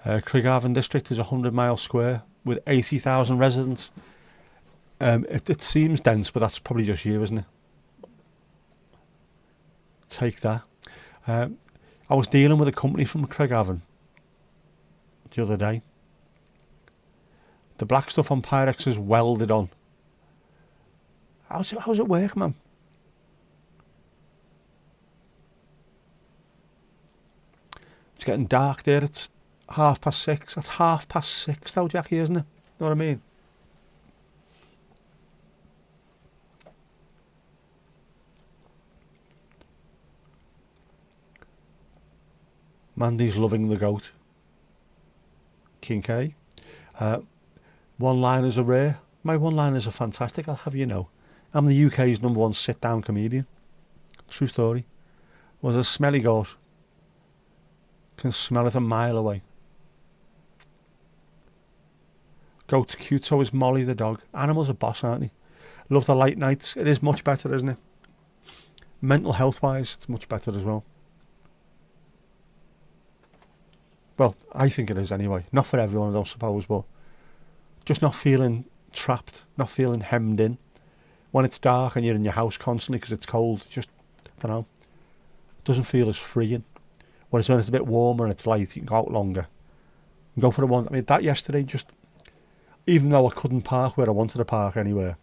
Craigavon district is 100 miles square with 80,000 residents. It seems dense, but that's probably just you, isn't it? Take that. I was dealing with a company from Craigavon the other day. The black stuff on Pyrex is welded on. How's it work, man? It's getting dark there. It's 6:30. That's 6:30 though, Jackie, isn't it? Know what I mean? Mandy's loving the goat. King K. One-liners are rare. My one-liners are fantastic, I'll have you know. I'm the UK's #1 sit-down comedian. True story. Was a smelly goat. Can smell it a mile away. Goat's cute, so is Molly the dog. Animals are boss, aren't they? Love the late nights. It is much better, isn't it? Mental health-wise, it's much better as well. Well, I think it is anyway. Not for everyone, I don't suppose, but just not feeling trapped, not feeling hemmed in. When it's dark and you're in your house constantly because it's cold, just, I don't know, it doesn't feel as freeing. Whereas when it's a bit warmer and it's light, you can go out longer. And go for a one. I mean, that yesterday, just, even though I couldn't park where I wanted to park anywhere,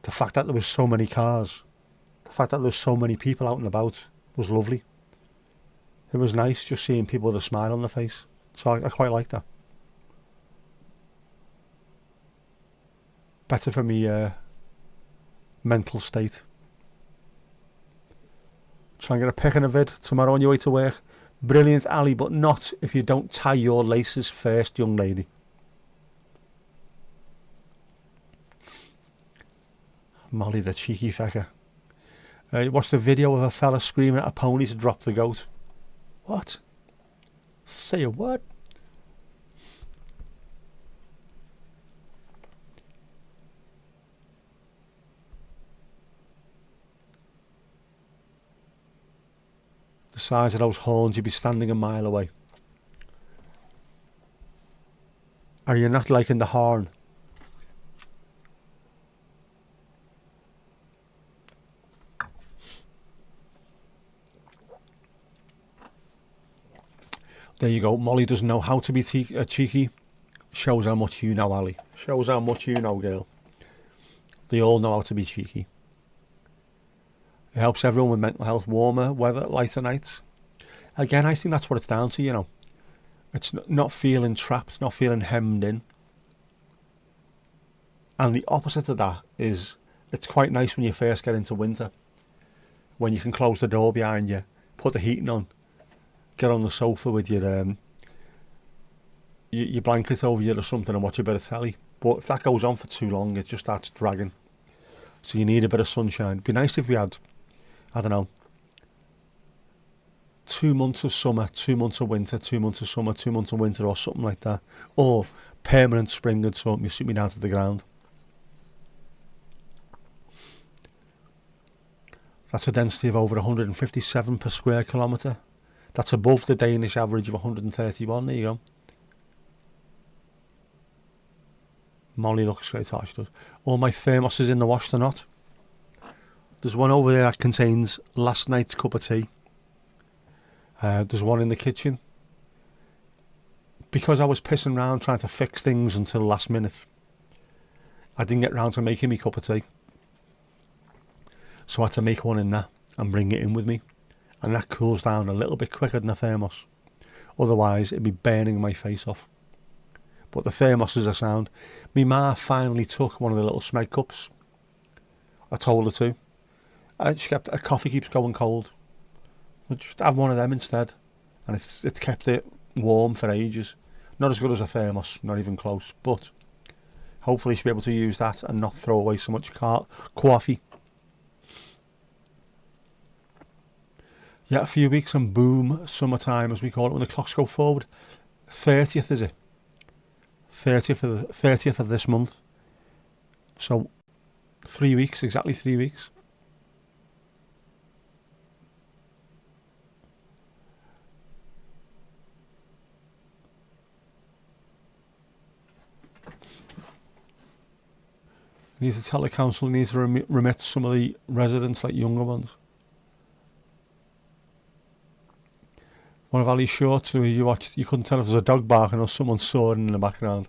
the fact that there was so many cars, the fact that there was so many people out and about was lovely. It was nice just seeing people with a smile on their face. So I quite like that. Better for me mental state. Try and get a pic in a vid tomorrow on your way to work. Brilliant, Ali, but not if you don't tie your laces first, young lady. Molly the cheeky fecker. Watched a video of a fella screaming at a pony to drop the goat. What? Say a what? The size of those horns, you'd be standing a mile away. Are you not liking the horn? There you go. Molly doesn't know how to be cheeky. Shows how much you know, Ali. Shows how much you know, girl. They all know how to be cheeky. It helps everyone with mental health. Warmer weather, lighter nights. Again, I think that's what it's down to, you know. It's not feeling trapped, not feeling hemmed in. And the opposite of that is, it's quite nice when you first get into winter. When you can close the door behind you, put the heating on, get on the sofa with your blanket over you or something and watch a bit of telly. But if that goes on for too long, it just starts dragging. So you need a bit of sunshine. It'd be nice if we had, I don't know, 2 months of summer, 2 months of winter, 2 months of summer, 2 months of winter, or something like that. Or permanent spring and something, you sit me down to the ground. That's a density of over 157 per square kilometre. That's above the Danish average of 131. There you go. Molly looks great, how she does. All my thermoses in the wash, they're not. There's one over there that contains last night's cup of tea. There's one in the kitchen. Because I was pissing around trying to fix things until last minute, I didn't get round to making me cup of tea. So I had to make one in that and bring it in with me. And that cools down a little bit quicker than a thermos. Otherwise, it'd be burning my face off. But the thermoses are sound. Me ma finally took one of the little Smeg cups. I told her to. She kept, her coffee keeps going cold. We'll just have one of them instead. And it's kept it warm for ages. Not as good as a thermos, not even close. But hopefully she'll be able to use that and not throw away so much coffee. Yeah, a few weeks and boom, summertime as we call it, when the clocks go forward. 30th is it? 30th of this month. So 3 weeks, exactly 3 weeks. Needs to tell the council, needs to remit some of the residents, like younger ones. One of Ali's shorts where you watched, you couldn't tell if there was a dog barking or someone sawing in the background.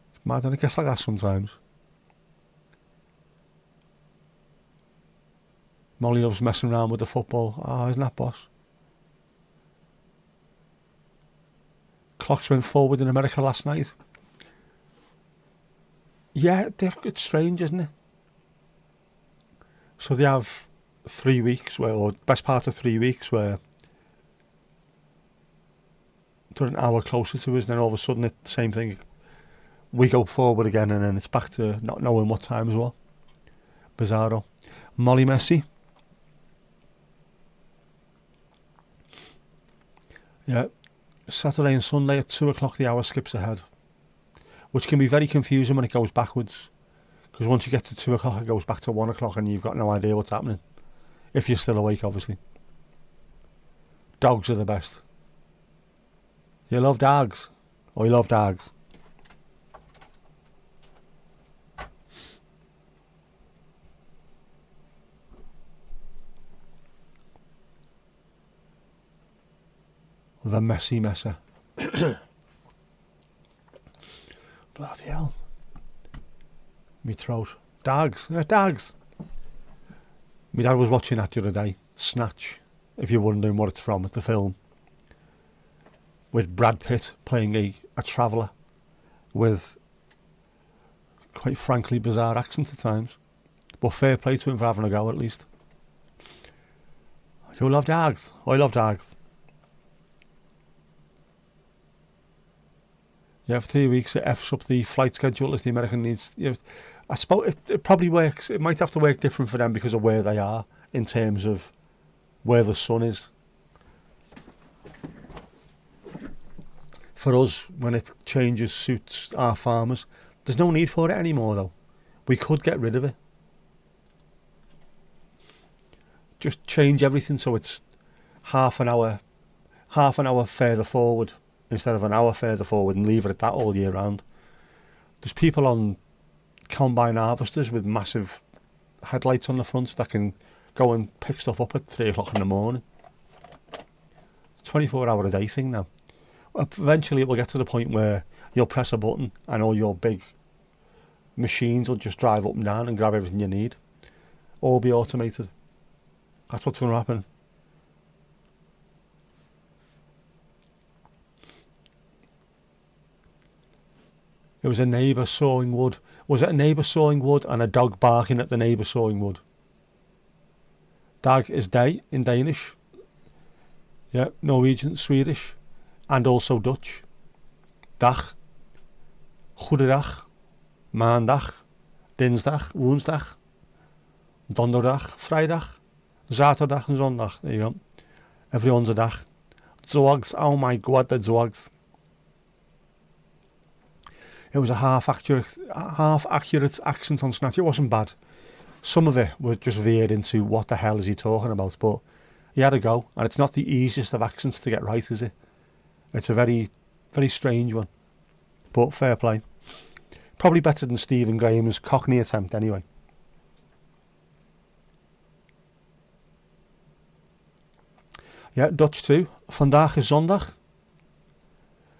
It's mad, and it gets like that sometimes. Molly loves messing around with the football. Ah, isn't that boss? Clocks went forward in America last night. Yeah, it's strange, isn't it? So they have 3 weeks where, or best part of 3 weeks where they're an hour closer to us, and then all of a sudden it's the same thing. We go forward again and then it's back to not knowing what time as well. Bizarro. Molly Messi. Yeah. Saturday and Sunday at 2 o'clock the hour skips ahead, which can be very confusing when it goes backwards, because once you get to 2 o'clock it goes back to 1 o'clock and you've got no idea what's happening. If you're still awake, obviously. Dogs are the best. You love dogs? Or you love dogs? The messy messer. Bloody hell. Me throat. Dogs. Dogs. My dad was watching that the other day, Snatch, if you're wondering what it's from, the film, with Brad Pitt playing a traveller with quite frankly bizarre accent at times. But fair play to him for having a go at least. You love dogs. I love dogs. Yeah, for 2 weeks it F's up the flight schedule as the American needs. You know, I suppose it probably works. It might have to work different for them because of where they are in terms of where the sun is. For us, when it changes suits our farmers, there's no need for it anymore though. We could get rid of it. Just change everything so it's half an hour further forward instead of an hour further forward and leave it at that all year round. There's people on combine harvesters with massive headlights on the front that can go and pick stuff up at 3 o'clock in the morning. 24-hour a day thing now. Eventually it will get to the point where you'll press a button and all your big machines will just drive up and down and grab everything you need. All be automated. That's what's going to happen. It was a neighbour sawing wood. Was it a neighbour sawing wood and a dog barking at the neighbour sawing wood? Dag is day in Danish. Yeah, Norwegian, Swedish, and also Dutch. Dag, goedendag, maandag, dinsdag, woensdag, donderdag, vrijdag, zaterdag and zondag. There you go. Everyone's a dag. Zogs, oh my god, the zogs. It was a half accurate accent on Snatch. It wasn't bad. Some of it was just veered into what the hell is he talking about, but he had a go, and it's not the easiest of accents to get right, is it? It's a very, very strange one, but fair play. Probably better than Stephen Graham's Cockney attempt anyway. Yeah, Dutch too. Vandaag is zondag.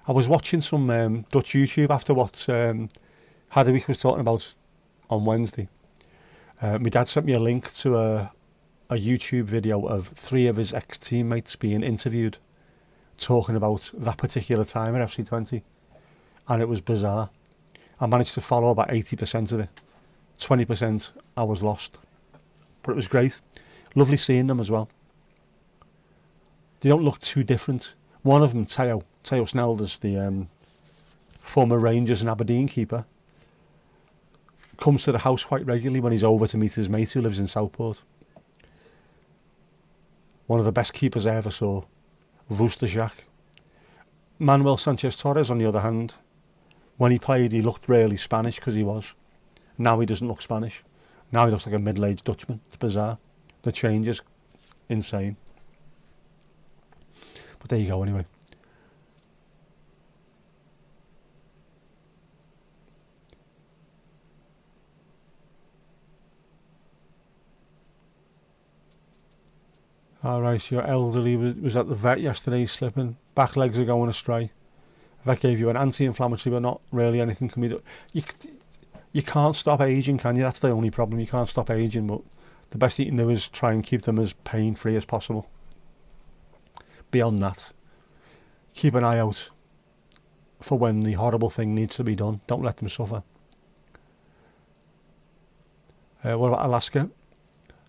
I was watching some Dutch YouTube after what Hadewig was talking about on Wednesday. My dad sent me a link to a YouTube video of 3 of his ex-teammates being interviewed talking about that particular time at FC20, and it was bizarre. I managed to follow about 80% of it. 20% I was lost, but it was great. Lovely seeing them as well. They don't look too different. One of them, Theo Snelders, the former Rangers and Aberdeen keeper, comes to the house quite regularly when he's over to meet his mate who lives in Southport. One of the best keepers I ever saw, Vusterjak. Manuel Sanchez Torres, on the other hand, when he played, he looked really Spanish because he was. Now he doesn't look Spanish. Now he looks like a middle-aged Dutchman. It's bizarre. The change is insane. But there you go anyway. Alright, your elderly was at the vet yesterday slipping. Back legs are going astray. Vet gave you an anti-inflammatory, but not really anything can be done. You can't stop aging, can you? That's the only problem. You can't stop aging, but the best you can do is try and keep them as pain-free as possible. Beyond that, keep an eye out for when the horrible thing needs to be done. Don't let them suffer. What about Alaska?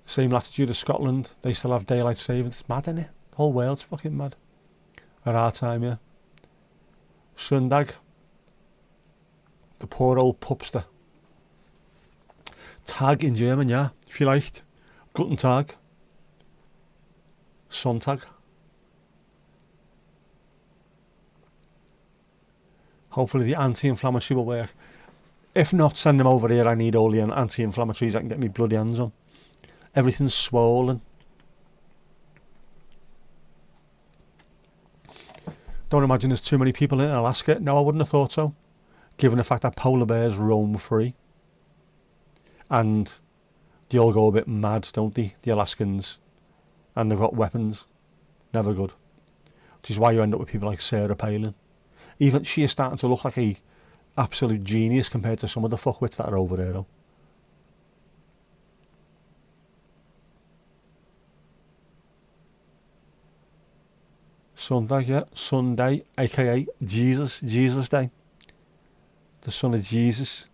Same latitude as Scotland. They still have daylight savings. It's mad, isn't it? The whole world's fucking mad. At our time, yeah. Sundag. The poor old pupster. Tag in German, yeah. Vielleicht. Guten Tag. Sonntag. Hopefully the anti-inflammatory will work. If not, send them over here. I need all the anti-inflammatories I can get my bloody hands on. Everything's swollen. Don't imagine there's too many people in Alaska. No, I wouldn't have thought so, given the fact that polar bears roam free. And they all go a bit mad, don't they, the Alaskans? And they've got weapons. Never good. Which is why you end up with people like Sarah Palin. Even she is starting to look like a absolute genius compared to some of the fuckwits that are over there, though. Sunday, yeah. Sunday, aka Jesus Day. The son of Jesus.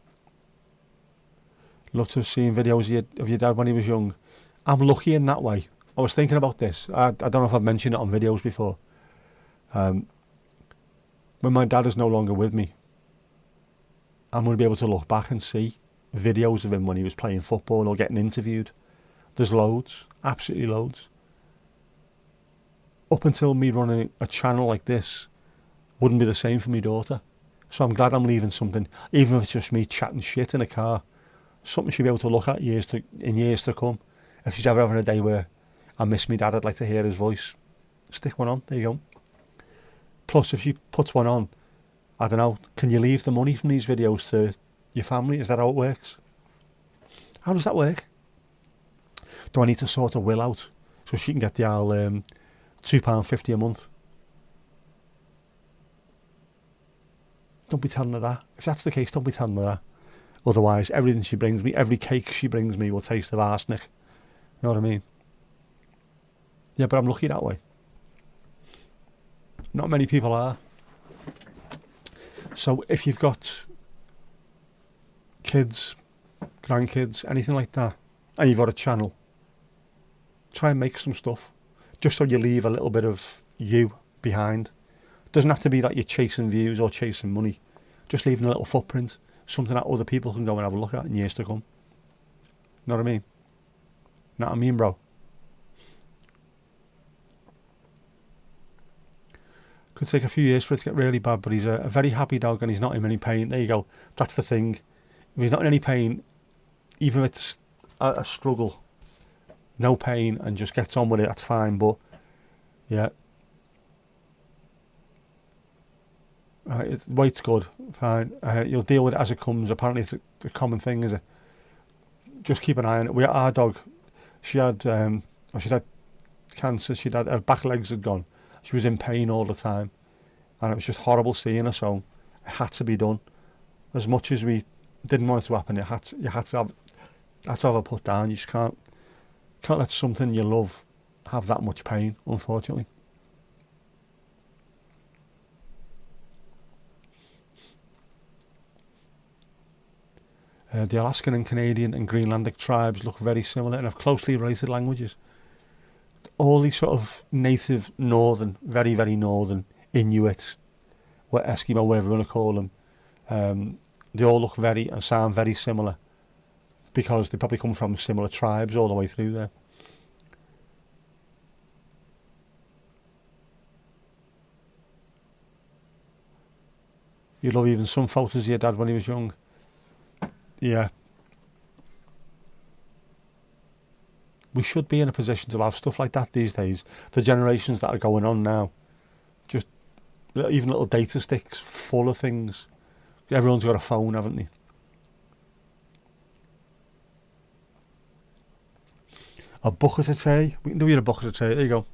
Love to have seen videos of your dad when he was young. I'm lucky in that way. I was thinking about this. I don't know if I've mentioned it on videos before. When my dad is no longer with me, I'm going to be able to look back and see videos of him when he was playing football or getting interviewed. There's loads, absolutely loads. Up until me running a channel like this wouldn't be the same for my daughter. So I'm glad I'm leaving something, even if it's just me chatting shit in a car, something she'll be able to look at in years to come. If she's ever having a day where I miss my dad, I'd like to hear his voice. Stick one on, there you go. Plus, if she puts one on, I don't know, can you leave the money from these videos to your family? Is that how it works? How does that work? Do I need to sort a will out so she can get the old £2.50 a month? Don't be telling her that. If that's the case, don't be telling her that. Otherwise, everything she brings me, every cake she brings me will taste of arsenic. You know what I mean? Yeah, but I'm lucky that way. Not many people are. So if you've got kids, grandkids, anything like that, and you've got a channel, try and make some stuff. Just so you leave a little bit of you behind. Doesn't have to be that you're chasing views or chasing money. Just leaving a little footprint. Something that other people can go and have a look at in years to come. Know what I mean? Know what I mean, bro? Could take a few years for it to get really bad, but he's a very happy dog and he's not in any pain. There you go. That's the thing. If he's not in any pain, even if it's a struggle, no pain and just gets on with it, that's fine. But, yeah. Weight's good, fine. You'll deal with it as it comes. Apparently it's a common thing, is it? Just keep an eye on it. Our dog, she'd had cancer, her back legs had gone. She was in pain all the time. And it was just horrible seeing her, so it had to be done. As much as we didn't want it to happen, you had to have her put down. You just can't let something you love have that much pain, unfortunately. The Alaskan and Canadian and Greenlandic tribes look very similar and have closely related languages. All these sort of native northern, very, very northern Inuits, or Eskimo, whatever you want to call them, they all look very and sound very similar because they probably come from similar tribes all the way through there. You love even some photos of your dad when he was young. Yeah. We should be in a position to have stuff like that these days. The generations that are going on now, just even little data sticks full of things. Everyone's got a phone, haven't they? A bucket of tea. We can do you a bucket of tea. There you go.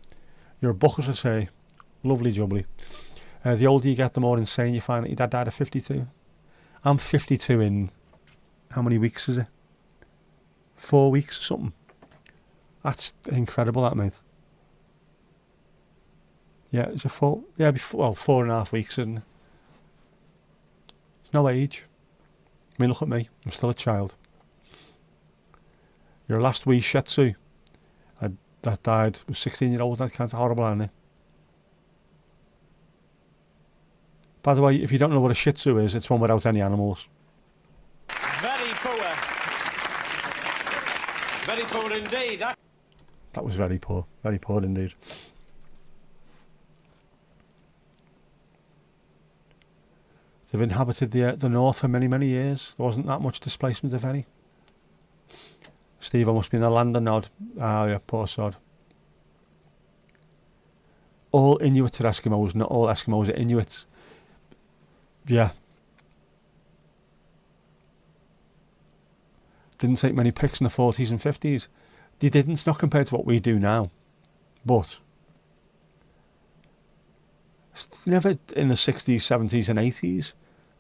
You're a bucket of tea. Lovely jubbly. The older you get, the more insane you find that your dad died at 52. I'm 52 in... How many weeks is it? 4 weeks or something. That's incredible, that, mate. Yeah, it's 4.5 weeks, isn't it? It's no age. I mean, look at me. I'm still a child. Your last wee Shih Tzu that died was 16-year-old. That kind of horrible, isn't it? By the way, if you don't know what a Shih Tzu is, it's one without any animals. Very poor. Very poor indeed. That was very poor indeed. They've inhabited the north for many, many years. There wasn't that much displacement, if any. Steve, I must be in the land of Nod. Ah, yeah, poor sod. All Inuits are Eskimos, not all Eskimos are Inuits. Yeah. Didn't take many pics in the 40s and 50s. They didn't, not compared to what we do now. But it's never in the 60s, 70s and 80s.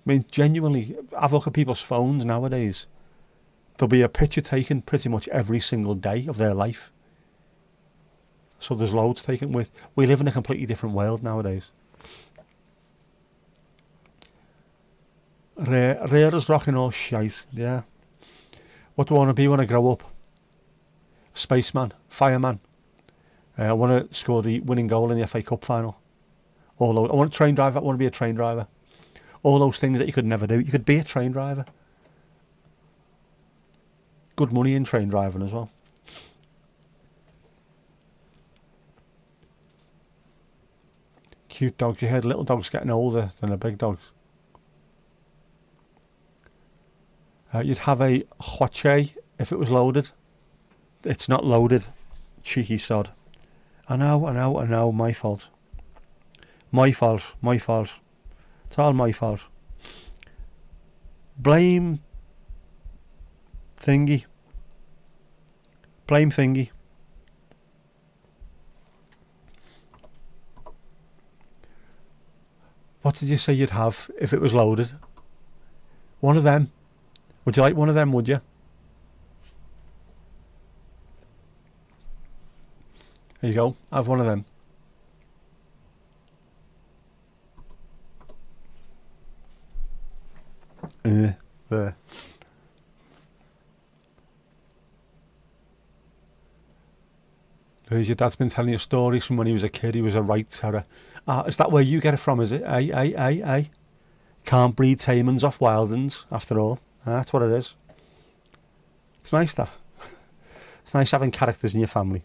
I mean, genuinely, have a look at people's phones nowadays. There'll be a picture taken pretty much every single day of their life. So there's loads taken with. We live in a completely different world nowadays. Rare as rocking all shite, yeah. What do I want to be when I grow up? Spaceman, fireman. I want to score the winning goal in the FA Cup final. I want a train driver. I want to be a train driver. All those things that you could never do. You could be a train driver. Good money in train driving as well. Cute dogs. You heard little dogs getting older than the big dogs. You'd have a huache if it was loaded. It's not loaded. Cheeky sod. I know. My fault. My fault. It's all my fault. Blame thingy. What did you say you'd have if it was loaded? One of them. Would you like one of them, would you? There you go. Have one of them. There. Your dad's been telling you stories from when he was a kid. He was a right terror. Is that where you get it from, is it? Aye. Can't breed tamans off wildens, after all. That's what it is. It's nice, that. It's nice having characters in your family.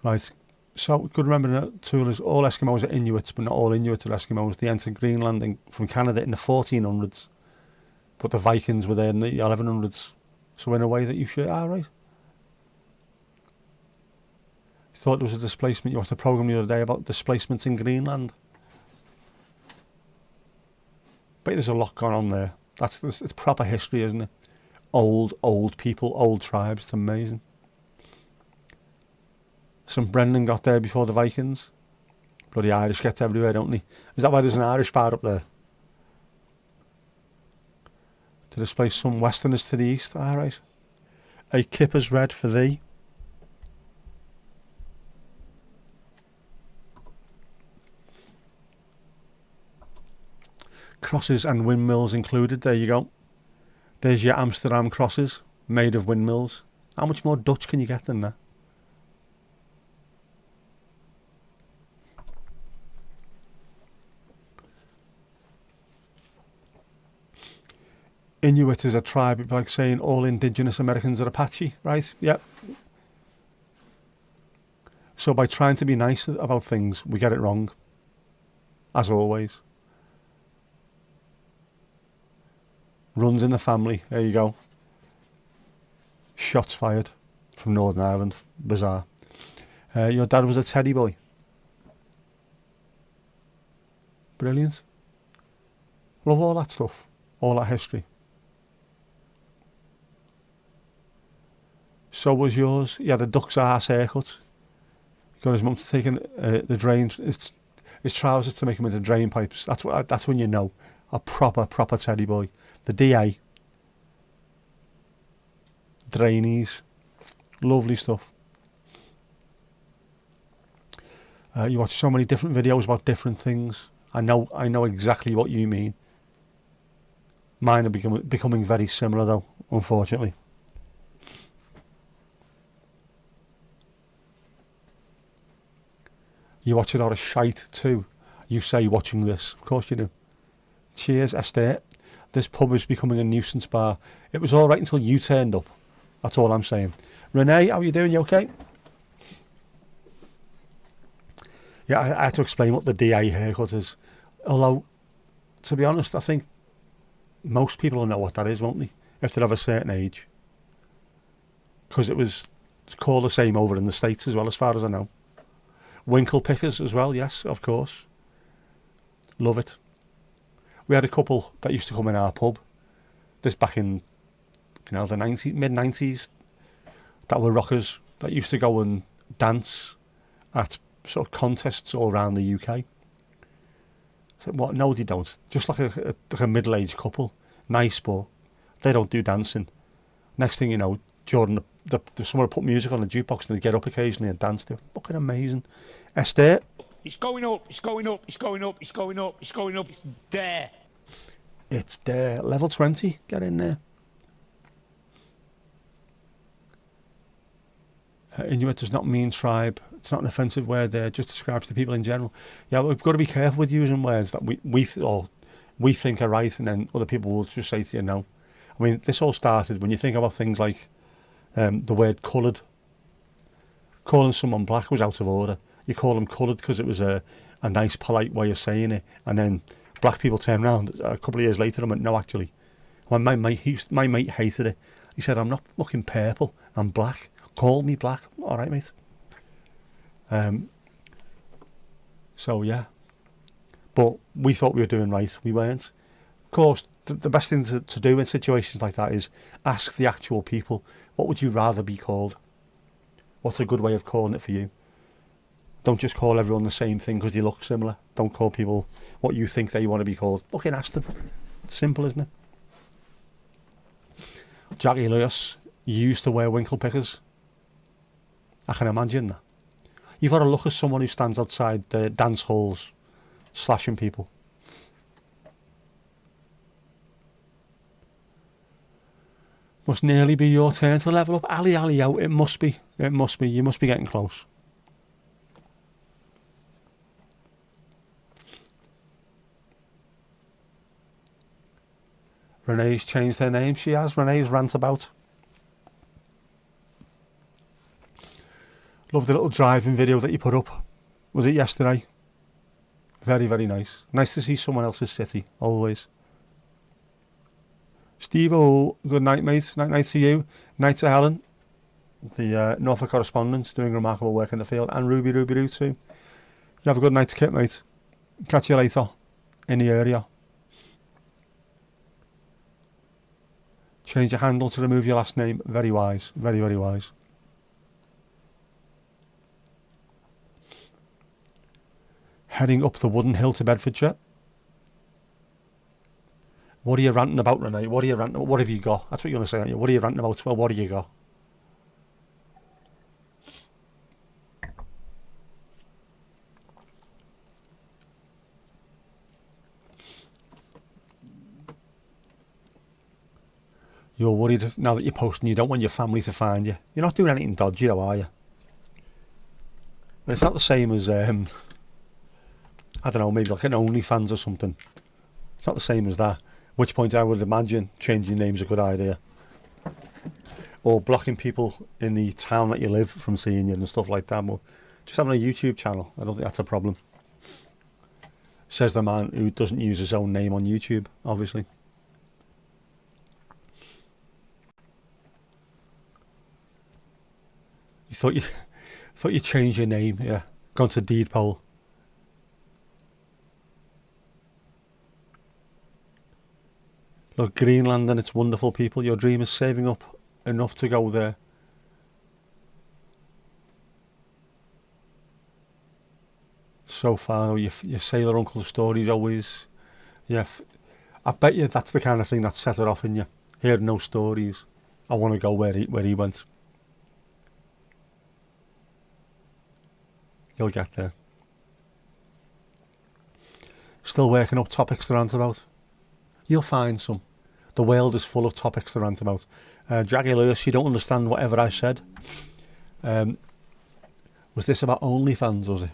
Right, so we could remember that too is all Eskimos are Inuits, but not all Inuits are Eskimos. They entered Greenland from Canada in the 1400s, but the Vikings were there in the 1100s. So in a way that you should, right. You thought there was a displacement. You watched a programme the other day about displacements in Greenland. But there's a lot going on there. It's proper history, isn't it? Old people, old tribes. It's amazing. Some Brendan got there before the Vikings. Bloody Irish gets everywhere, don't they? Is that why there's an Irish bar up there? To displace some Westerners to the east. Right. A kipper's red for thee. Crosses and windmills included. There you go. There's your Amsterdam crosses made of windmills. How much more Dutch can you get than that? Inuit is a tribe. It'd be like saying all indigenous Americans are Apache, right? Yep. So by trying to be nice about things, we get it wrong. As always. Runs in the family. There you go. Shots fired from Northern Ireland. Bizarre. Your dad was a teddy boy. Brilliant. Love all that stuff. All that history. So was yours. He had a duck's arse haircut. He got his mum to take in the drain, his trousers to make him into drain pipes. That's when you know a proper teddy boy. The DA. Drainies. Lovely stuff. You watch so many different videos about different things. I know exactly what you mean. Mine are becoming very similar though, unfortunately. You watch a lot of shite too. You say watching this. Of course you do. Cheers, Esther. This pub is becoming a nuisance bar. It was alright until you turned up. That's all I'm saying. Renee, how are you doing? You okay? Yeah, I had to explain what the DA haircut is. Although, to be honest, I think most people will know what that is, won't they? If they're of a certain age. Because it's called the same over in the States as well, as far as I know. Winkle pickers as well, yes, of course. Love it. We had a couple that used to come in our pub. This back in the mid-90s. That were rockers that used to go and dance at sort of contests all around the UK. I said, what? No, they don't. Just like a middle-aged couple. Nice, but they don't do dancing. Next thing you know, Jordan, someone would put music on the jukebox and they'd get up occasionally and dance. They're fucking amazing. Esther, It's going up, it's going up, it's going up, it's going up, it's going up, it's there. It's there. Level 20. Get in there. Inuit does not mean tribe. It's not an offensive word there. It just describes the people in general. Yeah, we've got to be careful with using words that we think are right, and then other people will just say to you no. I mean, this all started when you think about things like the word coloured. Calling someone black was out of order. You call them coloured because it was a nice, polite way of saying it, and then black people turned around a couple of years later and went, no, actually. My mate hated it. He said, I'm not fucking purple, I'm black. Call me black. All right, mate. So, yeah. But we thought we were doing right. We weren't. Of course, the best thing to do in situations like that is ask the actual people, what would you rather be called? What's a good way of calling it for you? Don't just call everyone the same thing because they look similar. Don't call people what you think they want to be called. Fucking ask them. It's simple, isn't it? Jackie Lewis used to wear winkle pickers. I can imagine that. You've got to look at someone who stands outside the dance halls slashing people. Must nearly be your turn to level up. Ali out. It must be. It must be. You must be getting close. Renee's changed her name. She has. Renee's rant about. Love the little driving video that you put up. Was it yesterday? Very, very nice. Nice to see someone else's city, always. Steve-O, good night, mate. Night to you. Night to Helen, the Norfolk correspondent, doing remarkable work in the field. And Ruby Roo too. You have a good night, Kit, mate. Catch you later in the area. Change your handle to remove your last name. Very wise. Very, very wise. Heading up the wooden hill to Bedfordshire. What are you ranting about, Renee? What are you ranting about? What have you got? That's what you're going to say, aren't you? What are you ranting about? Well, what have you got? You're worried now that you're posting, you don't want your family to find you. You're not doing anything dodgy, though, are you? But it's not the same as, I don't know, maybe like an OnlyFans or something. It's not the same as that. At which point I would imagine changing your name's a good idea. Or blocking people in the town that you live from seeing you and stuff like that. But just having a YouTube channel, I don't think that's a problem. Says the man who doesn't use his own name on YouTube, obviously. You thought you'd change your name, yeah. Gone to deed poll. Look, Greenland and its wonderful people. Your dream is saving up enough to go there. So far, your sailor uncle stories always. Yeah, I bet you that's the kind of thing that set it off in you. Hearing no stories. I want to go where he went. You'll get there. Still working up topics to rant about. You'll find some. The world is full of topics to rant about. Jackie Lewis, you don't understand whatever I said. Was this about OnlyFans, was it?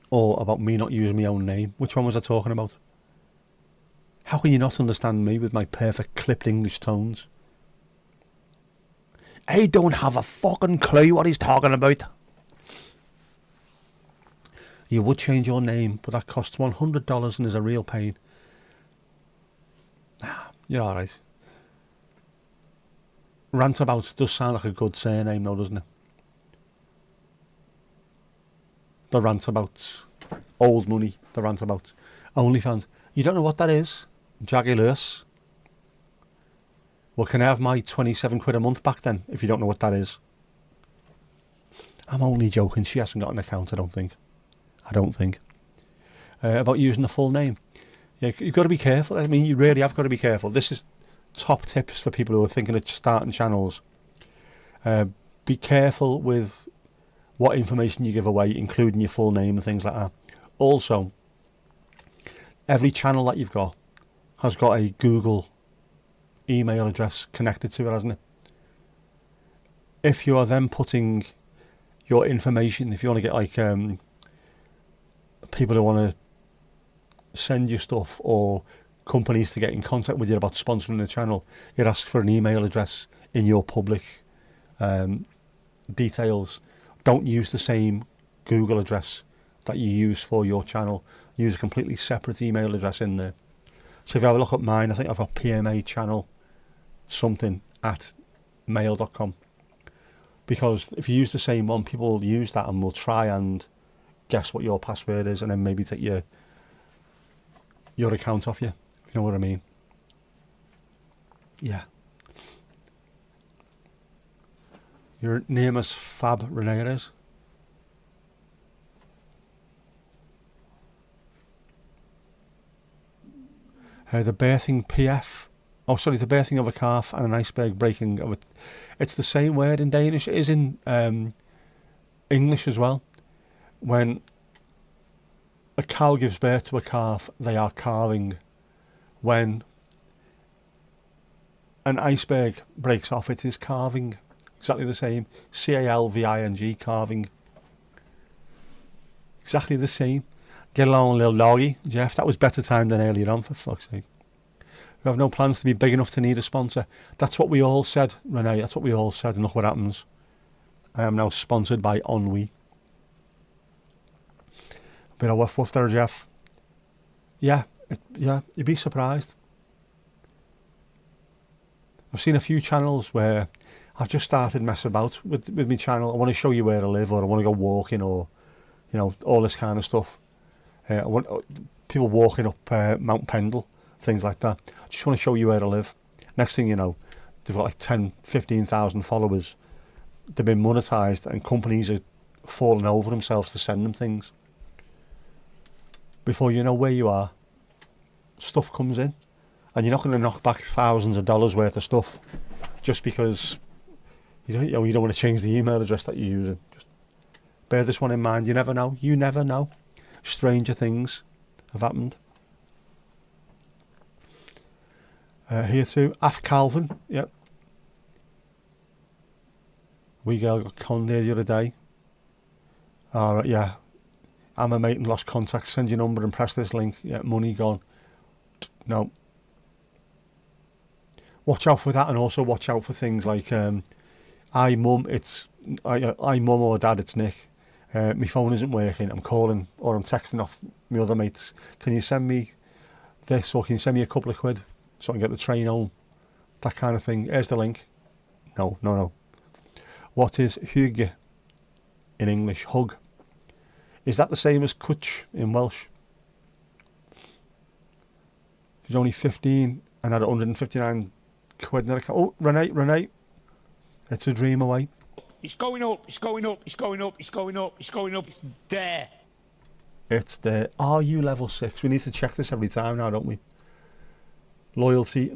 Or about me not using my own name? Which one was I talking about? How can you not understand me with my perfect clipped English tones? I don't have a fucking clue what he's talking about. You would change your name, but that costs $100 and is a real pain. You're alright. Rantabout does sound like a good surname though, doesn't it? The Rantabouts. Old money, the Rantabouts. OnlyFans. You don't know what that is? Jaggy Lewis. Well, can I have my 27 quid a month back then, if you don't know what that is? I'm only joking. She hasn't got an account, I don't think. About using the full name. Yeah, you've got to be careful. I mean, you really have got to be careful. This is top tips for people who are thinking of starting channels. Be careful with what information you give away, including your full name and things like that. Also, every channel that you've got has got a Google email address connected to it, hasn't it? If you are then putting your information, if you want to get like people who want to send you stuff or companies to get in contact with you about sponsoring the channel, it asks for an email address in your public details. Don't use the same Google address that you use for your channel. Use a completely separate email address in there. So if you have a look at mine, I think I've got PMA channel something at mail.com. Because if you use the same one, people will use that and will try and guess what your password is and then maybe take your account off you. You know what I mean? Yeah. Your name is Fab Ramirez. The birthing PF. Oh, sorry, the birthing of a calf and an iceberg breaking of it. It's the same word in Danish. It is in English as well. When a cow gives birth to a calf, they are calving. When an iceberg breaks off, it is calving. Exactly the same. C-A-L-V-I-N-G, calving. Exactly the same. Get along, little doggy. Jeff, that was better time than earlier on, for fuck's sake. We have no plans to be big enough to need a sponsor. That's what we all said, Renee. That's what we all said, and look what happens. I am now sponsored by Ennui. Bit of woof woof there, Jeff. Yeah, you'd be surprised. I've seen a few channels where I've just started messing about with my channel. I want to show you where I live, or I want to go walking, or all this kind of stuff. I want people walking up Mount Pendle, things like that. I just want to show you where I live. Next thing you know, they've got like 10, 15,000 followers. They've been monetized, and companies are falling over themselves to send them things. Before you know where you are, stuff comes in, and you're not going to knock back thousands of dollars worth of stuff just because you don't want to change the email address that you're using. Just bear this one in mind. You never know. You never know. Stranger things have happened. Here too, Af Calvin. Yep. We girl got conned there the other day. Alright, yeah. I'm a mate and lost contact. Send your number and press this link. Yeah, money gone. No. Watch out for that, and also watch out for things like I mum or dad, it's Nick. My phone isn't working. I'm calling or I'm texting off my other mates. Can you send me this, or can you send me a couple of quid so I can get the train home? That kind of thing. Here's the link. No. What is hug in English? Hug. Is that the same as kutch in Welsh? She's only 15 and had 159 quid in her account. Oh, Renee. It's a dream away. It's going up, it's going up, it's going up, it's going up, it's going up, it's there. It's there. Are you level 6? We need to check this every time now, don't we? Loyalty.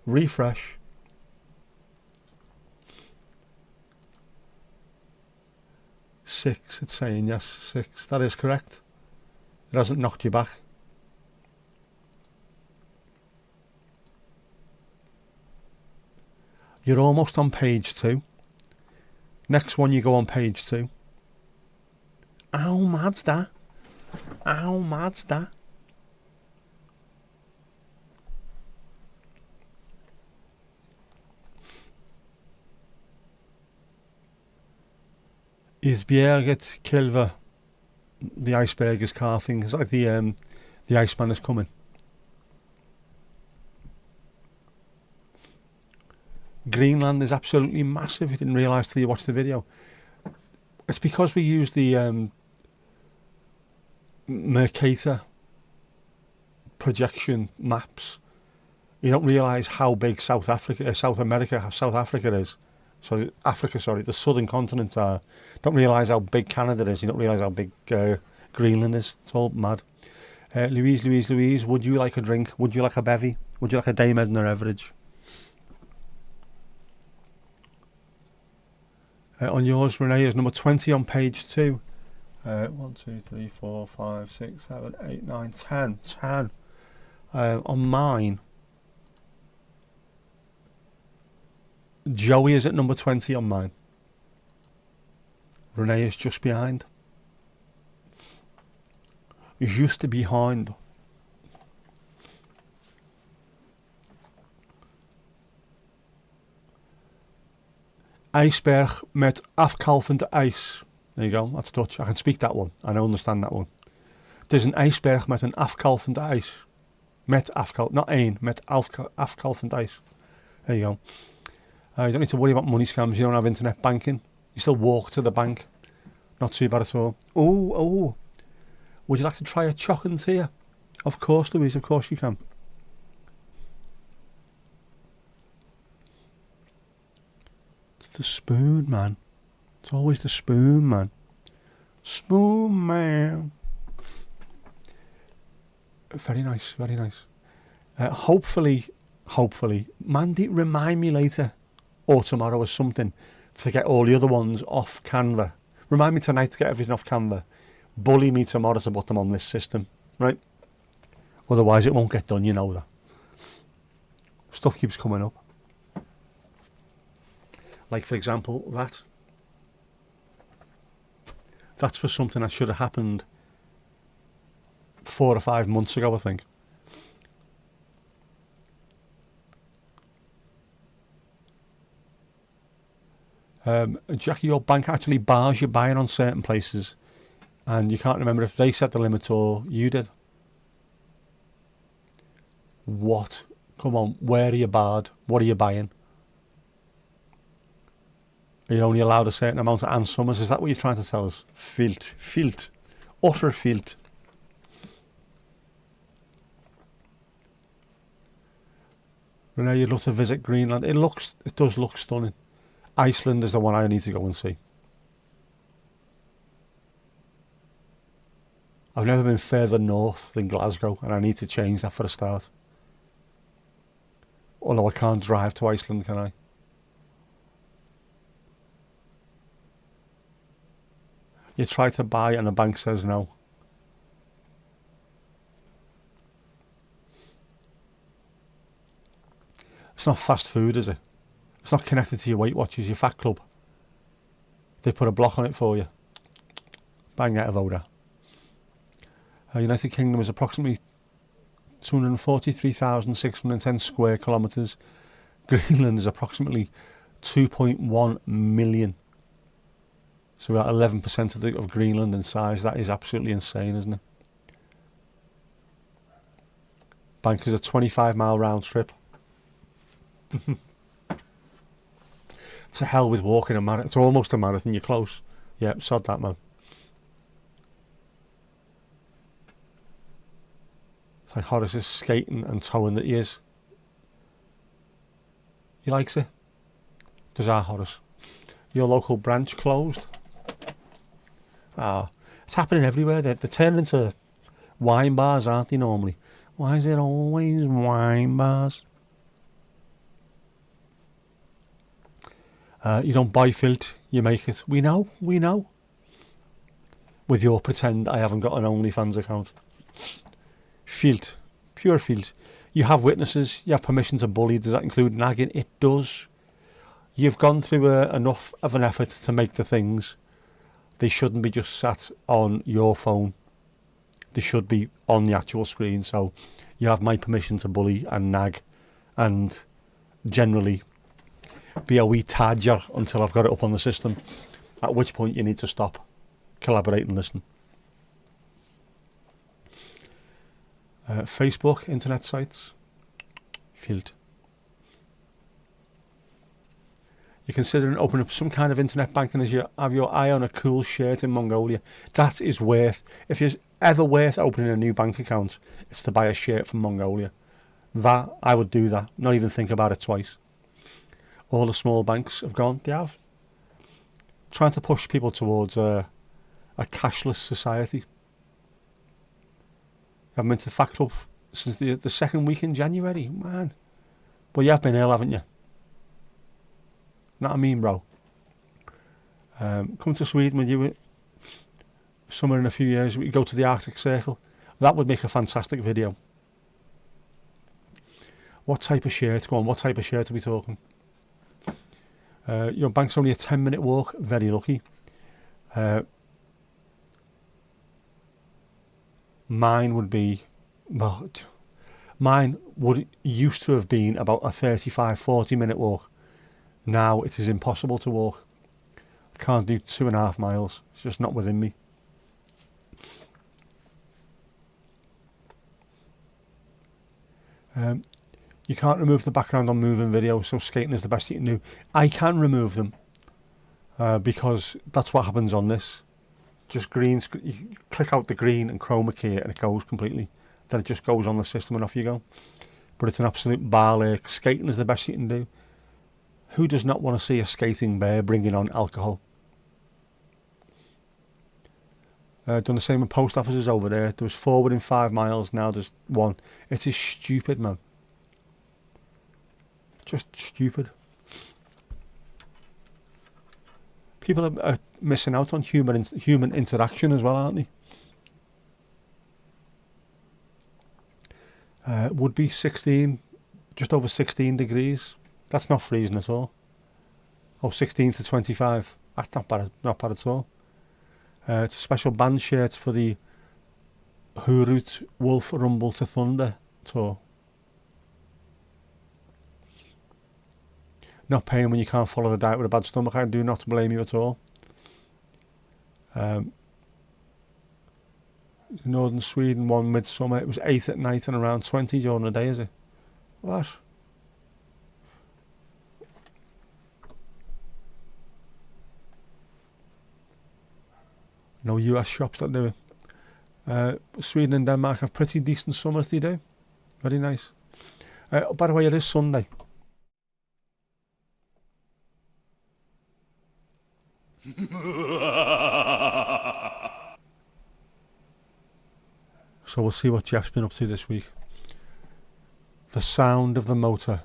Refresh. Six, it's saying yes, 6. That is correct. It hasn't knocked you back. You're almost on page 2. Next one, you go on page 2. How mad's that? Isbjerget Kilver. The iceberg is calving. It's like the Iceman is coming. Greenland is absolutely massive. You didn't realise till you watched the video. It's because we use the Mercator projection maps. You don't realise how big South Africa is. So Africa, the southern continents are. Don't realise how big Canada is. You don't realise how big Greenland is. It's all mad. Louise, would you like a drink? Would you like a bevy? Would you like a Dame Edna Everage? On yours, Renee, is number 20 on page 2. 1, 2, 3, 4, 5, 6, 7, 8, 9, 10. 10. On mine, Joey is at number 20 on mine. Renee is just behind. Just behind. IJsberg met afkalvend ijs. There you go, that's Dutch. I can speak that one. I understand that one. Het is een ijsberg met een afkalvend ijs. Met not één, met afkalvend ijs. There you go. You don't need to worry about money scams. You don't have internet banking. You still walk to the bank. Not too bad at all. Oh. Would you like to try a choc and tea? Of course, Louise, of course you can. It's the spoon, man. It's always the spoon, man. Spoon, man. Very nice, very nice. Hopefully, Mandy, remind me later or tomorrow or something to get all the other ones off Canva. Remind me tonight to get everything off Canva. Bully me tomorrow to put them on this system, right? Otherwise it won't get done, you know that. Stuff keeps coming up. Like, for example, that. That's for something that should have happened 4 or 5 months ago, I think. Jackie, your bank actually bars your buying on certain places, and you can't remember if they set the limit or you did. What? Come on, where are you barred? What are you buying? You're only allowed a certain amount of Ann Summers. Is that what you're trying to tell us? Filth. Utter filth. Renee, you'd love to visit Greenland. It does look stunning. Iceland is the one I need to go and see. I've never been further north than Glasgow, and I need to change that for a start. Although I can't drive to Iceland, can I? You try to buy and the bank says no. It's not fast food, is it? It's not connected to your Weight Watchers, your Fat Club. They put a block on it for you. Bang out of order. United Kingdom is approximately 243,610 square kilometres. Greenland is approximately 2.1 million. So we're at 11% of Greenland in size. That is absolutely insane, isn't it? Bank is a 25-mile round trip. To hell with walking a marathon. It's almost a marathon, you're close. Yeah, sod that, man. It's like Horace is skating and towing the ears. He likes it. Does our Horace. Your local branch closed. It's happening everywhere. They're turning into wine bars, aren't they, normally? Why is it always wine bars? You don't buy filth, you make it. We know. With your pretend I haven't got an OnlyFans account. Filth, pure filth. You have witnesses, you have permission to bully. Does that include nagging? It does. You've gone through enough of an effort to make the things. They shouldn't be just sat on your phone. They should be on the actual screen. So you have my permission to bully and nag and generally be a wee tadger until I've got it up on the system, at which point you need to stop, collaborate and listen. Facebook, internet sites, filth. You're considering opening up some kind of internet banking as you have your eye on a cool shirt in Mongolia. That is worth, if you're ever worth opening a new bank account, it's to buy a shirt from Mongolia. That, I would do that, not even think about it twice. All the small banks have gone, they have. Trying to push people towards a cashless society. I've been to Fat Club since the second week in January, man. But you have been ill, haven't you? Know what I mean, bro? Come to Sweden with you somewhere in a few years. We go to the Arctic Circle. That would make a fantastic video. What type of shirt? Go on, what type of shirt are we talking? Your bank's only a 10-minute walk. Very lucky. Mine would be, well, mine would used to have been about a 35-40 minute walk. Now it is impossible to walk. I can't do 2.5 miles. It's just not within me. You can't remove the background on moving videos, so skating is the best you can do. I can remove them because that's what happens on this. Just green, you click out the green and chroma key it and it goes completely. Then it just goes on the system and off you go. But it's an absolute ball ache. Skating is the best you can do. Who does not want to see a skating bear bringing on alcohol? Done the same with post offices over there. There was 4 within 5 miles, now there's 1. It is stupid, man. Just stupid. People are missing out on human interaction as well, aren't they? Would be 16, just over 16 degrees. That's not freezing at all. Oh, 16 to 25. That's not bad at all. It's a special band shirt for the Hurut Wolf Rumble to Thunder tour. Not paying when you can't follow the diet with a bad stomach. I do not blame you at all. Northern Sweden one midsummer. It was 8 at night and around 20 during the day, is it? What? No US shops that do it. Sweden and Denmark have pretty decent summers, they do. Very nice. By the way, it is Sunday. So we'll see what Jeff's been up to this week. The sound of the motor,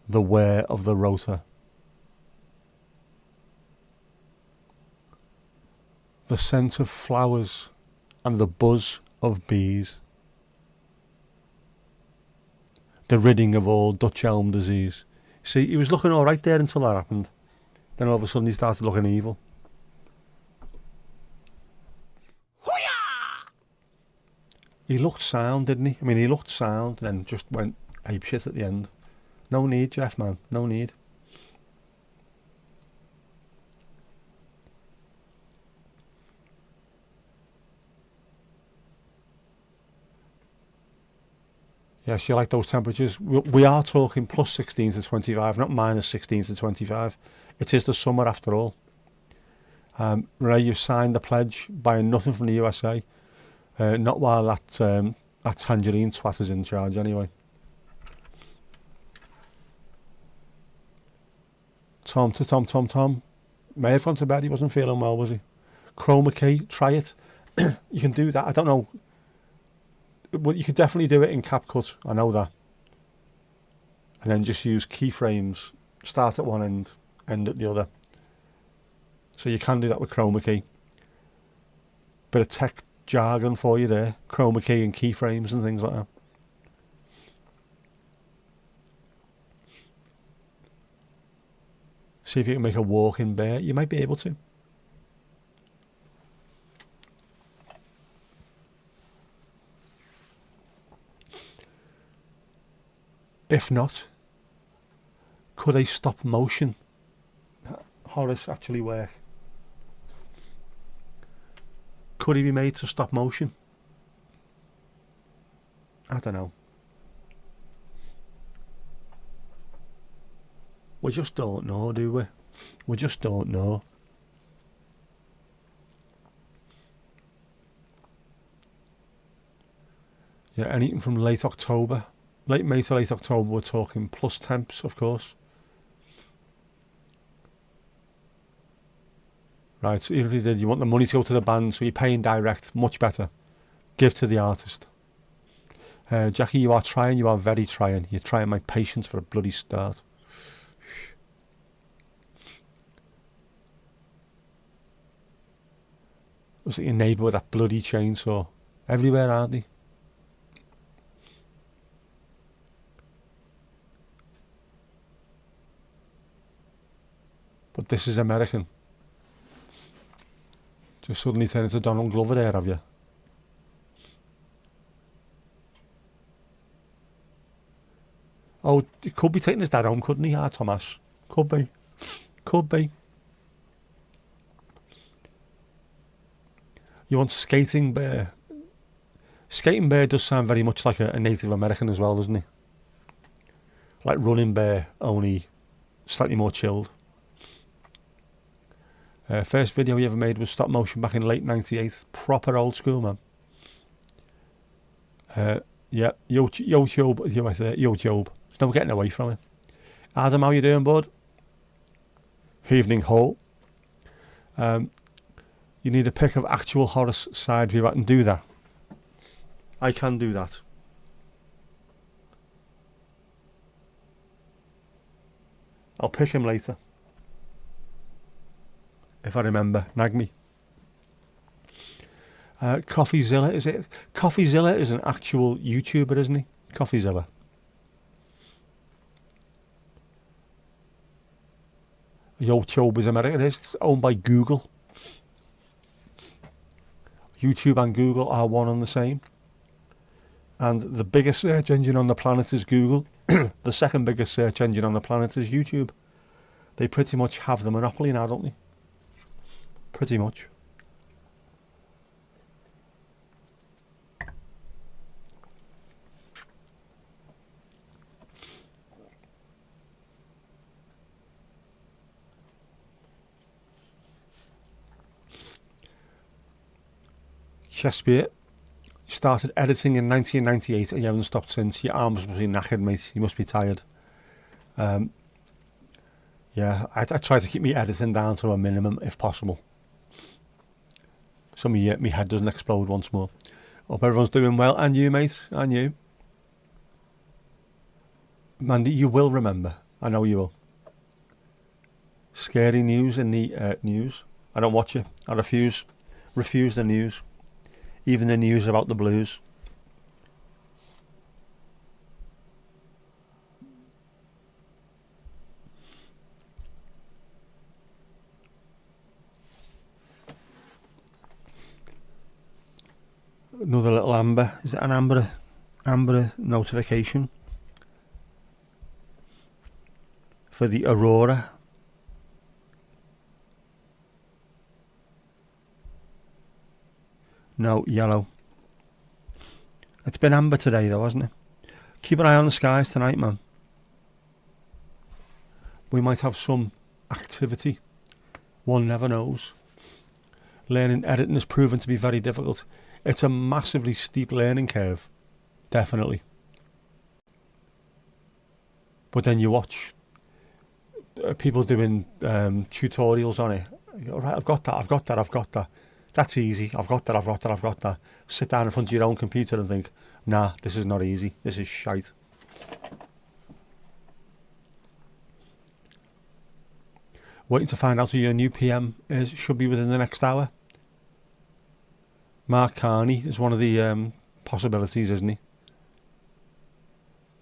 the wear of the rotor. The scent of flowers and the buzz of bees. The ridding of all Dutch elm disease. See, he was looking all right there until that happened. Then all of a sudden he started looking evil. He looked sound, didn't he? I mean, he looked sound, then just went apeshit at the end. No need, Jeff, man. No need. Yes, you like those temperatures. We are talking plus 16 to 25, not minus 16 to 25. It is the summer after all. Ray, you've signed the pledge, buying nothing from the USA. Not while that tangerine twat is in charge anyway. Tom. May have gone to bed, he wasn't feeling well, was he? Chroma key, try it. You can do that, I don't know. Well, you could definitely do it in CapCut, I know that. And then just use keyframes, start at one end, end at the other. So you can do that with chroma key. Bit of tech jargon for you there, chroma key and keyframes and things like that. See if you can make a walking bear. You might be able to. If not, could a stop motion Horace actually work? Could he be made to stop motion? I don't know. We just don't know, do we? We just don't know. Yeah, anything from late October. Late May to late October, we're talking plus temps, of course. Right, so even if you did, you want the money to go to the band, so you're paying direct, much better. Give to the artist. Jackie, you are trying, you are very trying. You're trying my patience for a bloody start. Was it your neighbour with that bloody chainsaw? Everywhere, aren't they? But this is American. Just suddenly turn into Donald Glover there, have you? Oh, he could be taking his dad home, couldn't he? Ah, Thomas. Could be. Could be. You want Skating Bear? Skating Bear does sound very much like a Native American as well, doesn't he? Like Running Bear, only slightly more chilled. First video he ever made was stop motion back in late '98. Proper old school, man. Yeah, YouTube. There's no getting away from it. Adam, how you doing, bud? Evening Hall. You need a pic of actual Horace side view. I can do that. I can do that. I'll pick him later. If I remember. Nag me. Coffeezilla, is it? Coffeezilla is an actual YouTuber, isn't he? Coffeezilla. YouTube is American. It's owned by Google. YouTube and Google are one and the same. And the biggest search engine on the planet is Google. The second biggest search engine on the planet is YouTube. They pretty much have the monopoly now, don't they? Pretty much. Shakespeare started editing in 1998 and you haven't stopped since. Your arms must be knackered, mate. You must be tired. Yeah, I try to keep me editing down to a minimum if possible. So my head doesn't explode once more. Hope everyone's doing well. And you, mate. And you. Mandy, you will remember. I know you will. Scary news in the news. I don't watch it. I refuse the news. Even the news about the Blues. Another little amber. Is it an amber notification? For the Aurora. No, yellow. It's been amber today though, hasn't it? Keep an eye on the skies tonight, man. We might have some activity. One never knows. Learning editing has proven to be very difficult. It's a massively steep learning curve. Definitely. But then you watch people doing tutorials on it. All right, I've got that. That's easy. I've got that. Sit down in front of your own computer and think, nah, this is not easy. This is shite. Waiting to find out who your new PM is. Should be within the next hour. Mark Carney is one of the possibilities, isn't he?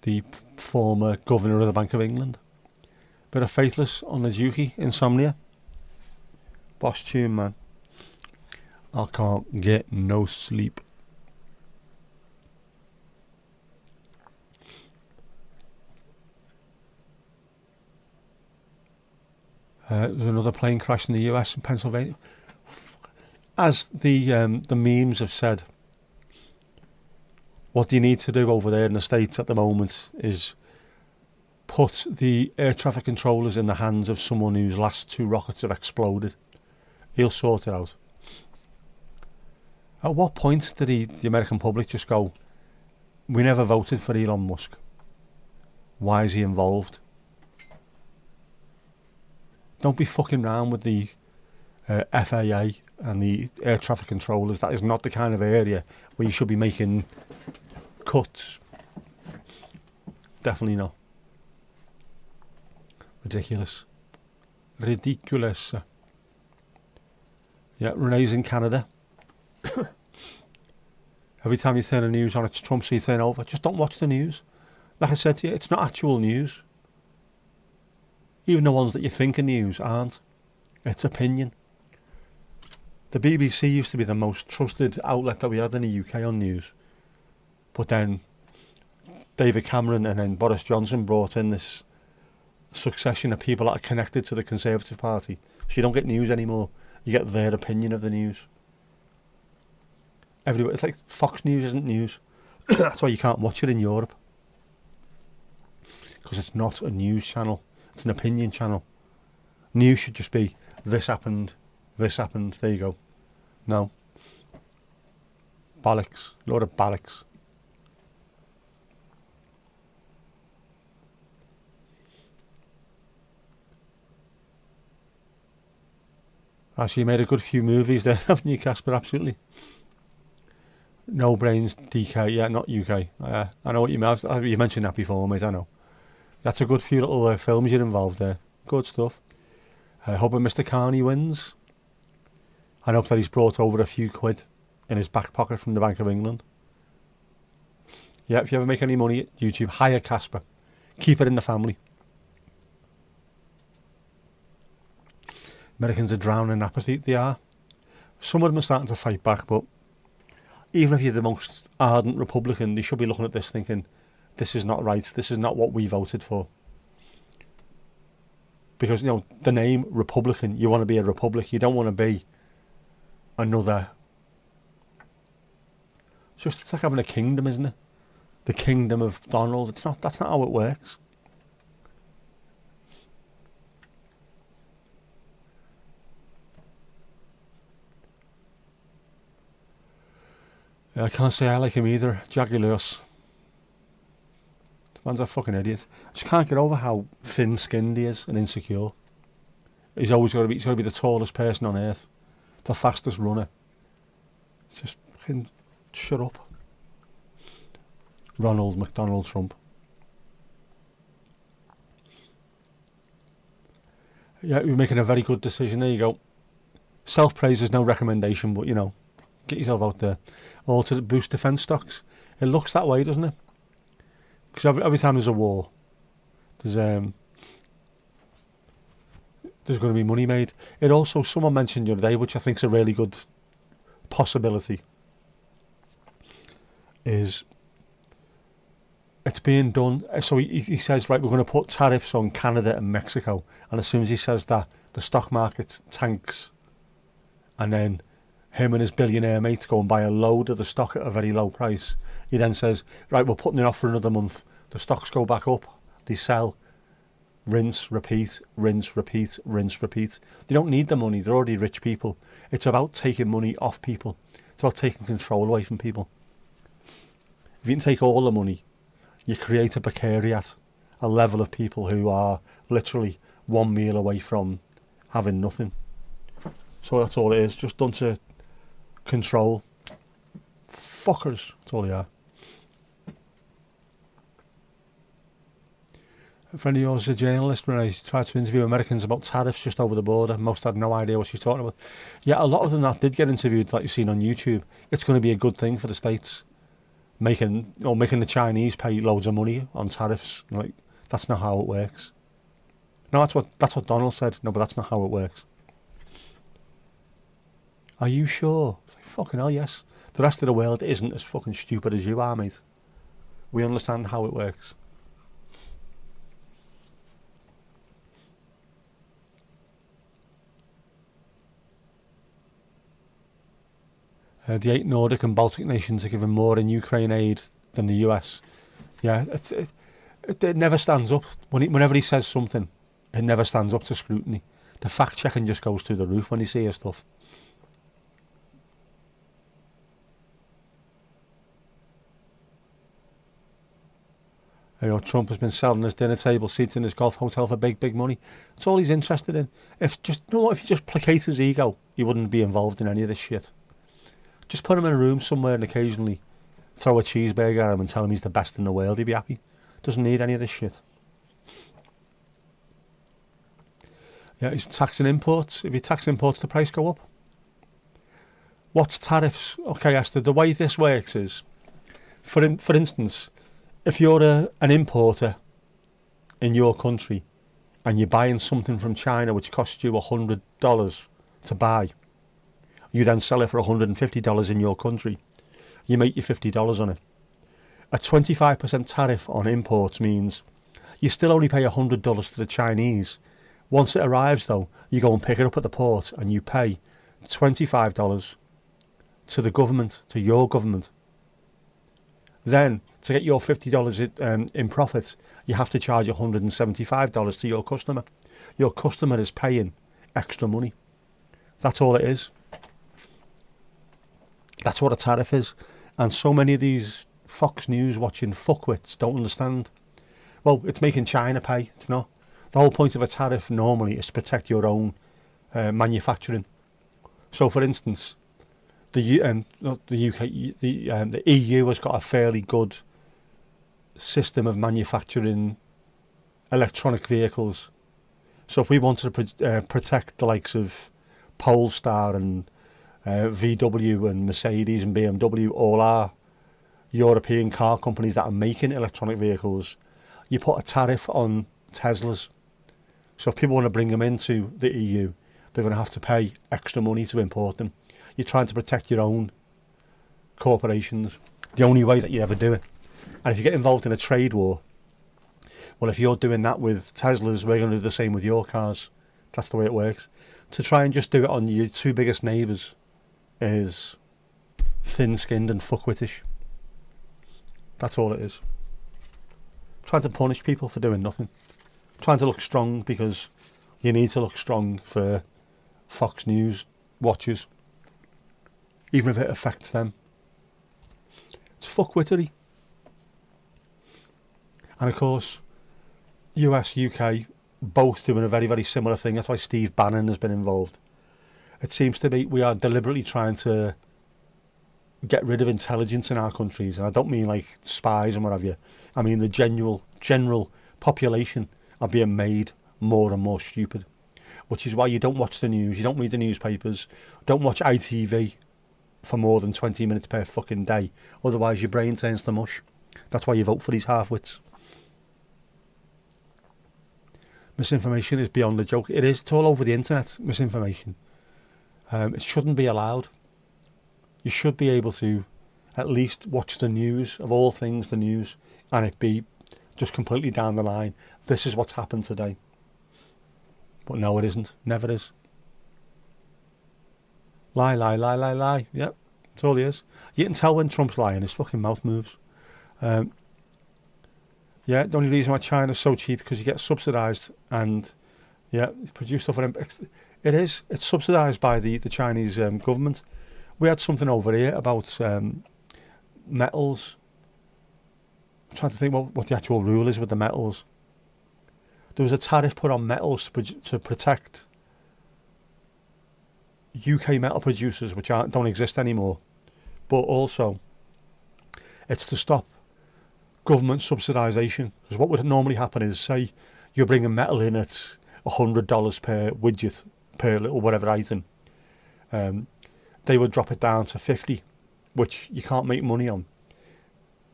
The former governor of the Bank of England. Bit of Faithless on the Dookie, Insomnia. Boss tune, man. I can't get no sleep. There's another plane crash in the US in Pennsylvania. As the memes have said, what you need to do over there in the States at the moment is put the air traffic controllers in the hands of someone whose last 2 rockets have exploded. He'll sort it out. At what point did the American public just go, we never voted for Elon Musk. Why is he involved? Don't be fucking round with the FAA and the air traffic controllers. That is not the kind of area where you should be making cuts. Definitely not. Ridiculous. Yeah, Renee's in Canada. Every time you turn the news on, it's Trump, so you turn over. Just don't watch the news. Like I said to you, it's not actual news. Even the ones that you think are news aren't. It's opinion. The BBC used to be the most trusted outlet that we had in the UK on news. But then David Cameron and then Boris Johnson brought in this succession of people that are connected to the Conservative Party. So you don't get news anymore. You get their opinion of the news. Everywhere. It's like Fox News isn't news. That's why you can't watch it in Europe. Because it's not a news channel. It's an opinion channel. News should just be, this happened, there you go. No. Bollocks. Load of bollocks. Actually, you made a good few movies there, haven't you, Casper? Absolutely. No Brains, DK, yeah, not UK. I know what you mean. You mentioned that before, mate, I know. That's a good few little films you're involved there. Good stuff. Hoping Mr. Carney wins. I hope that he's brought over a few quid in his back pocket from the Bank of England. Yeah, if you ever make any money at YouTube, hire Casper. Keep it in the family. Americans are drowning in apathy. They are. Some of them are starting to fight back, but even if you're the most ardent Republican, they should be looking at this thinking, this is not right, this is not what we voted for. Because, you know, the name Republican, you want to be a republic, you don't want to be another. It's like having a kingdom, isn't it? The kingdom of Donald. That's not how it works. I can't say I like him either. Jackie Lewis. The man's a fucking idiot. I just can't get over how thin-skinned he is and insecure. He's always got to be the tallest person on earth, the fastest runner. Just fucking shut up. Ronald McDonald Trump. Yeah, you're making a very good decision. There you go. Self-praise is no recommendation, but, you know, get yourself out there. All to boost defence stocks. It looks that way, doesn't it? Because every time there's a war, there's going to be money made. It also, someone mentioned the other day, which I think is a really good possibility, is it's being done. So he says, right, we're going to put tariffs on Canada and Mexico. And as soon as he says that, the stock market tanks. And then him and his billionaire mate go and buy a load of the stock at a very low price. He then says, right, we're putting it off for another month. The stocks go back up. They sell. Rinse, repeat, rinse, repeat, rinse, repeat. They don't need the money. They're already rich people. It's about taking money off people. It's about taking control away from people. If you can take all the money, you create a precariat, a level of people who are literally one meal away from having nothing. So that's all it is. Just done to control. Fuckers. That's all they are. A friend of yours is a journalist. When I tried to interview Americans about tariffs just over the border, most had no idea what she's talking about. Yeah, a lot of them that did get interviewed, like you've seen on YouTube. It's going to be a good thing for the States, making the Chinese pay loads of money on tariffs. Like, that's not how it works. No, that's what Donald said. No, but that's not how it works. Are you sure? It's like, fucking hell, yes. The rest of the world isn't as fucking stupid as you are, mate. We understand how it works. The 8 Nordic and Baltic nations are giving more in Ukraine aid than the US. Yeah, it never stands up. Whenever he says something, it never stands up to scrutiny. The fact-checking just goes through the roof when you see his stuff. You know, Trump has been selling his dinner table seats in his golf hotel for big money. That's all he's interested in. If you just placate his ego, he wouldn't be involved in any of this shit. Just put him in a room somewhere and occasionally throw a cheeseburger at him and tell him he's the best in the world. He'd be happy. Doesn't need any of this shit. Yeah, he's taxing imports. If you tax imports, the price go up. What's tariffs? Okay, Esther, the way this works is, for instance, if you're an importer in your country and you're buying something from China which costs you $100 to buy, you then sell it for $150 in your country, you make your $50 on it. A 25% tariff on imports means you still only pay $100 to the Chinese. Once it arrives, though, you go and pick it up at the port and you pay $25 to the government, to your government. Then, to get your $50 in profit, you have to charge $175 to your customer. Your customer is paying extra money. That's all it is. That's what a tariff is. And so many of these Fox News watching fuckwits don't understand. Well, it's making China pay. It's not. The whole point of a tariff normally is to protect your own manufacturing. So, for instance, not the UK, the EU has got a fairly good system of manufacturing electronic vehicles. So, if we wanted to protect the likes of Polestar and VW and Mercedes and BMW, all our European car companies that are making electronic vehicles, you put a tariff on Teslas. So if people want to bring them into the EU, they're going to have to pay extra money to import them. You're trying to protect your own corporations. The only way that you ever do it. And if you get involved in a trade war, well, if you're doing that with Teslas, we're going to do the same with your cars. That's the way it works. To try and just do it on your two biggest neighbours is thin-skinned and fuckwittish. That's all it is. Trying to punish people for doing nothing. Trying to look strong because you need to look strong for Fox News watchers, even if it affects them. It's fuckwittery. And of course, US, UK, both doing a very, very similar thing. That's why Steve Bannon has been involved. It seems to be we are deliberately trying to get rid of intelligence in our countries. And I don't mean like spies and what have you. I mean the general population are being made more and more stupid. Which is why you don't watch the news, you don't read the newspapers, don't watch ITV for more than 20 minutes per fucking day. Otherwise your brain turns to mush. That's why you vote for these half-wits. Misinformation is beyond a joke. It is. It's all over the internet, misinformation. It shouldn't be allowed. You should be able to at least watch the news, of all things, the news, and it be just completely down the line. This is what's happened today. But no, it isn't. Never is. Lie, lie, lie, lie, lie. Yep, that's all he is. You can tell when Trump's lying, his fucking mouth moves. Yeah, the only reason why China's so cheap because you get subsidised and, yeah, produce stuff for them. It is. It's subsidised by the Chinese government. We had something over here about metals. I'm trying to think what the actual rule is with the metals. There was a tariff put on metals to protect UK metal producers, which don't exist anymore. But also, it's to stop government subsidisation. Because what would normally happen is, say, you're bringing metal in at $100 per widget, per little whatever item. They would drop it down to 50, which you can't make money on.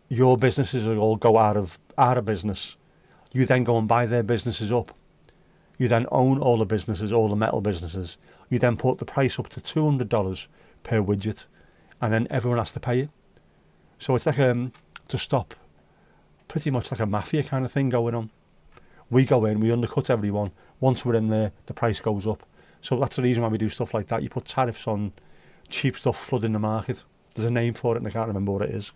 Your businesses will all go out of business. You then go and buy their businesses up. You then own all the businesses, all the metal businesses. You then put the price up to $200 per widget, and then everyone has to pay it. So it's like to stop, pretty much like a mafia kind of thing going on. We go in, we undercut everyone. Once we're in there, the price goes up. So that's the reason why we do stuff like that. You put tariffs on cheap stuff flooding the market. There's a name for it and I can't remember what it is.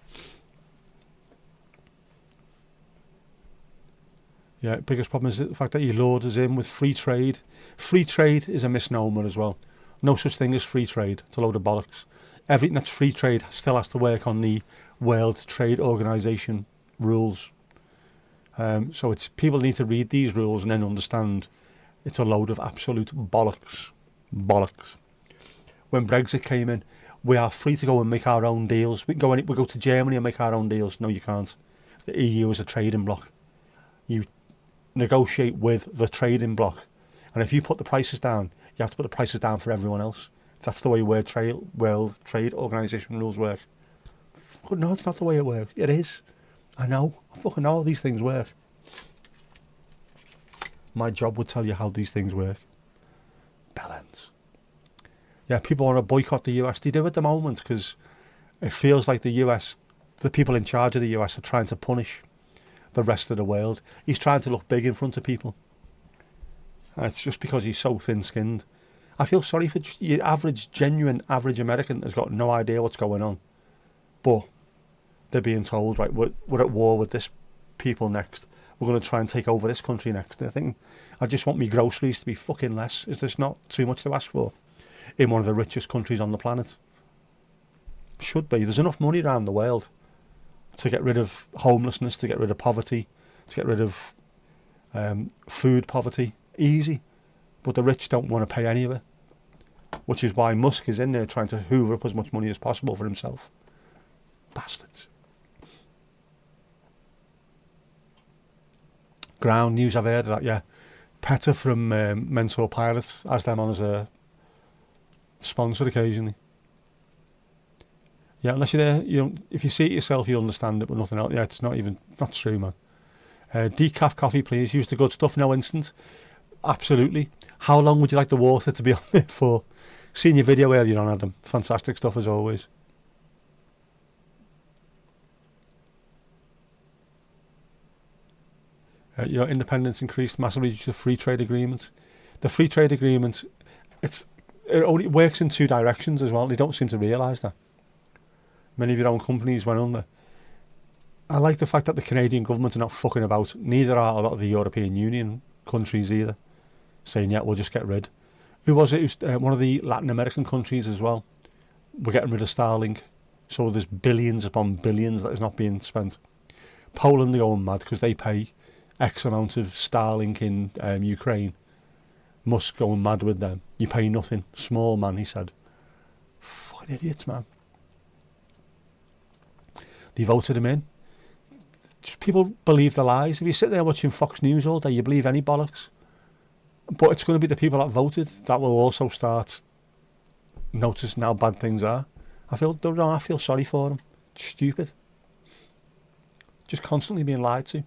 Yeah, biggest problem is the fact that you load us in with free trade. Free trade is a misnomer as well. No such thing as free trade. It's a load of bollocks. Everything that's free trade still has to work on the World Trade Organization rules. So it's people need to read these rules and then understand it's a load of absolute bollocks. Bollocks. When Brexit came in, we are free to go and make our own deals. We can go to Germany and make our own deals. No, you can't. The EU is a trading bloc. You negotiate with the trading bloc. And if you put the prices down, you have to put the prices down for everyone else. That's the way World Trade Organization rules work. No, it's not the way it works. It is. I know. I fucking know how these things work. My job would tell you how these things work. Bellends. Yeah, people want to boycott the US. They do at the moment because it feels like the US, the people in charge of the US are trying to punish the rest of the world. He's trying to look big in front of people. And it's just because he's so thin-skinned. I feel sorry for just your average, genuine average American has got no idea what's going on. But they're being told, right, we're at war with this people next. We're going to try and take over this country next. I think I just want me groceries to be fucking less. Is this not too much to ask for? In one of the richest countries on the planet. Should be. There's enough money around the world to get rid of homelessness, to get rid of poverty, to get rid of food poverty. Easy. But the rich don't want to pay any of it. Which is why Musk is in there trying to hoover up as much money as possible for himself. Bastards. Ground news, I've heard of that, yeah. PETA from Mentor Pilot has them on as a sponsor occasionally. Yeah, unless you're there, you don't, if you see it yourself, you'll understand it, but nothing else. Yeah, it's not true, man. Decaf coffee, please. Use the good stuff, no instant. Absolutely. How long would you like the water to be on there for? Seen your video earlier on, Adam. Fantastic stuff as always. Your independence increased massively due to the free trade agreement. The free trade agreement, it only works in two directions as well. They don't seem to realise that. Many of your own companies went under. I like the fact that the Canadian government are not fucking about. Neither are a lot of the European Union countries either. Saying, yeah, we'll just get rid. Who was it? One of the Latin American countries as well. We're getting rid of Starlink. So there's billions upon billions that is not being spent. Poland are going mad because they pay X amount of Starlink in Ukraine. Musk going mad with them. You pay nothing. Small man, he said. Fucking idiots, man. They voted him in. Just people believe the lies. If you sit there watching Fox News all day, you believe any bollocks. But it's going to be the people that voted that will also start noticing how bad things are. I feel sorry for them. Stupid. Just constantly being lied to.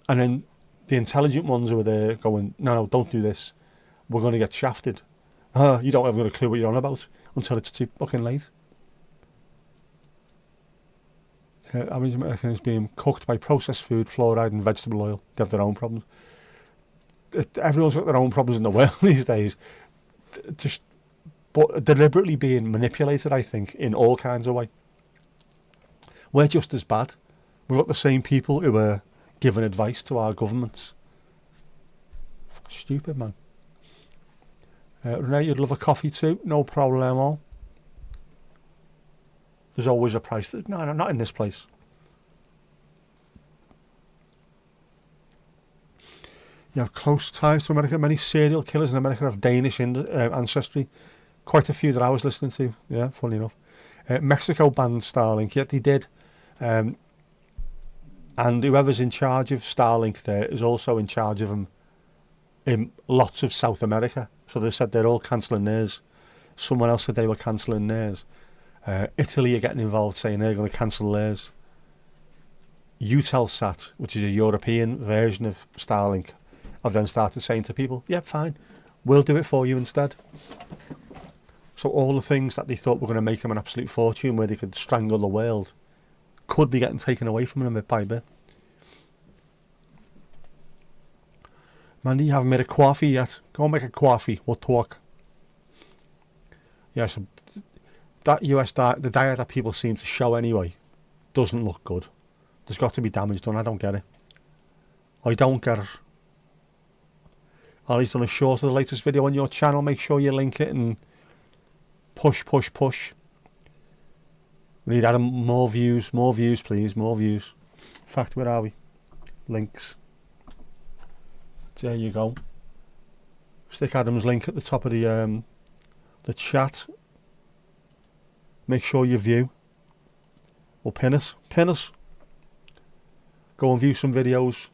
And then the intelligent ones who are there going, no, don't do this. We're going to get shafted. You don't have a clue what you're on about until it's too fucking late. Average Americans being cooked by processed food, fluoride and vegetable oil. They have their own problems. Everyone's got their own problems in the world these days. But deliberately being manipulated, I think, in all kinds of ways. We're just as bad. We've got the same people who are giving advice to our governments. Stupid, man. Renee, you'd love a coffee too? No problemo. There's always a price. No, not in this place. You have close ties to America. Many serial killers in America have Danish ancestry. Quite a few that I was listening to. Yeah, funny enough. Mexico banned Starlink. Yet they did. And whoever's in charge of Starlink there is also in charge of them in lots of South America. So they said they're all cancelling theirs. Someone else said they were cancelling theirs. Italy are getting involved saying they're going to cancel theirs. Eutelsat, which is a European version of Starlink, have then started saying to people, yeah, fine, we'll do it for you instead. So all the things that they thought were going to make them an absolute fortune, where they could strangle the world, could be getting taken away from them bit by bit. Mandy, you haven't made a coffee yet. Go and make a coffee, we'll talk. Yeah, so that US diet, the diet that people seem to show anyway, doesn't look good. There's got to be damage done. I don't get it. I don't get it. Ali's done a short of the latest video on your channel. Make sure you link it and push. We need Adam more views, please, more views. In fact, where are we? Links. There you go. Stick Adam's link at the top of the chat. Make sure you view. Or pin us. Go and view some videos.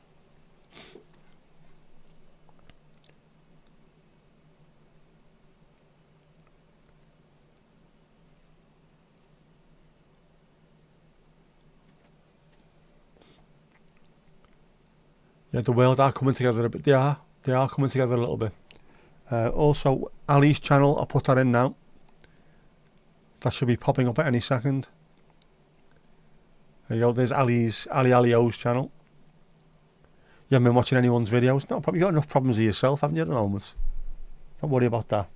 Yeah, the world are coming together a bit. They are coming together a little bit. Also, Ali's channel, I'll put that in now. That should be popping up at any second. There you go, there's Ali O's channel. You haven't been watching anyone's videos? No, probably got enough problems with yourself, haven't you, at the moment? Don't worry about that.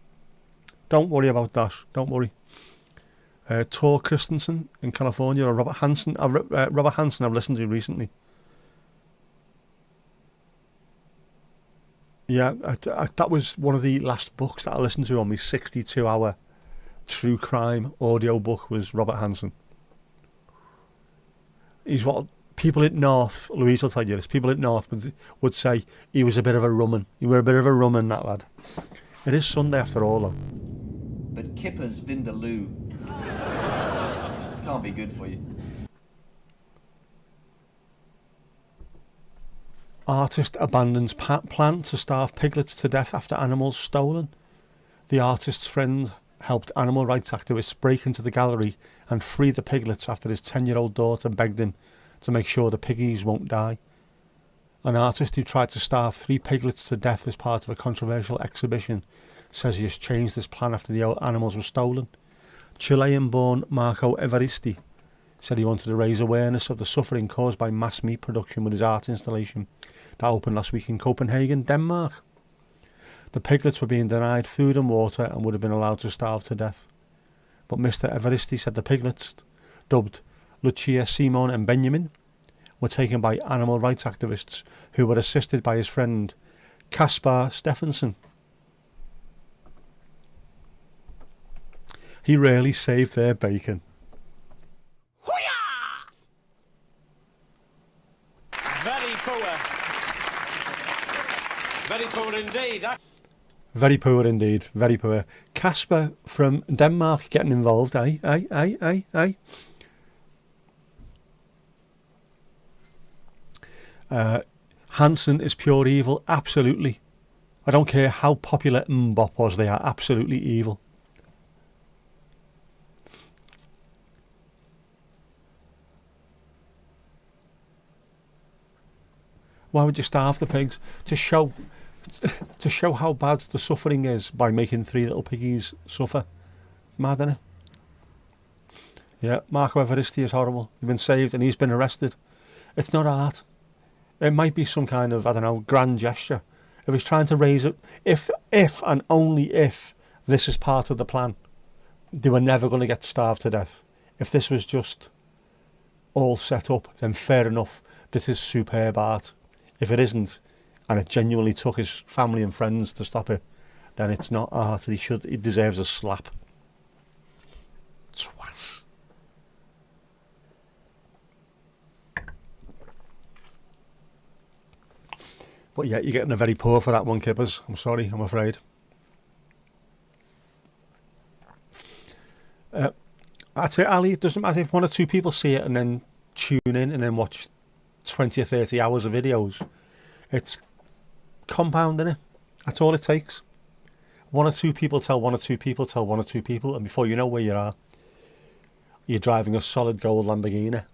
Don't worry about that. Don't worry. Tor Christensen in California, or Robert Hansen. Robert Hansen I've listened to recently. Yeah, that was one of the last books that I listened to on my 62-hour true crime audio book, was Robert Hansen. He's what people in North, Louise will tell you this, people in North would say he was a bit of a rumman. He were a bit of a rumman, that lad. It is Sunday after all, though. But Kipper's Vindaloo can't be good for you. Artist abandons plan to starve piglets to death after animals stolen. The artist's friend helped animal rights activists break into the gallery and free the piglets after his 10-year-old daughter begged him to make sure the piggies won't die. An artist who tried to starve 3 piglets to death as part of a controversial exhibition says he has changed his plan after the animals were stolen. Chilean-born Marco Evaristi said he wanted to raise awareness of the suffering caused by mass meat production with his art installation that opened last week in Copenhagen, Denmark. The piglets were being denied food and water and would have been allowed to starve to death. But Mr. Evaristi said the piglets, dubbed Lucia, Simon and Benjamin, were taken by animal rights activists who were assisted by his friend Caspar Stephenson. He really saved their bacon. Very poor. Very poor indeed. Very poor indeed, very poor. Casper from Denmark getting involved, eh? Hansen is pure evil, absolutely. I don't care how popular Mbop was, they are absolutely evil. Why would you starve the pigs? To show how bad the suffering is by making 3 little piggies suffer. Mad, innit? Yeah, Marco Evaristi is horrible. He's been saved and he's been arrested. It's not art. It might be some kind of, I don't know, grand gesture. If he's trying to raise it, if and only if this is part of the plan, they were never going to get starved to death. If this was just all set up, then fair enough. This is superb art. If it isn't, and it genuinely took his family and friends to stop it, then it's not art. He deserves a slap. Twat. But yeah, you're getting a very poor for that one, Kippers. I'm sorry, I'm afraid. I'd say, Ali, it doesn't matter if 1 or 2 people see it and then tune in and then watch 20 or 30 hours of videos. It's compounding it. That's all it takes. 1 or 2 people tell 1 or 2 people tell 1 or 2 people, and before you know where you are, you're driving a solid gold Lamborghini.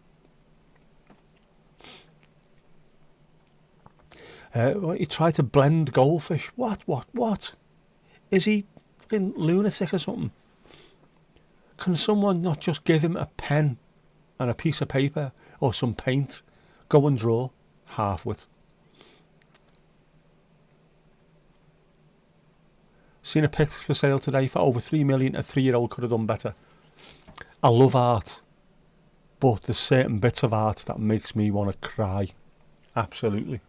He tried to blend goldfish. What? Is he fucking lunatic or something? Can someone not just give him a pen and a piece of paper or some paint? Go and draw half-wit. Seen a pic for sale today for over 3 million. A 3-year-old could have done better. I love art, but there's certain bits of art that makes me want to cry. Absolutely.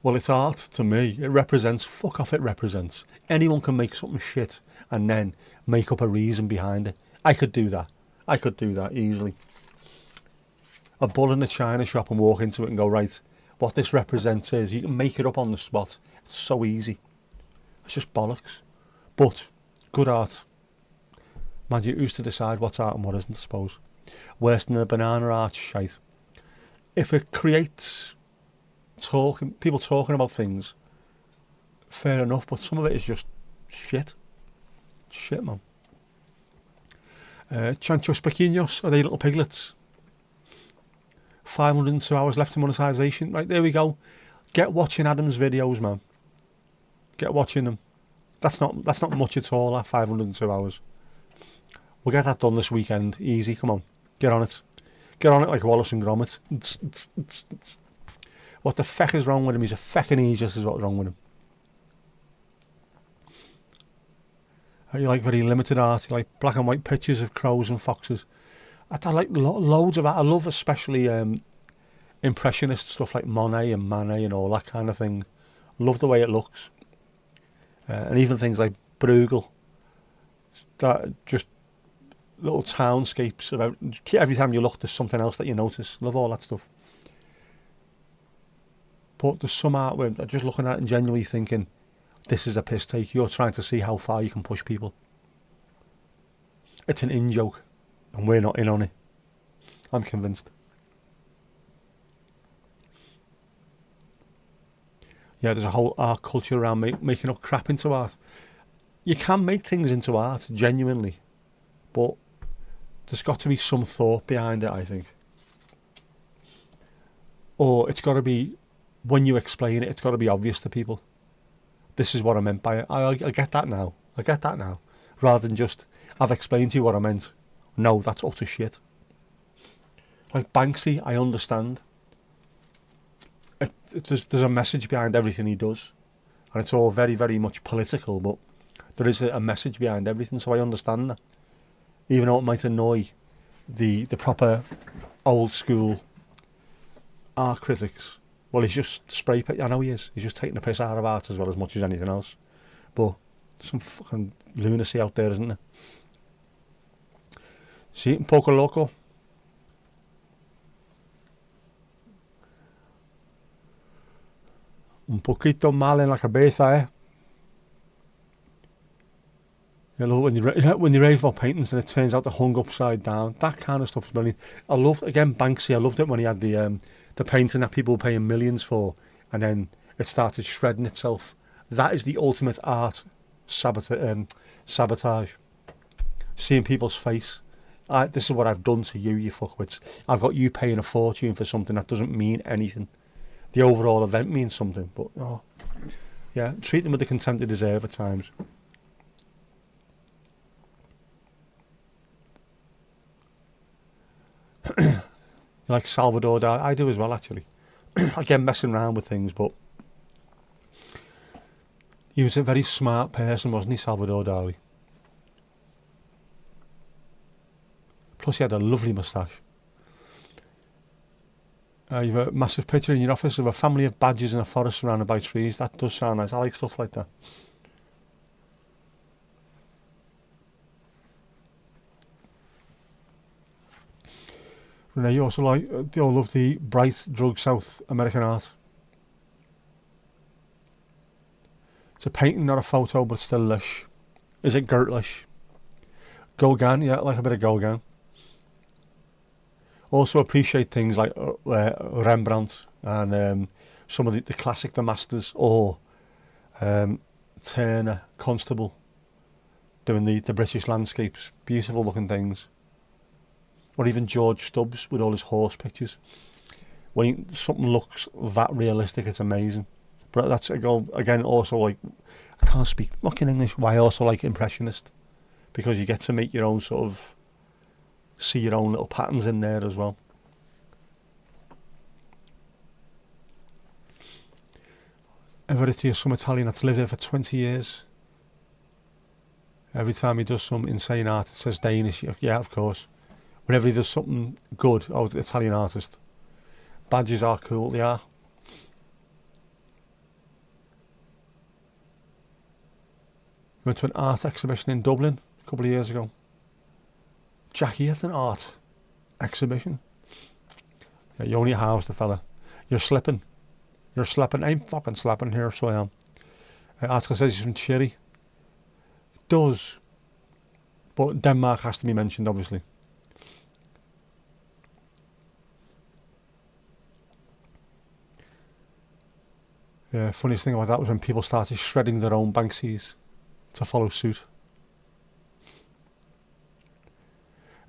Well, it's art to me. It represents, fuck off, it represents. Anyone can make something shit and then make up a reason behind it. I could do that. I could do that easily. A bull in a china shop and walk into it and go, right, what this represents is, you can make it up on the spot. It's so easy. It's just bollocks. But good art. Man, who's to decide what's art and what isn't, I suppose. Worse than the banana art shite. If it creates people talking about things, fair enough, but some of it is just shit. Shit, man. Chanchos pequeños, are they little piglets? 502 hours left to monetization. Right, there we go. Get watching Adam's videos, man. Get watching them. That's not much at all, that 502 hours. We'll get that done this weekend. Easy, come on. Get on it. Get on it like Wallace and Gromit. What the feck is wrong with him? He's a feckin' ageist is what's wrong with him. You like very limited art. You like black and white pictures of crows and foxes. I like loads of that. I love especially impressionist stuff like Monet and Manet and all that kind of thing. Love the way it looks. And even things like Bruegel. That just little townscapes. Every time you look, there's something else that you notice. Love all that stuff. But there's some art where I'm just looking at it and genuinely thinking, this is a piss take. You're trying to see how far you can push people. It's an in-joke. And we're not in on it. I'm convinced. Yeah, there's a whole art culture around making up crap into art. You can make things into art, genuinely. But there's got to be some thought behind it, I think. Or it's got to be, when you explain it, it's got to be obvious to people. This is what I meant by it. I get that now. I get that now. Rather than just, I've explained to you what I meant. No, that's utter shit. Like Banksy, I understand. There's a message behind everything he does. And it's all very, very much political, but there is a message behind everything, so I understand that. Even though it might annoy the proper old school art critics. Well, he's just spray paint. I know he is. He's just taking the piss out of art as well as much as anything else. But some fucking lunacy out there, isn't there? See, un poco loco. Un poquito mal en la cabeza, eh? You know, when you rave about paintings and it turns out they're hung upside down, that kind of stuff is brilliant. I loved, again, Banksy, I loved it when he had the painting that people were paying millions for, and then it started shredding itself. That is the ultimate art sabotage. Seeing people's face. This is what I've done to you, you fuckwits. I've got you paying a fortune for something that doesn't mean anything. The overall event means something, but yeah, treat them with the contempt they deserve at times. You like Salvador Dali? I do as well, actually. Again, messing around with things, but he was a very smart person, wasn't he, Salvador Dali? Plus, he had a lovely moustache. You've a massive picture in your office of a family of badgers in a forest surrounded by trees. That does sound nice. I like stuff like that. Renee, you also they all love the bright, drug South American art. It's a painting, not a photo, but still lush. Is it Gertlish? Gauguin, yeah, I like a bit of Gauguin. Also appreciate things like Rembrandt and some of the classic The Masters, or Turner, Constable, doing the British landscapes, beautiful looking things. Or even George Stubbs with all his horse pictures. When something looks that realistic, it's amazing. But that's again also like, I can't speak fucking English. Why I also like Impressionist, because you get to make your own sort of, see your own little patterns in there as well. Everetti is some Italian that's lived there for 20 years. Every time he does some insane art, it says Danish. Yeah, of course. Whenever he does something good, the Italian artist. Badges are cool, they are. We went to an art exhibition in Dublin a couple of years ago. Jackie at an art exhibition. Yeah, you only house the fella. You're slipping. You're slapping. I'm fucking slapping here, so I am. Article says he's from Chile. It does. But Denmark has to be mentioned, obviously. Yeah, funniest thing about that was when people started shredding their own Banksies to follow suit.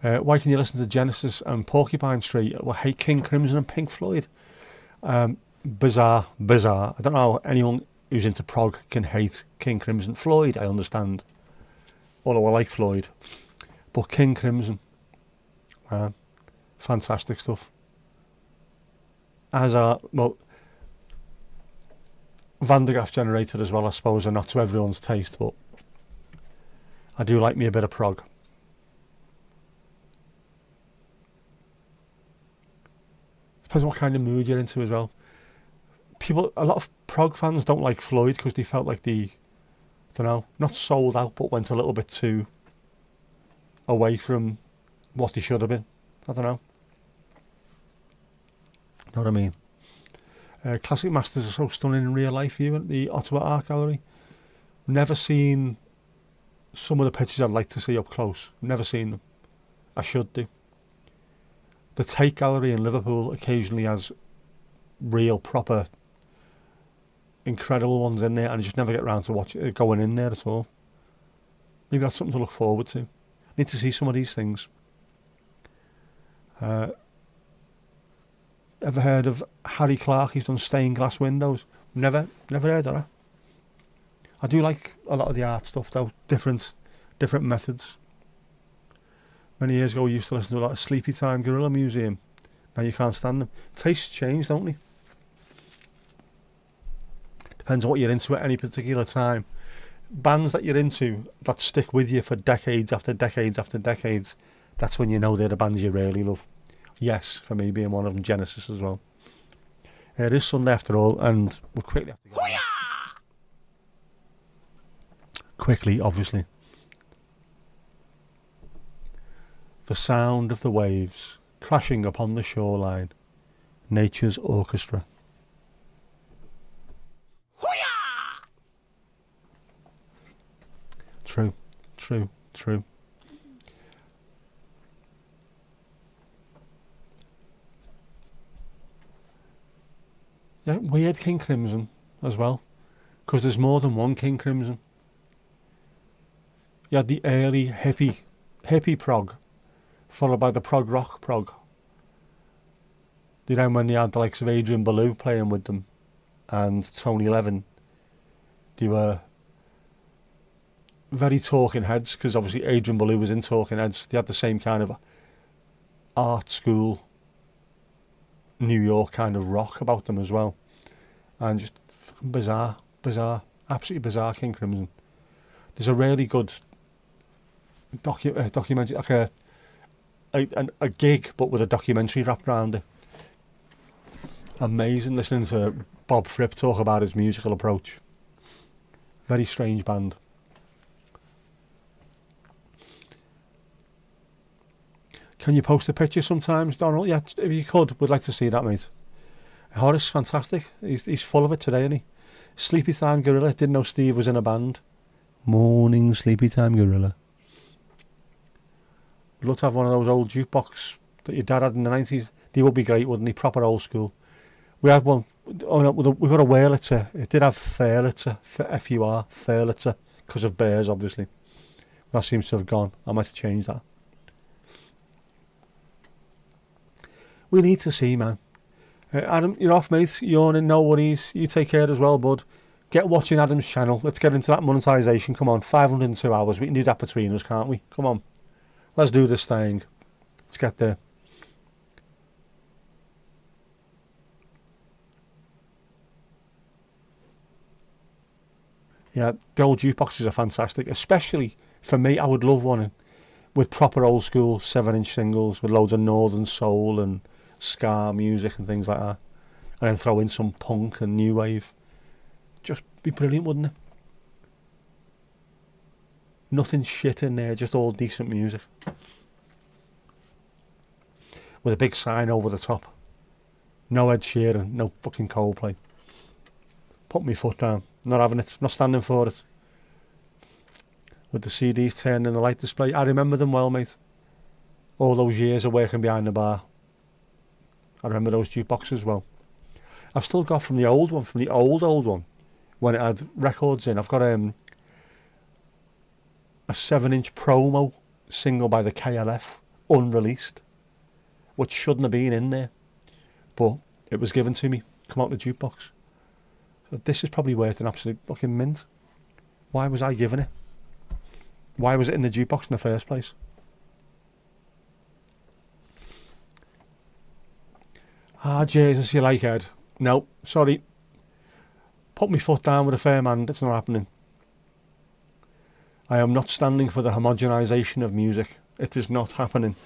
Why can you listen to Genesis and Porcupine Street? Well, hate King Crimson and Pink Floyd. Bizarre. I don't know how anyone who's into prog can hate King Crimson. Floyd, I understand. Although I like Floyd. But King Crimson, fantastic stuff. As are, well, Van de Graaff Generator as well, I suppose, are not to everyone's taste, but I do like me a bit of prog. Depends what kind of mood you're into as well. A lot of prog fans don't like Floyd because they felt like they, I don't know, not sold out, but went a little bit too away from what they should have been. I don't know. Know what I mean? Classic Masters are so stunning in real life, even at the Ottawa Art Gallery. Never seen some of the pictures I'd like to see up close. Never seen them. I should do. The Tate Gallery in Liverpool occasionally has real, proper, incredible ones in there, and I just never get around to going in there at all. Maybe that's something to look forward to. Need to see some of these things. Ever heard of Harry Clark? He's done stained glass windows. Never heard of that. I do like a lot of the art stuff though, different methods. Many years ago, I used to listen to a lot of Sleepy Time Gorilla Museum. Now you can't stand them. Tastes change, don't they? Depends on what you're into at any particular time. Bands that you're into that stick with you for decades after decades after decades, that's when you know they're the bands you really love. Yes, for me being one of them, Genesis as well. It is Sunday after all, and we'll quickly have to go. Quickly, obviously. The sound of the waves crashing upon the shoreline. Nature's orchestra. True. Yeah, weird King Crimson as well, because there's more than one King Crimson. You had the early hippie prog, followed by the prog rock prog. Then when they had the likes of Adrian Belew playing with them and Tony Levin, they were very Talking Heads, because obviously Adrian Belew was in Talking Heads. They had the same kind of art school, New York kind of rock about them as well. And just bizarre, absolutely bizarre King Crimson. There's a really good documentary, like a gig, but with a documentary wrapped around it. Amazing listening to Bob Fripp talk about his musical approach. Very strange band. Can you post a picture sometimes, Donald? Yeah, if you could, we'd like to see that, mate. Horace, fantastic. He's full of it today, isn't he? Sleepy Time Gorilla. Didn't know Steve was in a band. Morning, Sleepy Time Gorilla. I'd love to have one of those old jukebox that your dad had in the 90s. They would be great, wouldn't they? Proper old school. We had one. Oh no, we got a Wurlitzer. It did have Fairlitzer, F-U-R, Fairlitzer, because of bears, obviously. That seems to have gone. I might have changed that. We need to see, man. Adam, you're off, mate. Yawning, no worries. You take care as well, bud. Get watching Adam's channel. Let's get into that monetisation. Come on, 502 hours. We can do that between us, can't we? Come on. Let's do this thing. Let's get there. Yeah, the old jukeboxes are fantastic. Especially, for me, I would love one with proper old school 7-inch singles with loads of northern soul and ska music and things like that, and then throw in some punk and new wave. Just be brilliant, wouldn't it? Nothing shit in there, just all decent music with a big sign over the top. No Ed Sheeran, no fucking Coldplay. Put my foot down. Not having it, not standing for it. With the CDs turning in the light display. I remember them well, mate. All those years of working behind the bar. I remember those jukeboxes well. I've still got from the old one, from the old one, when it had records in. I've got a 7-inch promo single by the KLF unreleased, which shouldn't have been in there, but it was given to me, come out the jukebox. So this is probably worth an absolute fucking mint. Why was I given it? Why was it in the jukebox in the first place? Ah, Jesus, you like Ed. No, sorry. Put my foot down with a firm hand, it's not happening. I am not standing for the homogenisation of music. It is not happening.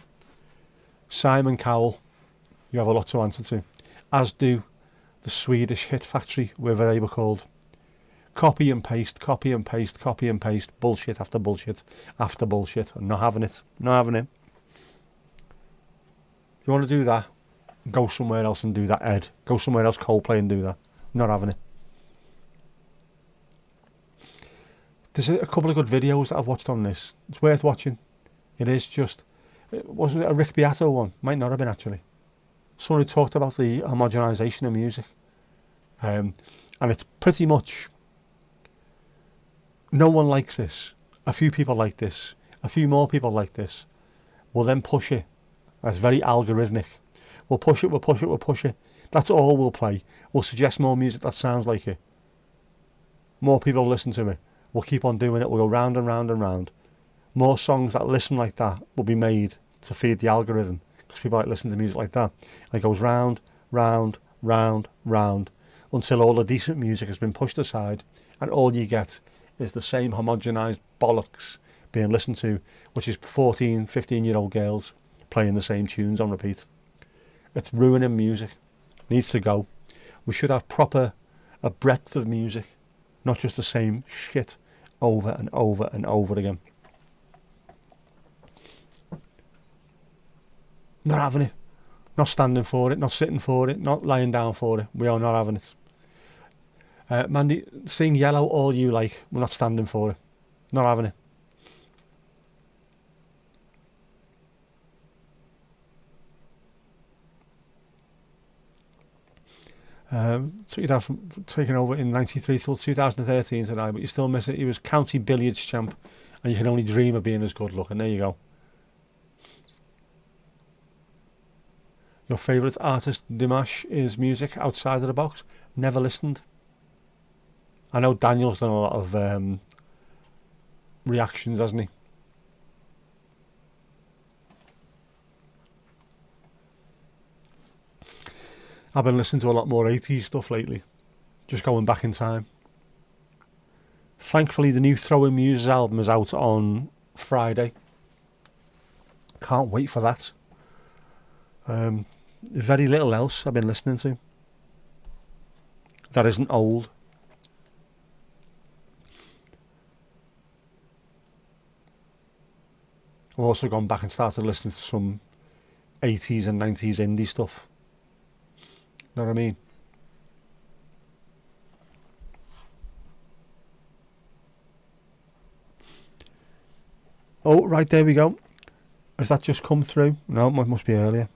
Simon Cowell, you have a lot to answer to. As do the Swedish Hit Factory, whatever they were called. Copy and paste, copy and paste, copy and paste. Bullshit after bullshit after bullshit. I'm not having it. Not having it. If you want to do that, go somewhere else and do that, Ed. Go somewhere else, Coldplay, and do that. Not having it. There's a couple of good videos that I've watched on this. It's worth watching. It is just... Wasn't it a Rick Beato one? Might not have been, actually. Someone who talked about the homogenisation of music. And it's pretty much... No one likes this. A few people like this. A few more people like this. We'll then push it. It's very algorithmic. We'll push it, we'll push it, we'll push it. That's all we'll play. We'll suggest more music that sounds like it. More people will listen to it. We'll keep on doing it. We'll go round and round and round. More songs that listen like that will be made to feed the algorithm. Because people like listening to music like that. And it goes round, round, round, round. Until all the decent music has been pushed aside. And all you get is the same homogenised bollocks being listened to. Which is 14, 15-year-old girls playing the same tunes on repeat. It's ruining music. Needs to go. We should have a breadth of music. Not just the same shit over and over and over again. Not having it. Not standing for it. Not sitting for it. Not lying down for it. We are not having it. Mandy, sing Yellow all you like. We're not standing for it. Not having it. Took your dad from taking over in 93 till 2013 tonight, but you still miss it. He was county billiards champ, and you can only dream of being as good looking. There you go. Your favourite artist, Dimash, is music outside of the box? Never listened. I know Daniel's done a lot of reactions, hasn't he? I've been listening to a lot more 80s stuff lately. Just going back in time. Thankfully, the new Throwing Muses album is out on Friday. Can't wait for that. Very little else I've been listening to. That isn't old. I've also gone back and started listening to some 80s and 90s indie stuff. Know what I mean? Oh, right, there we go. Has that just come through? No, it must be earlier.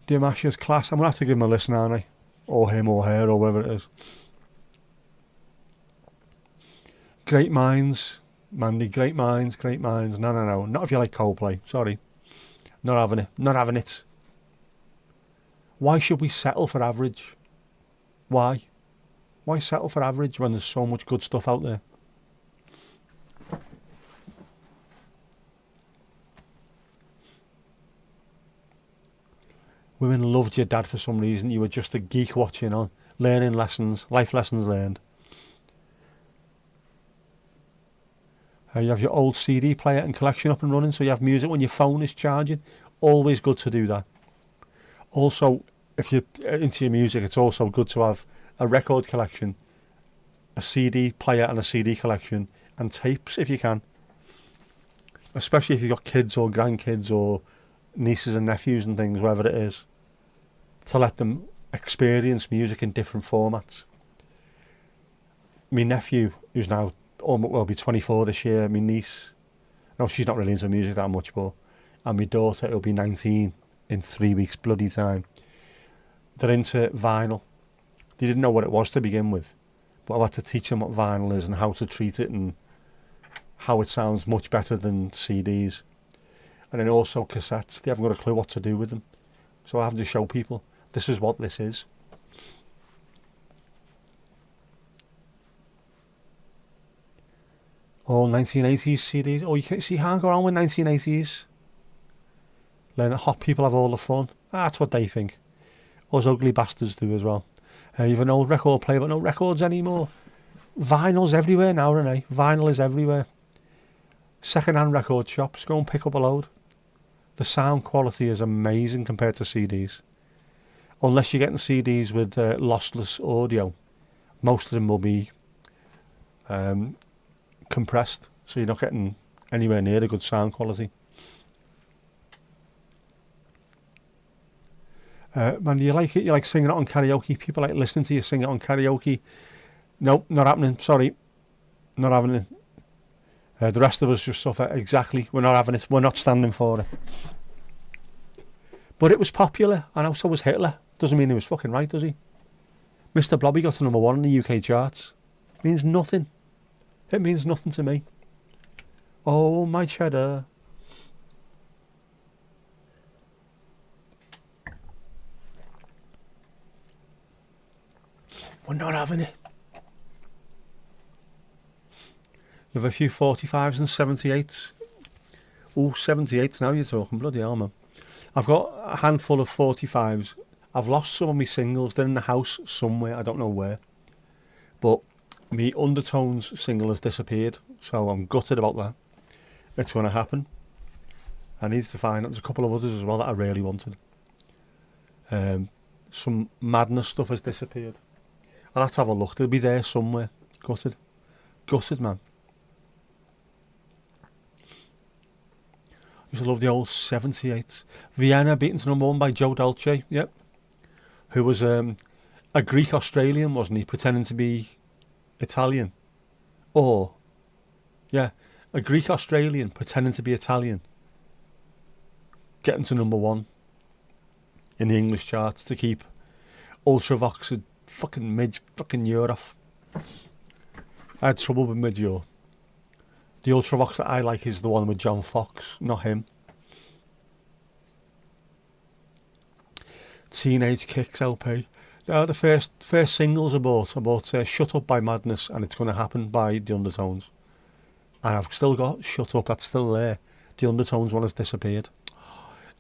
Dimash's class. I'm going to have to give him a listen, aren't I? Or him or her or whatever it is. Great minds. Mandy, great minds, great minds. No. Not if you like Coldplay. Sorry. Not having it. Not having it. Why should we settle for average? Why? Why settle for average when there's so much good stuff out there? Women loved your dad for some reason. You were just a geek watching on. Learning lessons. Life lessons learned. You have your old CD player and collection up and running, so you have music when your phone is charging. Always good to do that. Also, if you're into your music, it's also good to have a record collection, a CD player and a CD collection, and tapes if you can. Especially if you've got kids or grandkids or nieces and nephews and things, whatever it is, to let them experience music in different formats. My nephew, who's now will be 24 this year, my niece, no, she's not really into music that much, but, and my daughter, who'll be 19 in 3 weeks bloody time. They're into vinyl. They didn't know what it was to begin with, but I've had to teach them what vinyl is and how to treat it and how it sounds much better than CDs. And then also cassettes, they haven't got a clue what to do with them. So I have to show people, this is what this is. All 1980s CDs. Oh, you can't go around with 1980s. Learn that hot people have all the fun. That's what they think. Us ugly bastards do as well. You have an old record player, but no records anymore. Vinyl's everywhere now, Renee. Vinyl is everywhere. Second-hand record shops, go and pick up a load. The sound quality is amazing compared to CDs. Unless you're getting CDs with lossless audio, most of them will be compressed, so you're not getting anywhere near the good sound quality. Man, you like it? You like singing it on karaoke? People like listening to you sing it on karaoke. Nope, not happening. Sorry, not having it. The rest of us just suffer. Exactly. We're not having it. We're not standing for it. But it was popular, and also was Hitler. Doesn't mean he was fucking right, does he? Mr. Blobby got to #1 in the UK charts. Means nothing. It means nothing to me. Oh, my cheddar. We're not having it. You have a few 45s and 78s. Oh, 78s now you're talking. Bloody hell, man. I've got a handful of 45s. I've lost some of my singles. They're in the house somewhere. I don't know where. But my Undertones single has disappeared. So I'm gutted about that. It's going to happen. I need to find... There's a couple of others as well that I really wanted. Some Madness stuff has disappeared. I'll have to have a look. They'll be there somewhere. Gutted. Gutted, man. I used to love the old 78. Vienna beaten to #1 by Joe Dolce. Yep. Who was a Greek Australian, wasn't he? Pretending to be Italian. Or, yeah, a Greek Australian pretending to be Italian. Getting to #1 in the English charts to keep Ultravox fucking year off. I had trouble with mid-year. The Ultravox that I like is the one with John Fox, not him. Teenage Kicks LP. The first singles I bought Shut Up by Madness and It's Gonna Happen by The Undertones. And I've still got Shut Up, that's still there. The Undertones one has disappeared.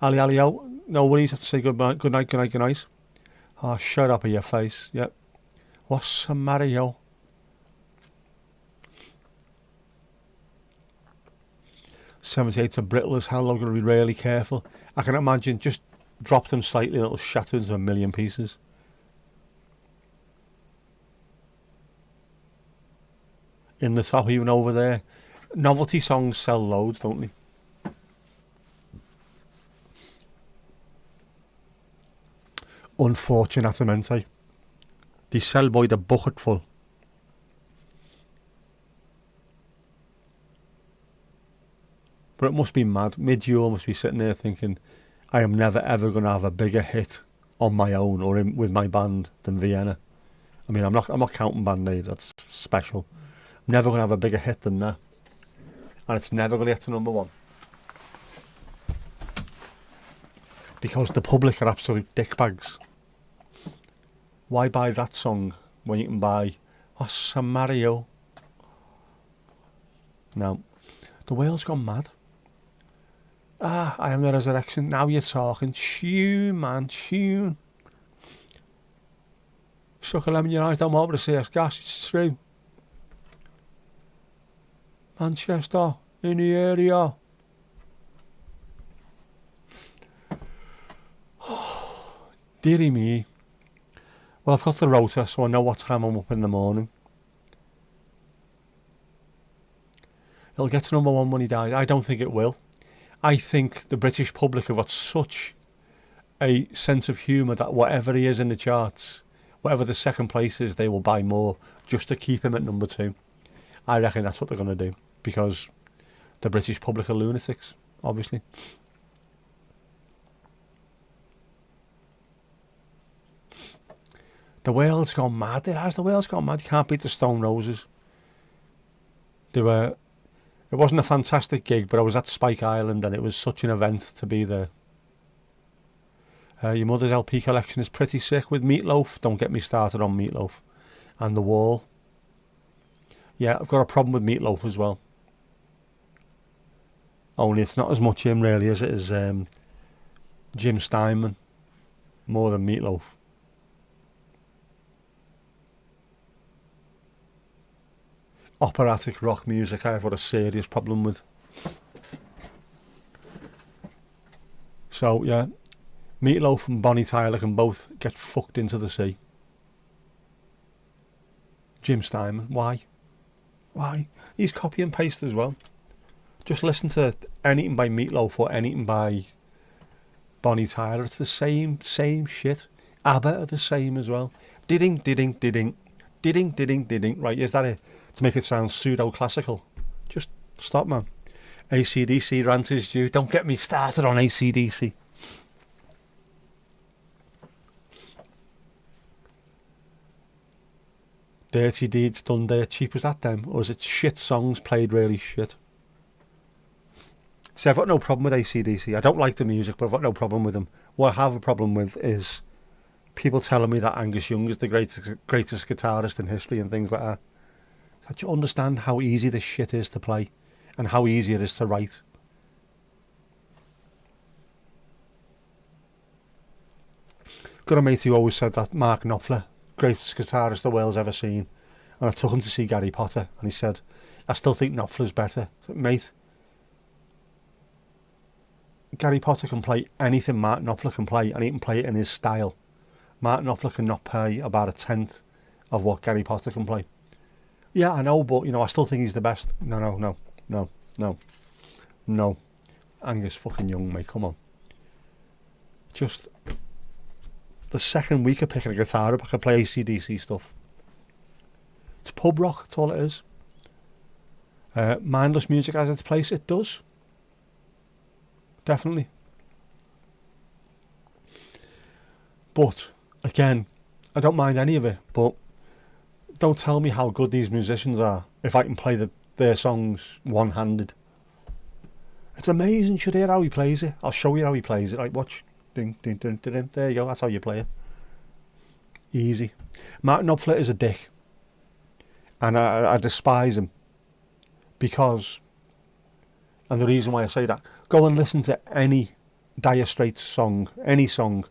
Ali Ali out. No worries, have to say good night, good night, good night, good night. Oh, shut up in your face. Yep. What's the matter, yo? '78's are brittle as hell. I'm going to be really careful. I can imagine just drop them slightly and it'll shatter into a million pieces. In the top, even over there. Novelty songs sell loads, don't they? Unfortunatamente. They sell by the bucketful. But it must be mad. Mid-year must be sitting there thinking, I am never ever going to have a bigger hit on my own or with my band than Vienna. I mean, I'm not counting Band Aid. That's special. I'm never going to have a bigger hit than that, and it's never going to get to #1 because the public are absolute dickbags. Why buy that song when you can buy Ossa Mario? No, the world's gone mad. I Am the Resurrection. Now you're talking. Tune, man, tune. Suck a lemon in your eyes, don't want to see us gas. It's true. Manchester, in the area. Dearie me. Well, I've got the rota, so I know what time I'm up in the morning. It'll get to #1 when he dies. I don't think it will. I think the British public have got such a sense of humour that whatever he is in the charts, whatever the second place is, they will buy more just to keep him at #2. I reckon that's what they're going to do, because the British public are lunatics, obviously. The world's gone mad. It has. The world's gone mad. You can't beat the Stone Roses. They were. It wasn't a fantastic gig, but I was at Spike Island and it was such an event to be there. Your mother's LP collection is pretty sick with Meatloaf. Don't get me started on Meatloaf. And The Wall. Yeah, I've got a problem with Meatloaf as well. Only it's not as much him really as it is Jim Steinman. More than Meatloaf. Operatic rock music I've got a serious problem with. So yeah, Meatloaf and Bonnie Tyler can both get fucked into the sea. Jim Steinman, why? Why? He's copy and paste as well. Just listen to anything by Meatloaf or anything by Bonnie Tyler. It's the same shit. ABBA are the same as well. Didding, didding, didding, didding, didding, didding. Right, is that it? To make it sound pseudo-classical. Just stop, man. AC/DC rant is due. Don't get me started on AC/DC. Dirty Deeds Done Dirt Cheap. Was that them? Or was it shit songs played really shit? See, I've got no problem with AC/DC. I don't like the music, but I've got no problem with them. What I have a problem with is people telling me that Angus Young is the greatest guitarist in history and things like that. Do you understand how easy this shit is to play and how easy it is to write? Got a mate who always said that Mark Knopfler, greatest guitarist the world's ever seen. And I took him to see Gary Potter and he said, I still think Knopfler's better. I said, mate, Gary Potter can play anything Mark Knopfler can play and he can play it in his style. Mark Knopfler cannot play about a tenth of what Gary Potter can play. Yeah, I know, but, you know, I still think he's the best. No. Angus fucking Young, mate, come on. Just the second week of picking a guitar up, I could play AC/DC stuff. It's pub rock, that's all it is. Mindless music has its place, it does. Definitely. But, again, I don't mind any of it, but don't tell me how good these musicians are if I can play their songs one-handed. It's amazing. You should hear how he plays it. I'll show you how he plays it. Like, watch. Ding, ding, ding, ding, ding. There you go. That's how you play it. Easy. Mark Knopfler is a dick. And I despise him. Because, and the reason why I say that, go and listen to any Dire Straits song, any song,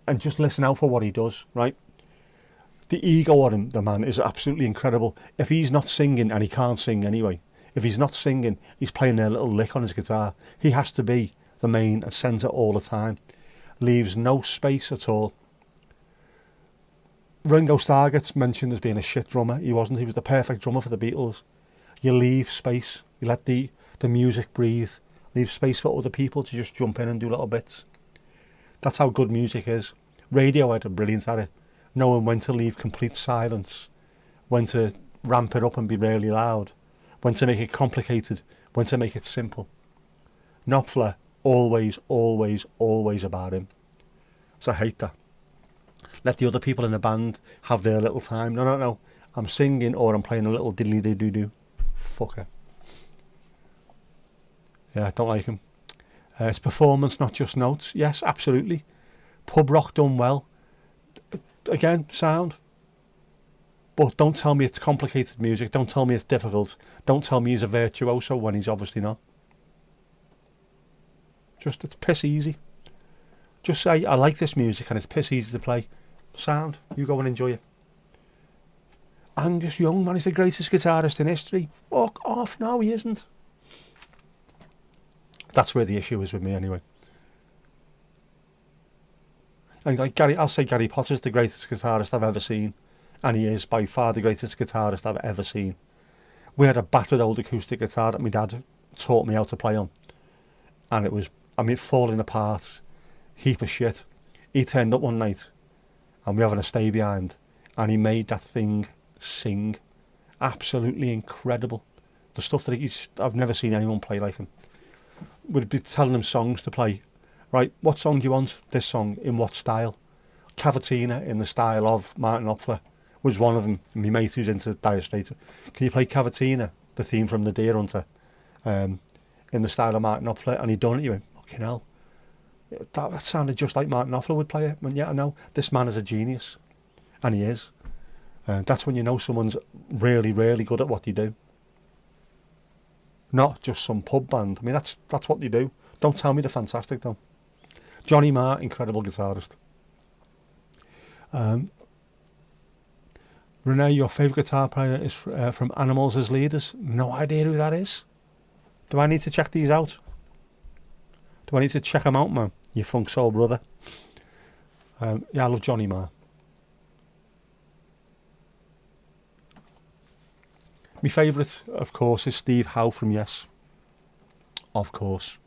and just listen out for what he does, right? The ego on him, the man, is absolutely incredible. If he's not singing, and he can't sing anyway, if he's not singing, he's playing a little lick on his guitar. He has to be the main and centre all the time. Leaves no space at all. Ringo Starr gets mentioned as being a shit drummer. He wasn't. He was the perfect drummer for the Beatles. You leave space. You let the music breathe. Leave space for other people to just jump in and do little bits. That's how good music is. Radiohead are brilliant at it. Knowing when to leave complete silence, when to ramp it up and be really loud, when to make it complicated, when to make it simple. Knopfler, always about him. So I hate that. Let the other people in the band have their little time. No. I'm singing or I'm playing a little diddly-doo-doo-doo. Fucker. Yeah, I don't like him. It's performance, not just notes. Yes, absolutely. Pub rock done well. Again, sound. But don't tell me it's complicated music. Don't tell me it's difficult. Don't tell me he's a virtuoso when he's obviously not. Just, it's piss easy. Just say, I like this music and it's piss easy to play. Sound. You go and enjoy it. Angus Young, man, he's the greatest guitarist in history. Fuck off. No, he isn't. That's where the issue is with me anyway. And like I'll say Gary Potter's the greatest guitarist I've ever seen. And he is by far the greatest guitarist I've ever seen. We had a battered old acoustic guitar that my dad taught me how to play on. And it was, falling apart. Heap of shit. He turned up one night and we having a stay behind and he made that thing sing. Absolutely incredible. The stuff that I've never seen anyone play like him. We'd be telling him songs to play. Right, what song do you want? This song. In what style? cavatina in the style of Martin Knopfler was one of them. My mate who's into Dire Straits, can you play cavatina, the theme from The Deer Hunter, in the style of Martin Knopfler? And he'd done it. He went, fucking hell, that sounded just like Martin Knopfler would play it. And yeah, I know, this man is a genius. And he is. That's when you know someone's really, really good at what they do. Not just some pub band. I mean, that's what they do. Don't tell me they're fantastic, though. Johnny Marr, incredible guitarist. Renee, your favourite guitar player is from Animals as Leaders. No idea who that is. Do I need to check these out? Do I need to check them out, man? You funk soul brother. Yeah, I love Johnny Marr. My favourite, of course, is Steve Howe from Yes. Of course.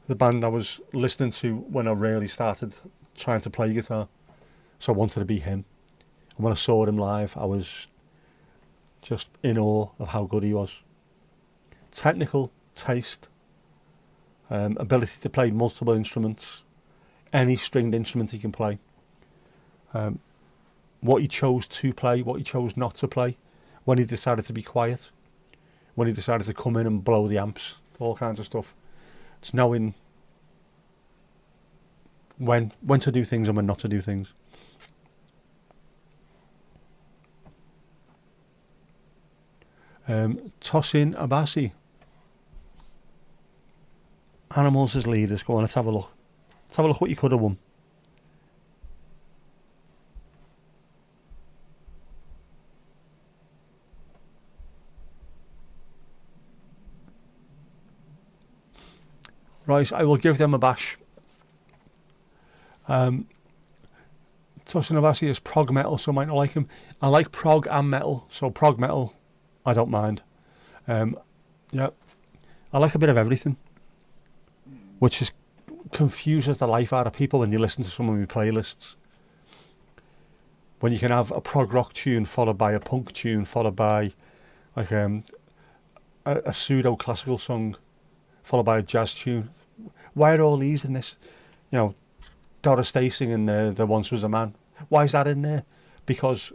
The band I was listening to when I really started trying to play guitar. So I wanted to be him. And when I saw him live, I was just in awe of how good he was. Technical, taste, ability to play multiple instruments, any stringed instrument he can play. What he chose to play, what he chose not to play. When he decided to be quiet, when he decided to come in and blow the amps, all kinds of stuff. It's knowing when to do things and when not to do things. Tosin Abassi. Animals as Leaders. Go on, let's have a look. Let's have a look what you could have won. Right, I will give them a bash. Tosin Abassi is prog metal, so I might not like him. I like prog and metal, so prog metal, I don't mind. Yeah, I like a bit of everything, which is confuses the life out of people when you listen to some of my playlists. When you can have a prog rock tune followed by a punk tune followed by like a pseudo classical song followed by a jazz tune. Why are all these in this? You know, Doris Day singing There Once Was a Man. Why is that in there? Because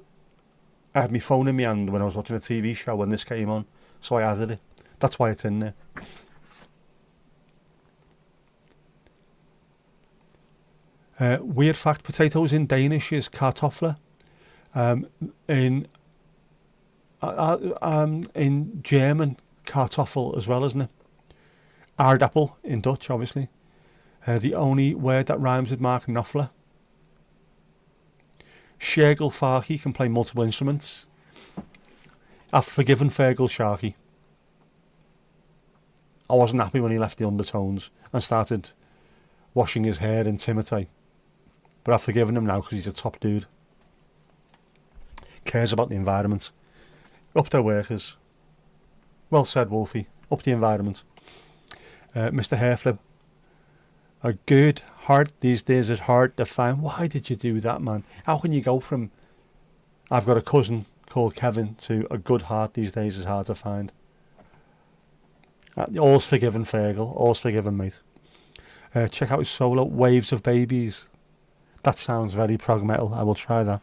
I had my phone in my hand when I was watching a TV show when this came on, so I added it. That's why it's in there. Weird fact, potatoes in Danish is kartoffler. In German, kartoffel as well, isn't it? Aardappel in Dutch, obviously. The only word that rhymes with Mark Knopfler. Shergel Farky can play multiple instruments. I've forgiven Fergal Sharkey. I wasn't happy when he left the Undertones and started washing his hair in Timothy. But I've forgiven him now because he's a top dude. Cares about the environment. Up to workers. Well said, Wolfie. Up the environment. Mr. Hairflip. A good heart these days is hard to find. Why did you do that, man? How can you go from I've got a cousin called Kevin to a good heart these days is hard to find? All's forgiven, Fergal. All's forgiven, mate. Check out his solo, Waves of Babies. That sounds very prog metal. I will try that.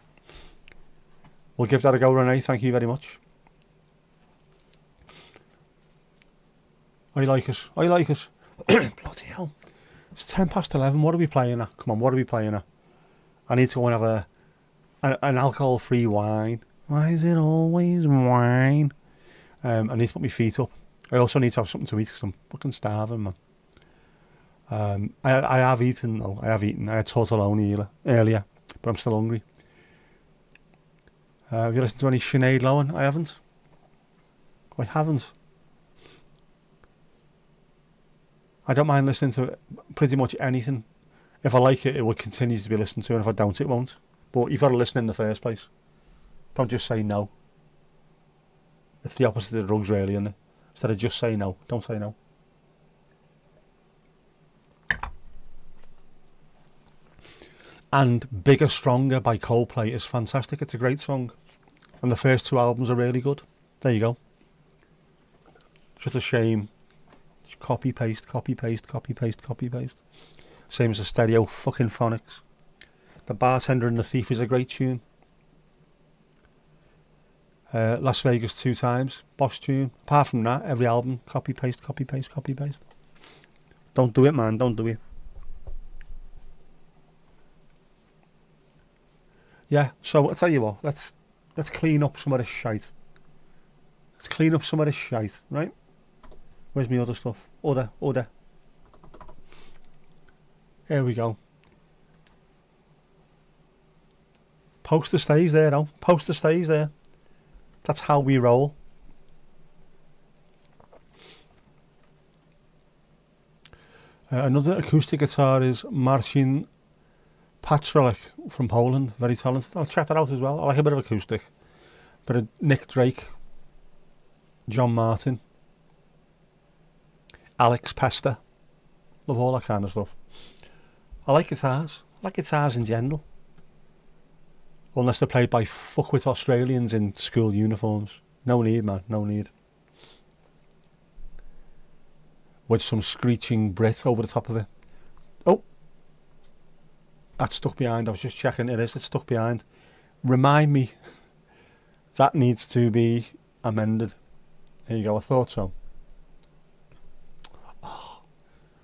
We'll give that a go, Renee. Thank you very much. I like it. I like it. Bloody hell. It's 11:10. What are we playing at? Come on, what are we playing at? I need to go and have an alcohol-free wine. Why is it always wine? I need to put my feet up. I also need to have something to eat because I'm fucking starving, man. I have eaten, though. I have eaten. I had tortelloni earlier, but I'm still hungry. Have you listened to any Sinead Lowen? I haven't. I haven't. I don't mind listening to pretty much anything. If I like it, it will continue to be listened to, and if I don't, it won't. But you've got to listen in the first place. Don't just say no. It's the opposite of drugs, really, isn't it? Instead of just say no, don't say no. And Bigger Stronger by Coldplay is fantastic. It's a great song. And the first two albums are really good. There you go. Just a shame. Just copy, paste, copy, paste, copy, paste, copy, paste. Same as the stereo fucking phonics. The Bartender and the Thief is a great tune. Las Vegas 2 times, boss tune. Apart from that, every album, copy paste, copy paste, copy paste. Don't do it, man. Don't do it. Yeah. So I'll tell you what. Let's clean up some of this shite. Let's clean up some of this shite, right? Where's my other stuff? Other. Here we go. Poster stays there, though. Poster stays there. That's how we roll. Another acoustic guitar is Marcin Patrolik from Poland. Very talented. I'll check that out as well. I like a bit of acoustic. Bit of Nick Drake. John Martin. Alex Pester. Love all that kind of stuff. I like guitars. I like guitars in general. Unless they're played by fuckwit Australians in school uniforms. No need, man. No need. With some screeching Brit over the top of it. Oh! That's stuck behind. I was just checking. It's stuck behind. Remind me. That needs to be amended. There you go. I thought so. Oh,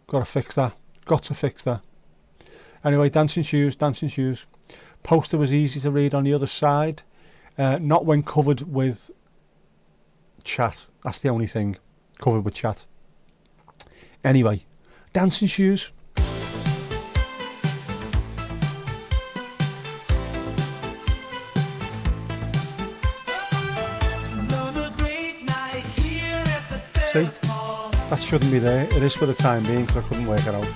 got to fix that. Got to fix that. Anyway, Dancing Shoes. Poster was easy to read on the other side. Not when covered with chat. That's the only thing. Covered with chat. Anyway, Dancing Shoes. See? That shouldn't be there. It is for the time being because I couldn't work it out.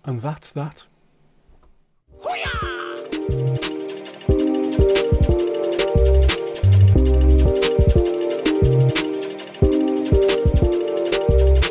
And that's that.